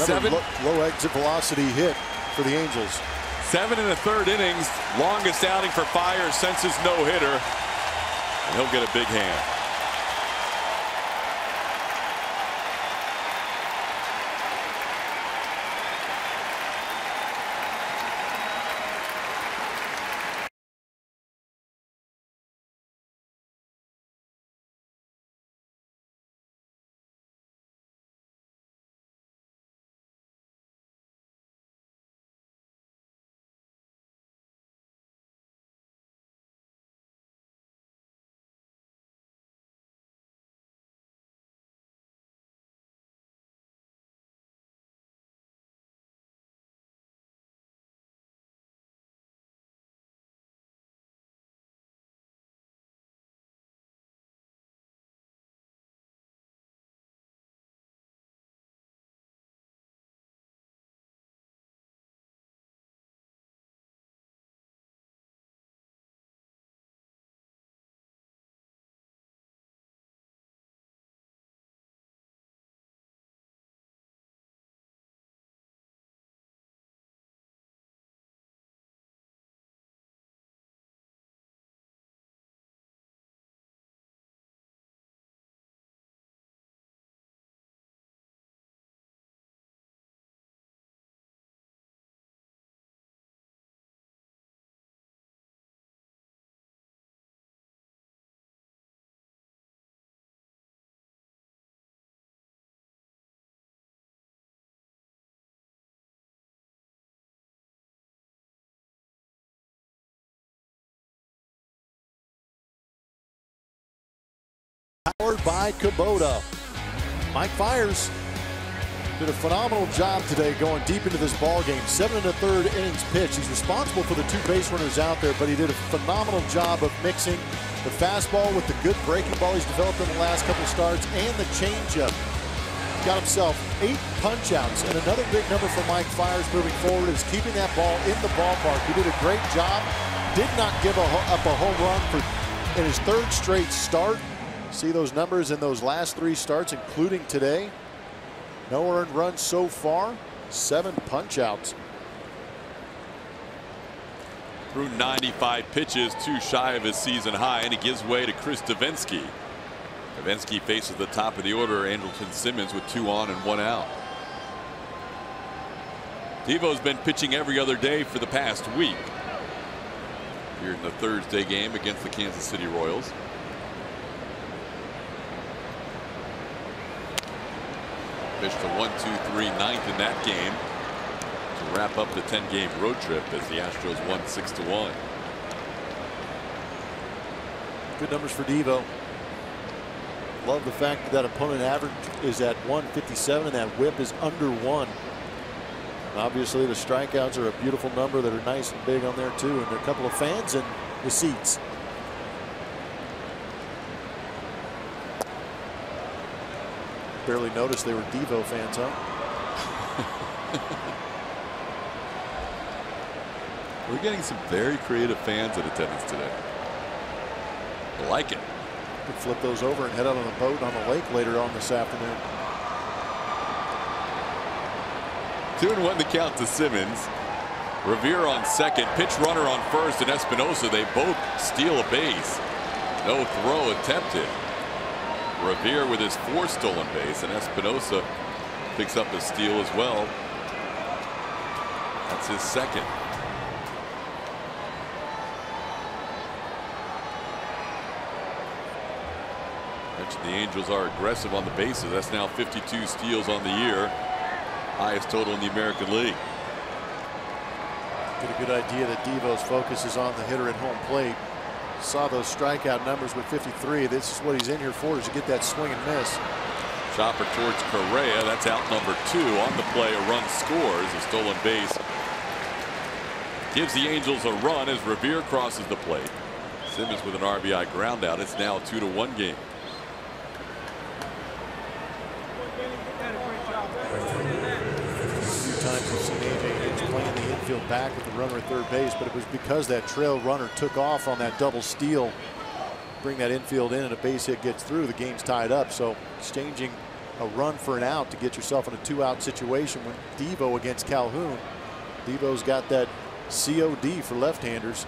Another low exit velocity hit for the Angels. 7 1/3 innings, longest outing for Fiers since his no-hitter, and he'll get a big hand. powered by Kubota. Mike Fiers did a phenomenal job today going deep into this ball game. 7 1/3 innings pitched. He's responsible for the 2 base runners out there, but he did a phenomenal job of mixing the fastball with the good breaking ball he's developed in the last couple of starts and the changeup. Got himself 8 punch-outs, and another big number for Mike Fiers moving forward is keeping that ball in the ballpark. He did a great job. Did not give up a home run in his 3rd straight start. See those numbers in those last 3 starts, including today. No earned runs so far. 7 punch-outs. Through 95 pitches, 2 shy of his season high, and he gives way to Chris Davinsky. Davinsky faces the top of the order, Andrelton Simmons, with 2 on and 1 out. Devo's been pitching every other day for the past week. Here in the Thursday game against the Kansas City Royals. Pitched a 1-2-3 ninth in that game to wrap up the 10-game road trip as the Astros won 6-1. Good numbers for Devo. Love the fact that opponent average is at 157 and that whip is under 1. Obviously the strikeouts are a beautiful number that are nice and big on there too, and a couple of fans in the seats. Barely noticed they were Devo fans, huh? We're getting some very creative fans in attendance today. I like it. Could flip those over and head out on a boat on the lake later on this afternoon. 2-1 the count to Simmons. Revere on second, pitch runner on first, and Espinosa. They both steal a base. No throw attempted. Revere with his 4th stolen base, and Espinosa picks up the steal as well. That's his 2nd. The Angels are aggressive on the bases. That's now 52 steals on the year. Highest total in the American League. Get a good idea that Devo's focus is on the hitter at home plate. Saw those strikeout numbers with 53. This is what he's in here for, is to get that swing and miss. Chopper towards Correa. That's out number 2. On the play, a run scores. A stolen base gives the Angels a run as Revere crosses the plate. Simmons with an RBI ground out. It's now a 2-1 game. Times we've seen A.J. Hinch playing the infield back with the runner at 3rd base, but it was because that trail runner took off on that double steal. Bring that infield in and a base hit gets through, the game's tied up. So exchanging a run for an out to get yourself in a 2-out situation when Devo against Calhoun. Devo's got that COD for left-handers.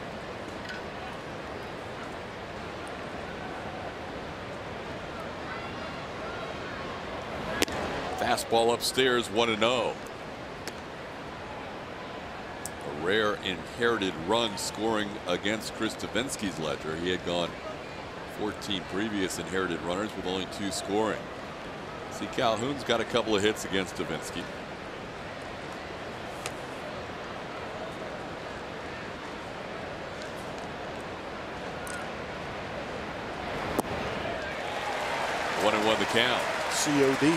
Fastball upstairs, 1-0. A rare inherited run scoring against Chris Davinsky's ledger. He had gone 14 previous inherited runners with only 2 scoring. See, Calhoun's got a couple of hits against Davinsky. One and 1 the count. COD.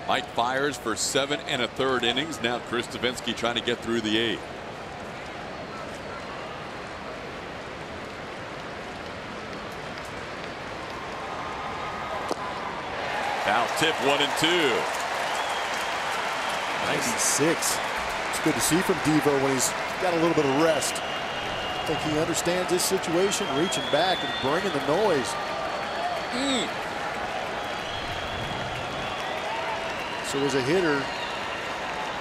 Mike Fiers for 7 1/3 innings. Now Chris Davinsky trying to get through the 8th. Foul tip, 1-2. 96. It's good to see from Devo when he's got a little bit of rest. I think he understands this situation, reaching back and bringing the noise. So as a hitter,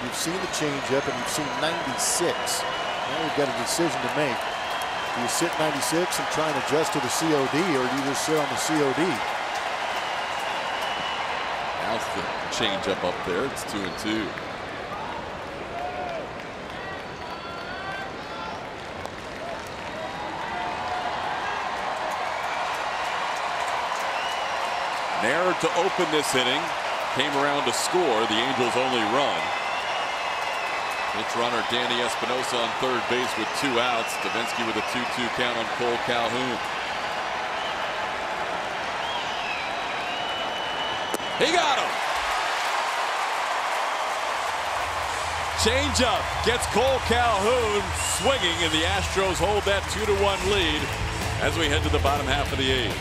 you've seen the changeup and you've seen 96. Now we've got a decision to make. Do you sit 96 and try and adjust to the COD, or do you just sit on the COD? Now's the changeup up there. It's 2-2. Nair to open this inning. Came around to score the Angels' only run. Pitch runner Danny Espinosa on third base with 2 outs. Davinsky with a 2-2 count on Cole Calhoun. He got him. Changeup gets Cole Calhoun swinging, and the Astros hold that 2-1 lead as we head to the bottom half of the 8th.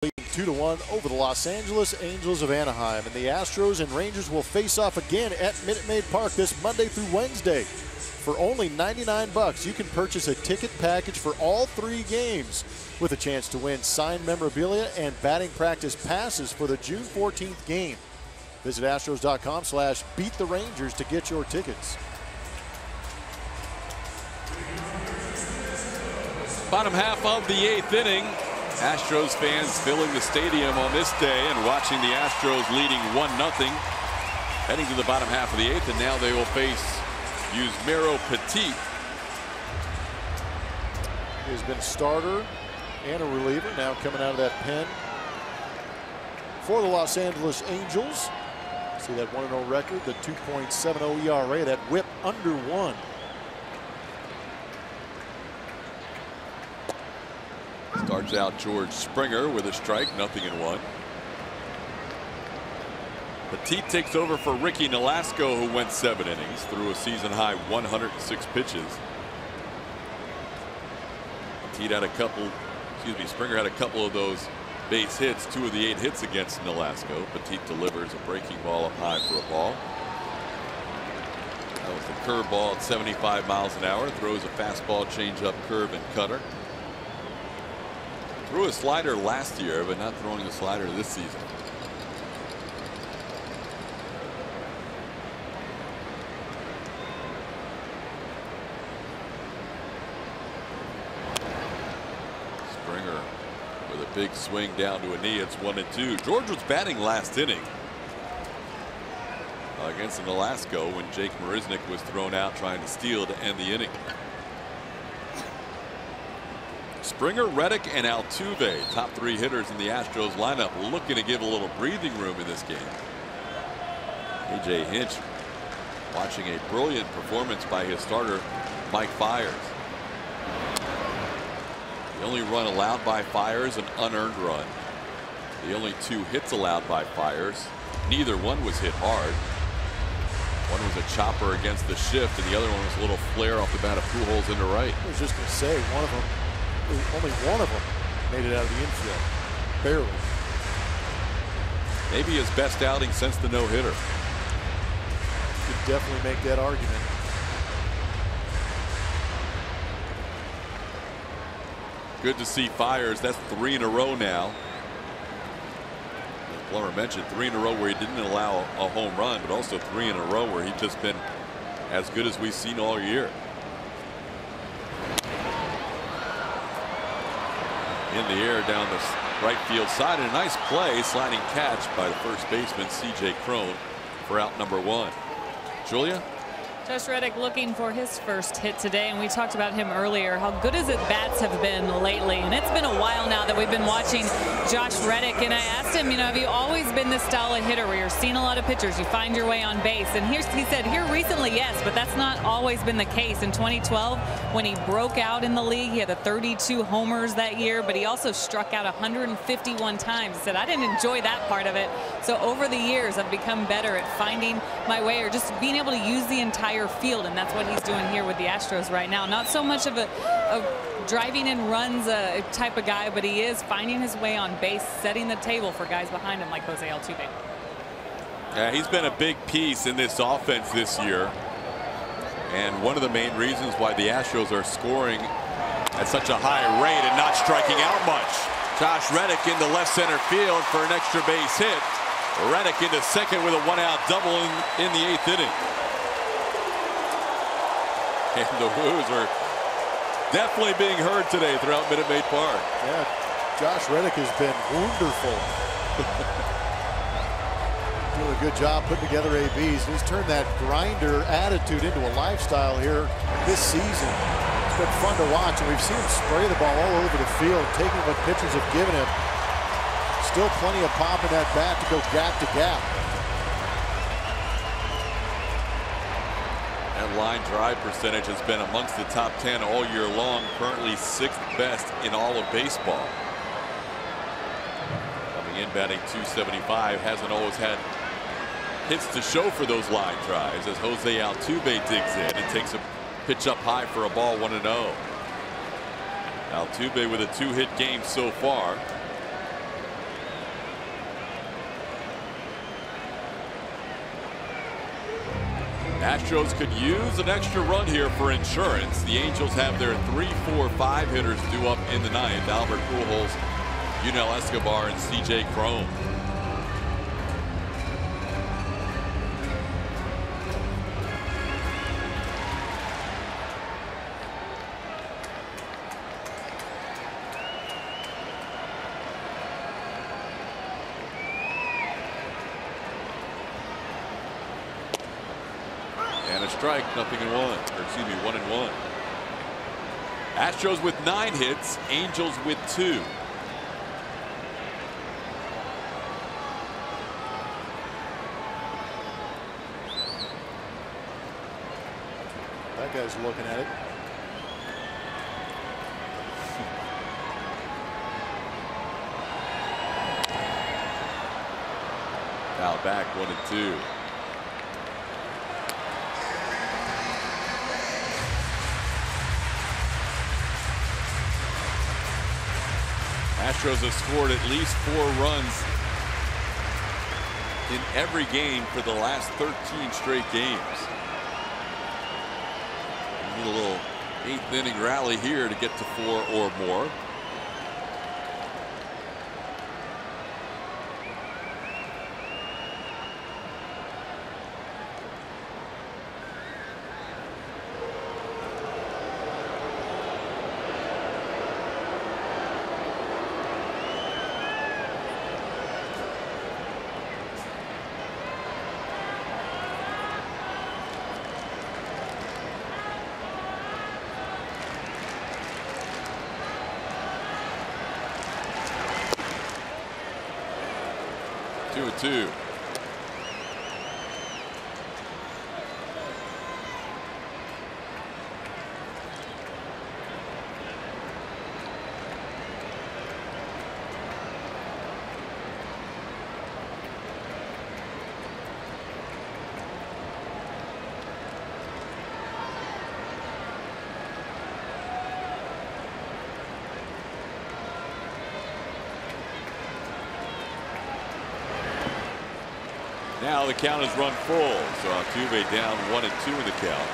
Leading 2-1 over the Los Angeles Angels of Anaheim. And the Astros and Rangers will face off again at Minute Maid Park this Monday through Wednesday. For only $99, you can purchase a ticket package for all 3 games with a chance to win signed memorabilia and batting practice passes for the June 14th game. Visit Astros.com/beatTheRangers to get your tickets. Bottom half of the 8th inning. Astros fans filling the stadium on this day and watching the Astros leading 1-0. Heading to the bottom half of the 8th, and now they will face Yusmeiro Petit. He has been a starter and a reliever, now coming out of that pen for the Los Angeles Angels. See that 1-0 record, the 2.70 ERA, that whip under 1. Starts out George Springer with a strike, 0-1. Petit takes over for Ricky Nolasco, who went 7 innings, threw a season-high 106 pitches. Springer had a couple of those base hits, 2 of the 8 hits against Nolasco. Petit delivers a breaking ball up high for a ball. That was the curveball at 75 miles an hour. Throws a fastball, changeup, curve, and cutter. Threw a slider last year, but not throwing the slider this season. Springer with a big swing down to a knee. It's 1-2. George was batting last inning against Nolasco when Jake Marisnick was thrown out trying to steal to end the inning. Springer, Reddick, and Altuve, top 3 hitters in the Astros lineup, looking to give a little breathing room in this game. A.J. Hinch watching a brilliant performance by his starter, Mike Fiers. The only run allowed by Fiers, an unearned run. The only 2 hits allowed by Fiers, neither one was hit hard. One was a chopper against the shift, and the other one was a little flare off the bat of Pujols into right. I was just going to say, only one of them made it out of the infield. Barely. Maybe his best outing since the no-hitter. Could definitely make that argument. Good to see Fiers. That's 3 in a row now. As Plummer mentioned, 3 in a row where he didn't allow a home run, but also 3 in a row where he's just been as good as we've seen all year. In the air down the right field side, and a nice play, sliding catch by the first baseman C.J. Cron for out number 1. Julia? Josh Reddick looking for his first hit today, and we talked about him earlier, how good his at-bats have been lately. And it's been a while now that we've been watching Josh Reddick, and I asked him, you know, have you always been this style of hitter where you're seeing a lot of pitchers, you find your way on base? And he said, here recently, yes, but that's not always been the case. In 2012, when he broke out in the league, he had the 32 homers that year, but he also struck out 151 times. He said, I didn't enjoy that part of it. So over the years, I've become better at finding my way, or just being able to use the entire field, and that's what he's doing here with the Astros right now. Not so much of a driving in runs type of guy, but he is finding his way on base, setting the table for guys behind him like Jose Altuve. Yeah, he's been a big piece in this offense this year, and one of the main reasons why the Astros are scoring at such a high rate and not striking out much. Josh Reddick into left center field for an extra base hit. Reddick into second with a 1-out double in the 8th inning. And the woos are definitely being heard today throughout Minute Maid Park. Yeah, Josh Reddick has been wonderful. Doing a good job putting together ABs. He's turned that grinder attitude into a lifestyle here this season. It's been fun to watch, and we've seen him spray the ball all over the field, taking what pitchers have given him. Still plenty of pop in that bat to go gap to gap. That line drive percentage has been amongst the top 10 all year long, currently 6th best in all of baseball. Coming in batting .275, hasn't always had hits to show for those line drives as Jose Altuve digs in and takes a pitch up high for a ball, 1-0. Altuve with a 2-hit game so far. Astros could use an extra run here for insurance. The Angels have their 3, 4, 5 hitters due up in the 9th. Albert Pujols, Yunel Escobar, and C.J. Cron. And a strike, 0-1, or excuse me, 1-1. Astros with 9 hits, Angels with 2. That guy's looking at it. Foul back, 1-2. Astros have scored at least 4 runs in every game for the last 13 straight games. We need a little 8th inning rally here to get to 4 or more. Two. Now the count is run full, so Altuve down 1-2 in the count.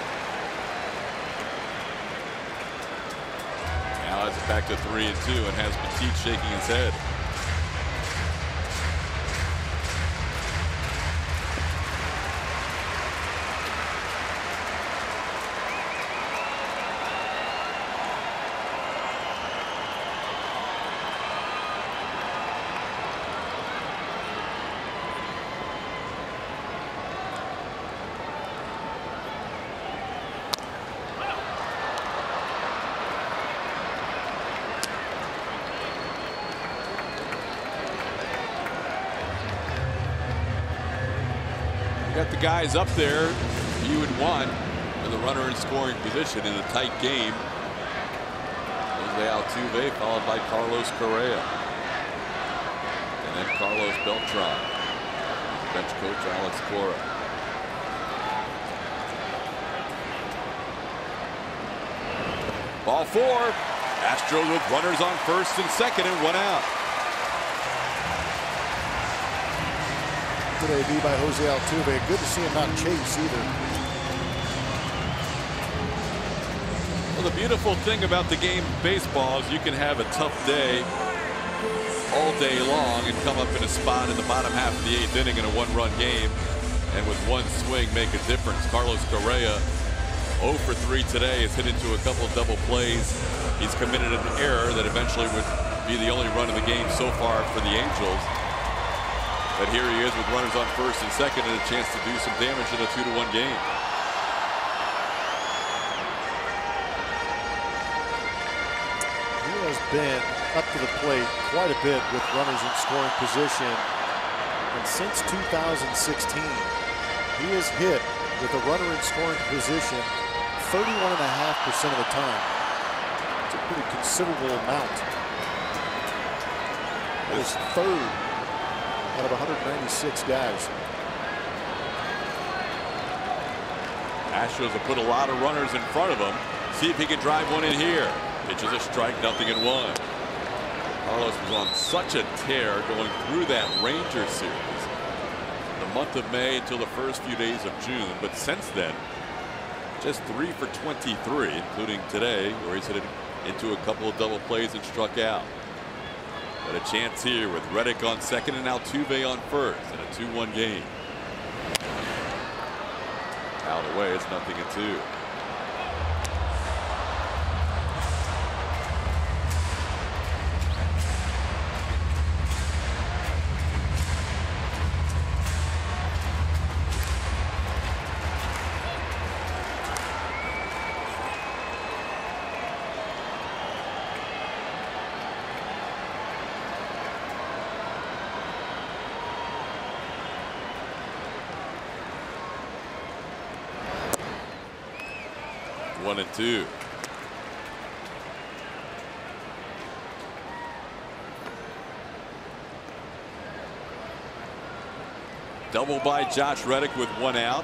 Now it's back to 3-2 and has Petit shaking his head. got the guys up there you would want with a runner in scoring position in a tight game. Jose Altuve followed by Carlos Correa. And then Carlos Beltran. Bench coach Alex Cora. Ball 4. Astros with runners on first and second and 1 out. Good AB by Jose Altuve. Good to see him not chase either. Well, the beautiful thing about the game of baseball is you can have a tough day all day long and come up in a spot in the bottom half of the 8th inning in a 1-run game, and with one swing make a difference. Carlos Correa 0 for 3 today, has hit into a couple of double plays. He's committed an error that eventually would be the only run of the game so far for the Angels. But here he is with runners on first and second and a chance to do some damage in a 2-1 game. He has been up to the plate quite a bit with runners in scoring position. And since 2016, he has hit with a runner in scoring position 31.5% of the time. It's a pretty considerable amount. That is 3rd out of 196 guys. Astros have put a lot of runners in front of him. See if he can drive one in here. Pitches a strike, 0-1. Carlos was on such a tear going through that Ranger series. The month of May until the first few days of June. But since then, just 3 for 23, including today, where he's hit into a couple of double plays and struck out. But a chance here with Reddick on second and Altuve on first in a 2-1 game. Out of the way, it's 0-2. 1-2. Double by Josh Reddick with 1 out.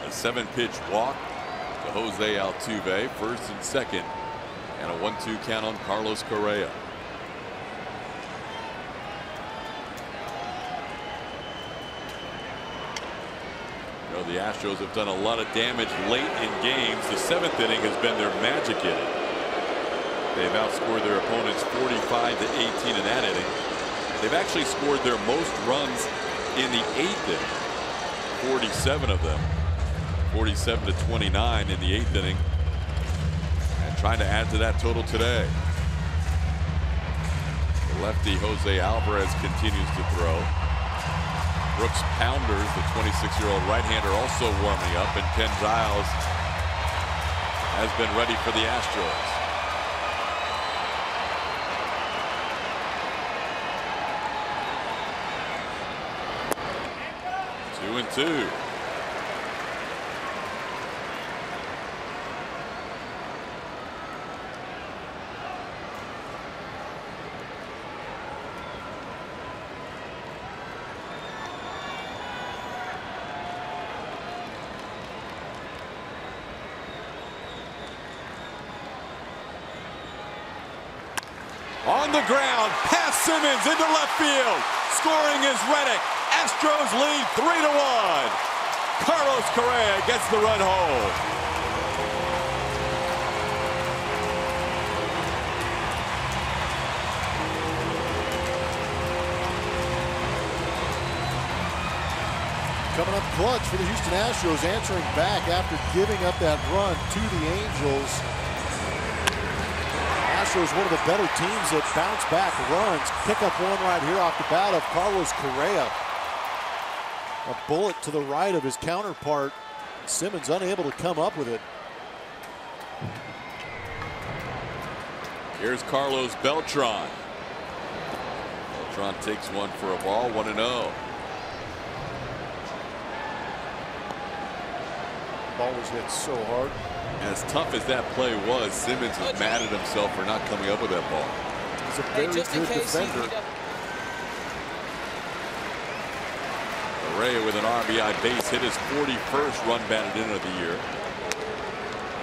A 7-pitch walk to Jose Altuve, first and second, and a 1-2 count on Carlos Correa. The Astros have done a lot of damage late in games. The 7th inning has been their magic inning. They've outscored their opponents 45-18 in that inning. They've actually scored their most runs in the 8th inning, 47 of them, 47-29 in the 8th inning, and trying to add to that total today. The lefty Jose Alvarez continues to throw. Brooks Pounders, the 26-year-old right-hander, also warming up, and Ken Giles has been ready for the Astros. Two and two. On the ground, past Simmons into left field. Scoring is Reddick. Astros lead 3-1. Carlos Correa gets the run home. Coming up clutch for the Houston Astros, answering back after giving up that run to the Angels. Astros, one of the better teams that bounce back runs. Pick up one right here off the bat of Carlos Correa. A bullet to the right of his counterpart. Simmons unable to come up with it. Here's Carlos Beltran. Beltran takes one for a ball, 1-0. Ball was hit so hard. As tough as that play was, Simmons was mad at himself for not coming up with that ball. He's a very good defender. Correa with an RBI base hit, his 41st run batted in of the year.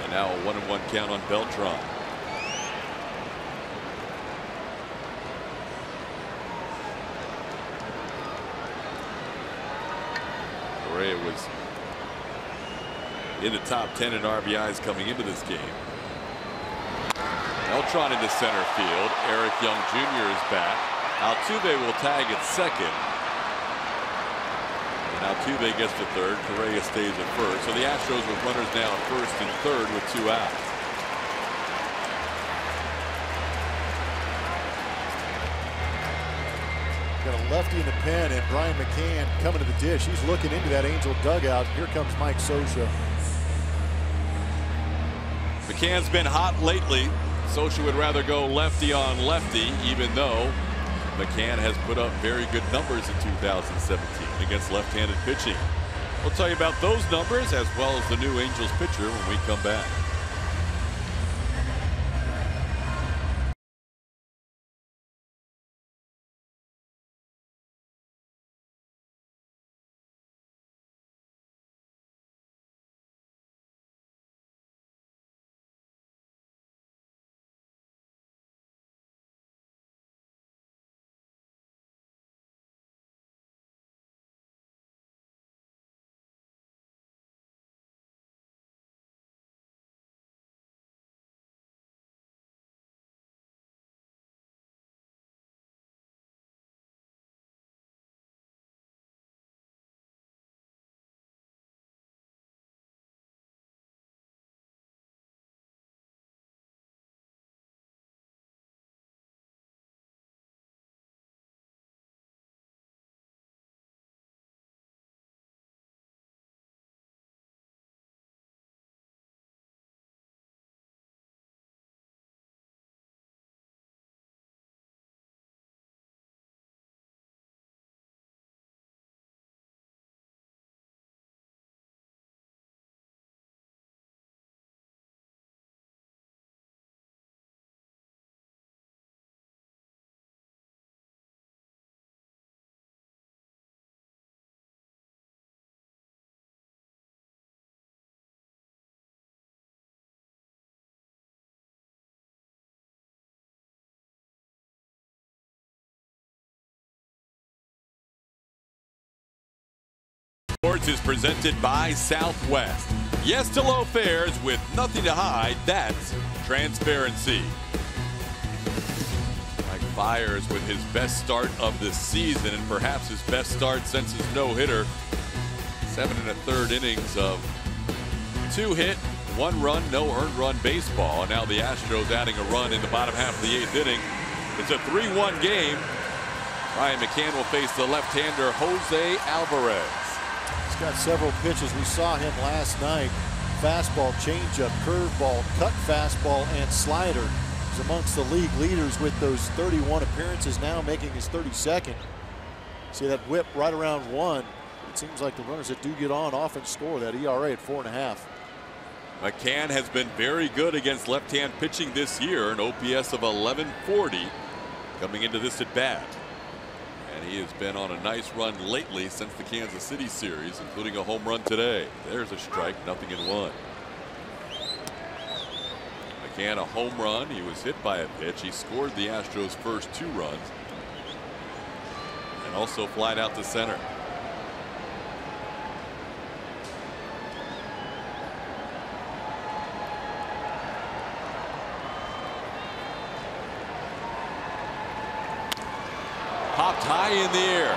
And now a 1-1 count on Beltran. Correa was in the top 10 in RBIs coming into this game. Beltran into center field. Eric Young Jr. is back. Altuve will tag at second. And Altuve gets to third. Correa stays at first. So the Astros with runners now at first and third with 2 outs. Got a lefty in the pen, and Brian McCann coming to the dish. He's looking into that Angel dugout. Here comes Mike Scioscia. McCann's been hot lately. Scioscia would rather go lefty on lefty, even though McCann has put up very good numbers in 2017 against left-handed pitching. We'll tell you about those numbers as well as the new Angels pitcher when we come back. Sports is presented by Southwest. Yes to low fares with nothing to hide. That's transparency. Like Fiers with his best start of the season and perhaps his best start since his no-hitter. 7 1/3 innings of 2 hit, 1 run, no earned run baseball. And now the Astros adding a run in the bottom half of the 8th inning. It's a 3-1 game. Ryan McCann will face the left-hander Jose Alvarez. He's got several pitches. We saw him last night. Fastball, changeup, curveball, cut fastball, and slider. He's amongst the league leaders with those 31 appearances, now making his 32nd. See that whip right around 1. It seems like the runners that do get on often score. That ERA at 4.5. McCann has been very good against left-hand pitching this year, an OPS of 1140 coming into this at bat. And he has been on a nice run lately since the Kansas City series, including a home run today. There's a strike, 0-1. McCann a home run. He was hit by a pitch. He scored the Astros' first 2 runs and also flied out to center. Popped high in the air.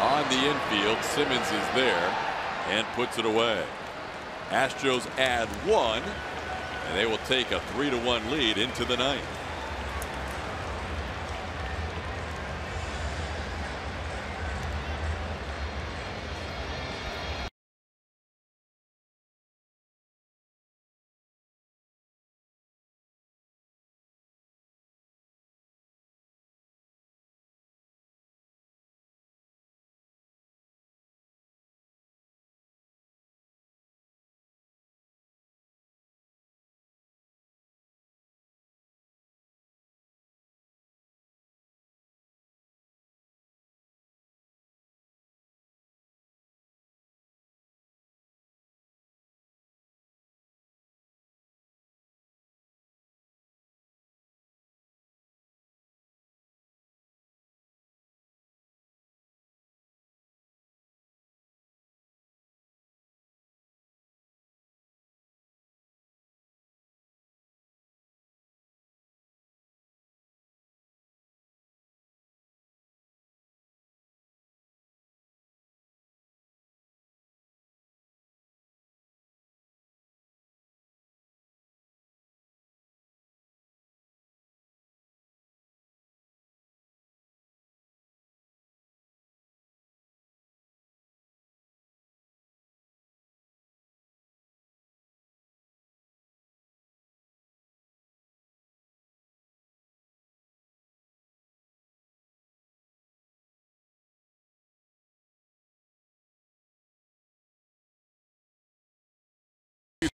On the infield, Simmons is there and puts it away. Astros add 1, and they will take a 3-1 lead into the 9th.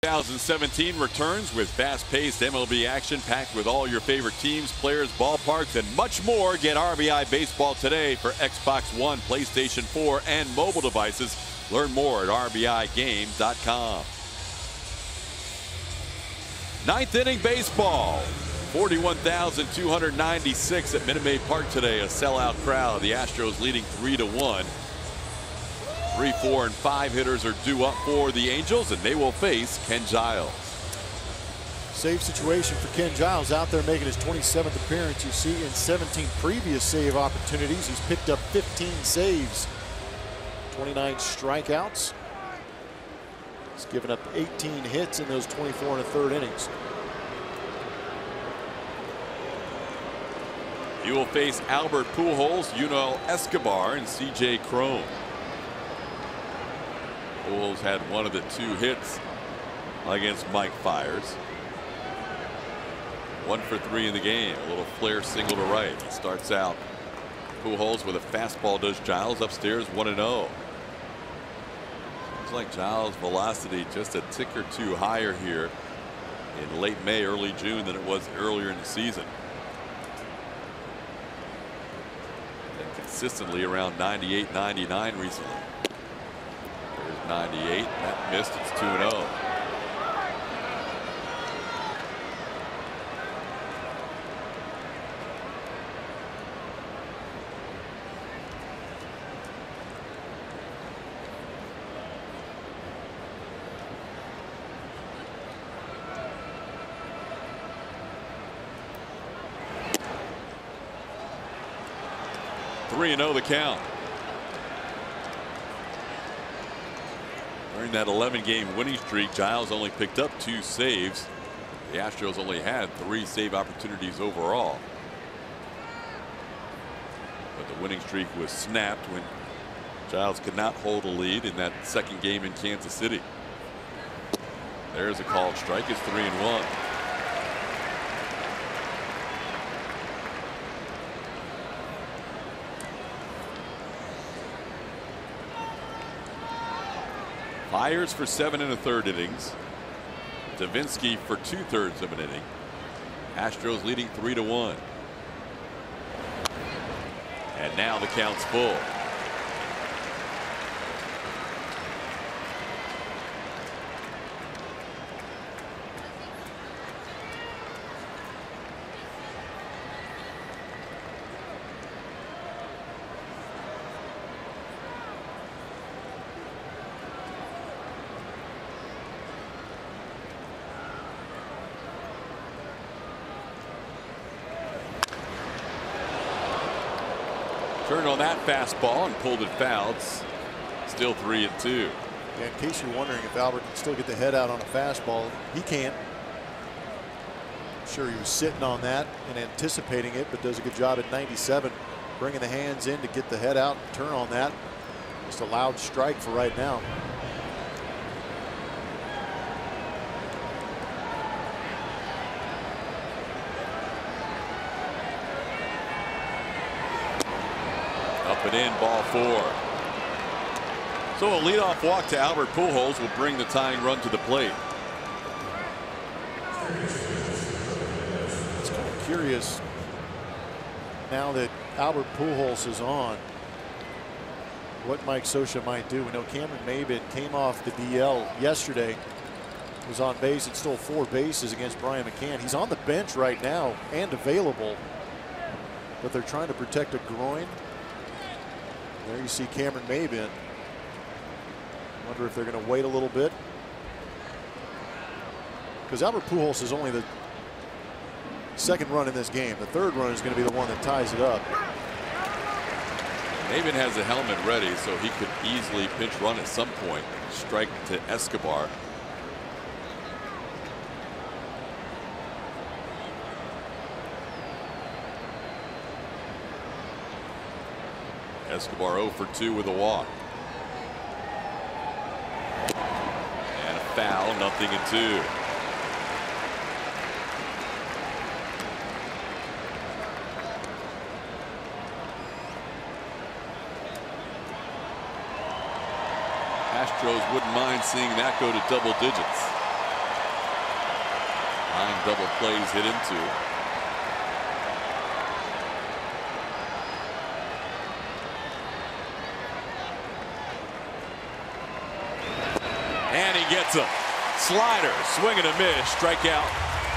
2017 returns with fast-paced MLB action packed with all your favorite teams, players, ballparks, and much more. Get RBI Baseball today for Xbox One, PlayStation 4, and mobile devices. Learn more at RBIGame.com. Ninth inning baseball. 41,296 at Minute Maid Park today. A sellout crowd. The Astros leading 3-1. 3, 4, and 5 hitters are due up for the Angels, and they will face Ken Giles. Save situation for Ken Giles, out there making his 27th appearance. You see in 17 previous save opportunities, he's picked up 15 saves, 29 strikeouts. He's given up 18 hits in those 24 1/3 innings. He will face Albert Pujols, Yunel Escobar, and C.J. Cron. Pujols had one of the 2 hits against Mike Fiers. 1 for 3 in the game. A little flare single to right. He starts out Pujols with a fastball, does Giles upstairs 1-0. Seems like Giles' velocity just a tick or 2 higher here in late May, early June than it was earlier in the season. And consistently around 98, 99 recently. 98. That missed. It's 2-0. Three 3-0 the count. During that 11-game winning streak, Giles only picked up 2 saves. The Astros only had 3 save opportunities overall. But the winning streak was snapped when Giles could not hold a lead in that second game in Kansas City. There's a called strike. It's 3-1. Fiers for 7 1/3 innings. Davinsky for 2/3 of an inning. Astros leading 3-1. And now the count's full. Turned on that fastball and pulled it foul. Still 3-2. Yeah, in case you're wondering if Albert can still get the head out on a fastball, he can't. I'm sure he was sitting on that and anticipating it, but does a good job at 97, bringing the hands in to get the head out and turn on that. Just a loud strike for right now. Up and in, ball 4. So a leadoff walk to Albert Pujols will bring the tying run to the plate. It's kind of curious now that Albert Pujols is on what Mike Scioscia might do. We know Cameron Maybin came off the DL yesterday, was on base and stole 4 bases against Brian McCann. He's on the bench right now and available, but they're trying to protect a groin. There you see Cameron Maybin. Wonder if they're going to wait a little bit, because Albert Pujols is only the second run in this game. The third run is going to be the one that ties it up. Maybin has a helmet ready, so he could easily pinch run at some point. Strike to Escobar. Escobar 0 for 2 with a walk. And a foul, 0-2. Astros wouldn't mind seeing that go to double digits. 9 double plays hit into. And he gets him. Slider, swing and a miss. Strikeout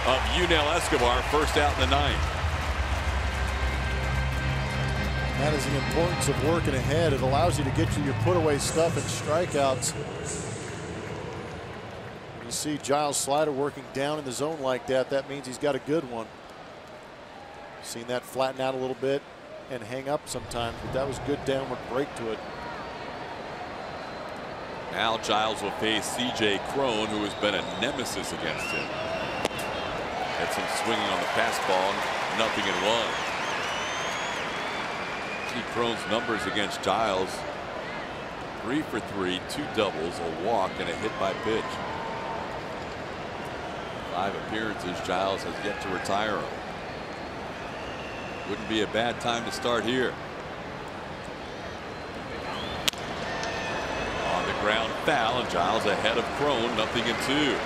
of Yunel Escobar, first out in the 9th. That is the importance of working ahead. It allows you to get you your put away stuff and strikeouts. You see Giles Slider working down in the zone like that. That means he's got a good one. Seen that flatten out a little bit and hang up sometimes, but that was good downward break to it. Now Giles will face C.J. Cron, who has been a nemesis against him. Had some swinging on the pass ball, nothing in 1. See Cron's numbers against Giles: 3 for 3, 2 doubles, a walk, and a hit by pitch. 5 appearances. Giles has yet to retire him. Wouldn't be a bad time to start here. On the ground foul, and Giles ahead of Cron, nothing in 2.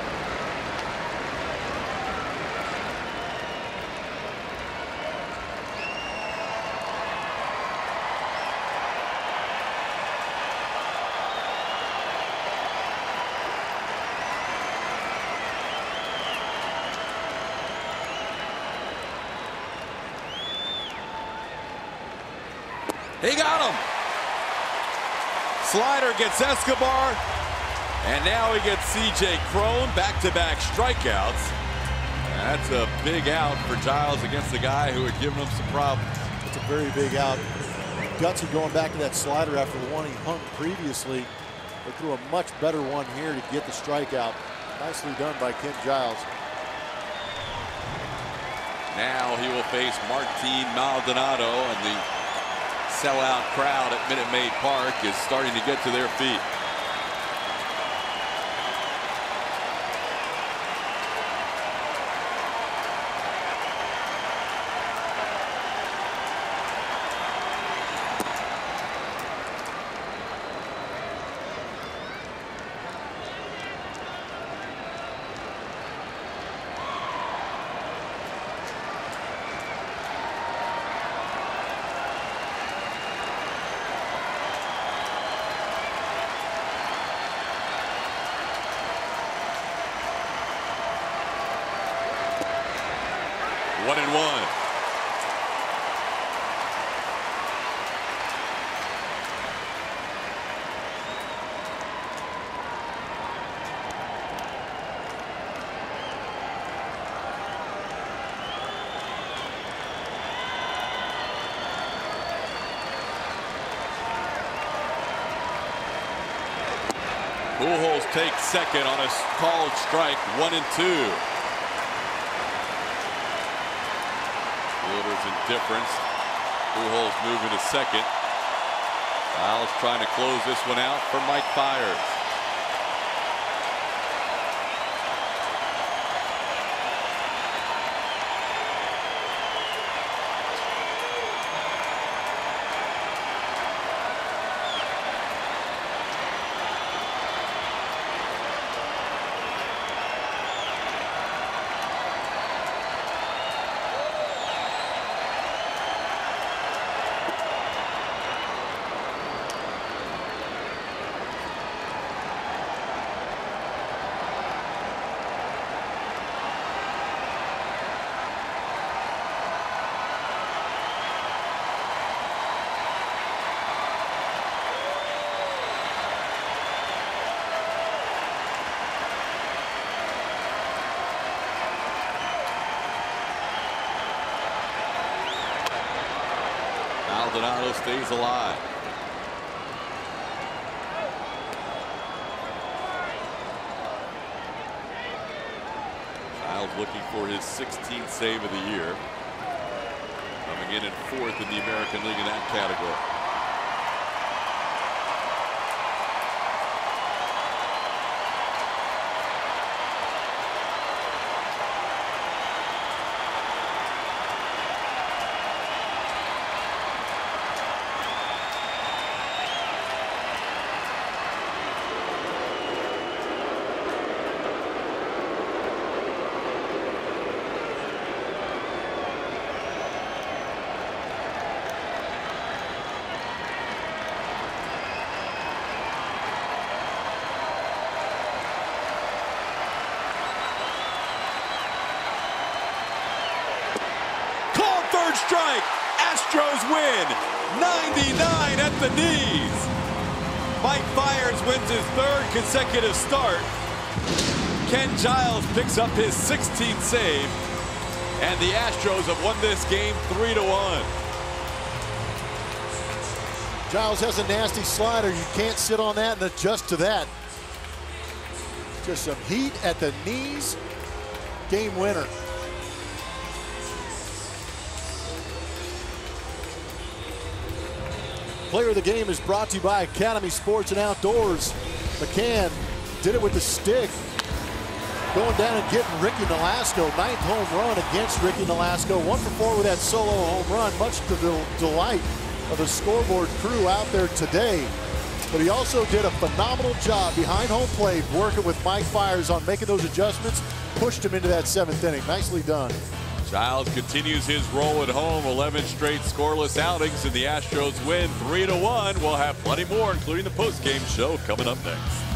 He got him. Slider gets Escobar, and now he gets C.J. Cron. Back-to-back strikeouts. That's a big out for Giles against the guy who had given him some problems. It's a very big out. Gutsy going back to that slider after the one he hung previously. They threw a much better one here to get the strikeout. Nicely done by Ken Giles. Now he will face Martin Maldonado, and the sellout crowd at Minute Maid Park is starting to get to their feet. One and one. Pujols takes second on a called strike, 1-2. Fielder's indifference. Pujols moving to second. Giles trying to close this one out for Mike Fiers. Maldonado stays alive. Giles looking for his 16th save of the year. Coming in fourth in the American League in that category. third strike. Astros win 99 at the knees. Mike Fiers wins his third consecutive start. Ken Giles picks up his 16th save. And the Astros have won this game 3-1. Giles has a nasty slider. You can't sit on that and adjust to that. Just some heat at the knees. Game winner. Player of the game is brought to you by Academy Sports and Outdoors. McCann did it with the stick. Going down and getting Ricky Nolasco. 9th home run against Ricky Nolasco. 1 for 4 with that solo home run. Much to the delight of the scoreboard crew out there today. But he also did a phenomenal job behind home plate working with Mike Fiers on making those adjustments. Pushed him into that 7th inning. Nicely done. Giles continues his roll at home, 11 straight scoreless outings, and the Astros win 3-1. We'll have plenty more, including the postgame show, coming up next.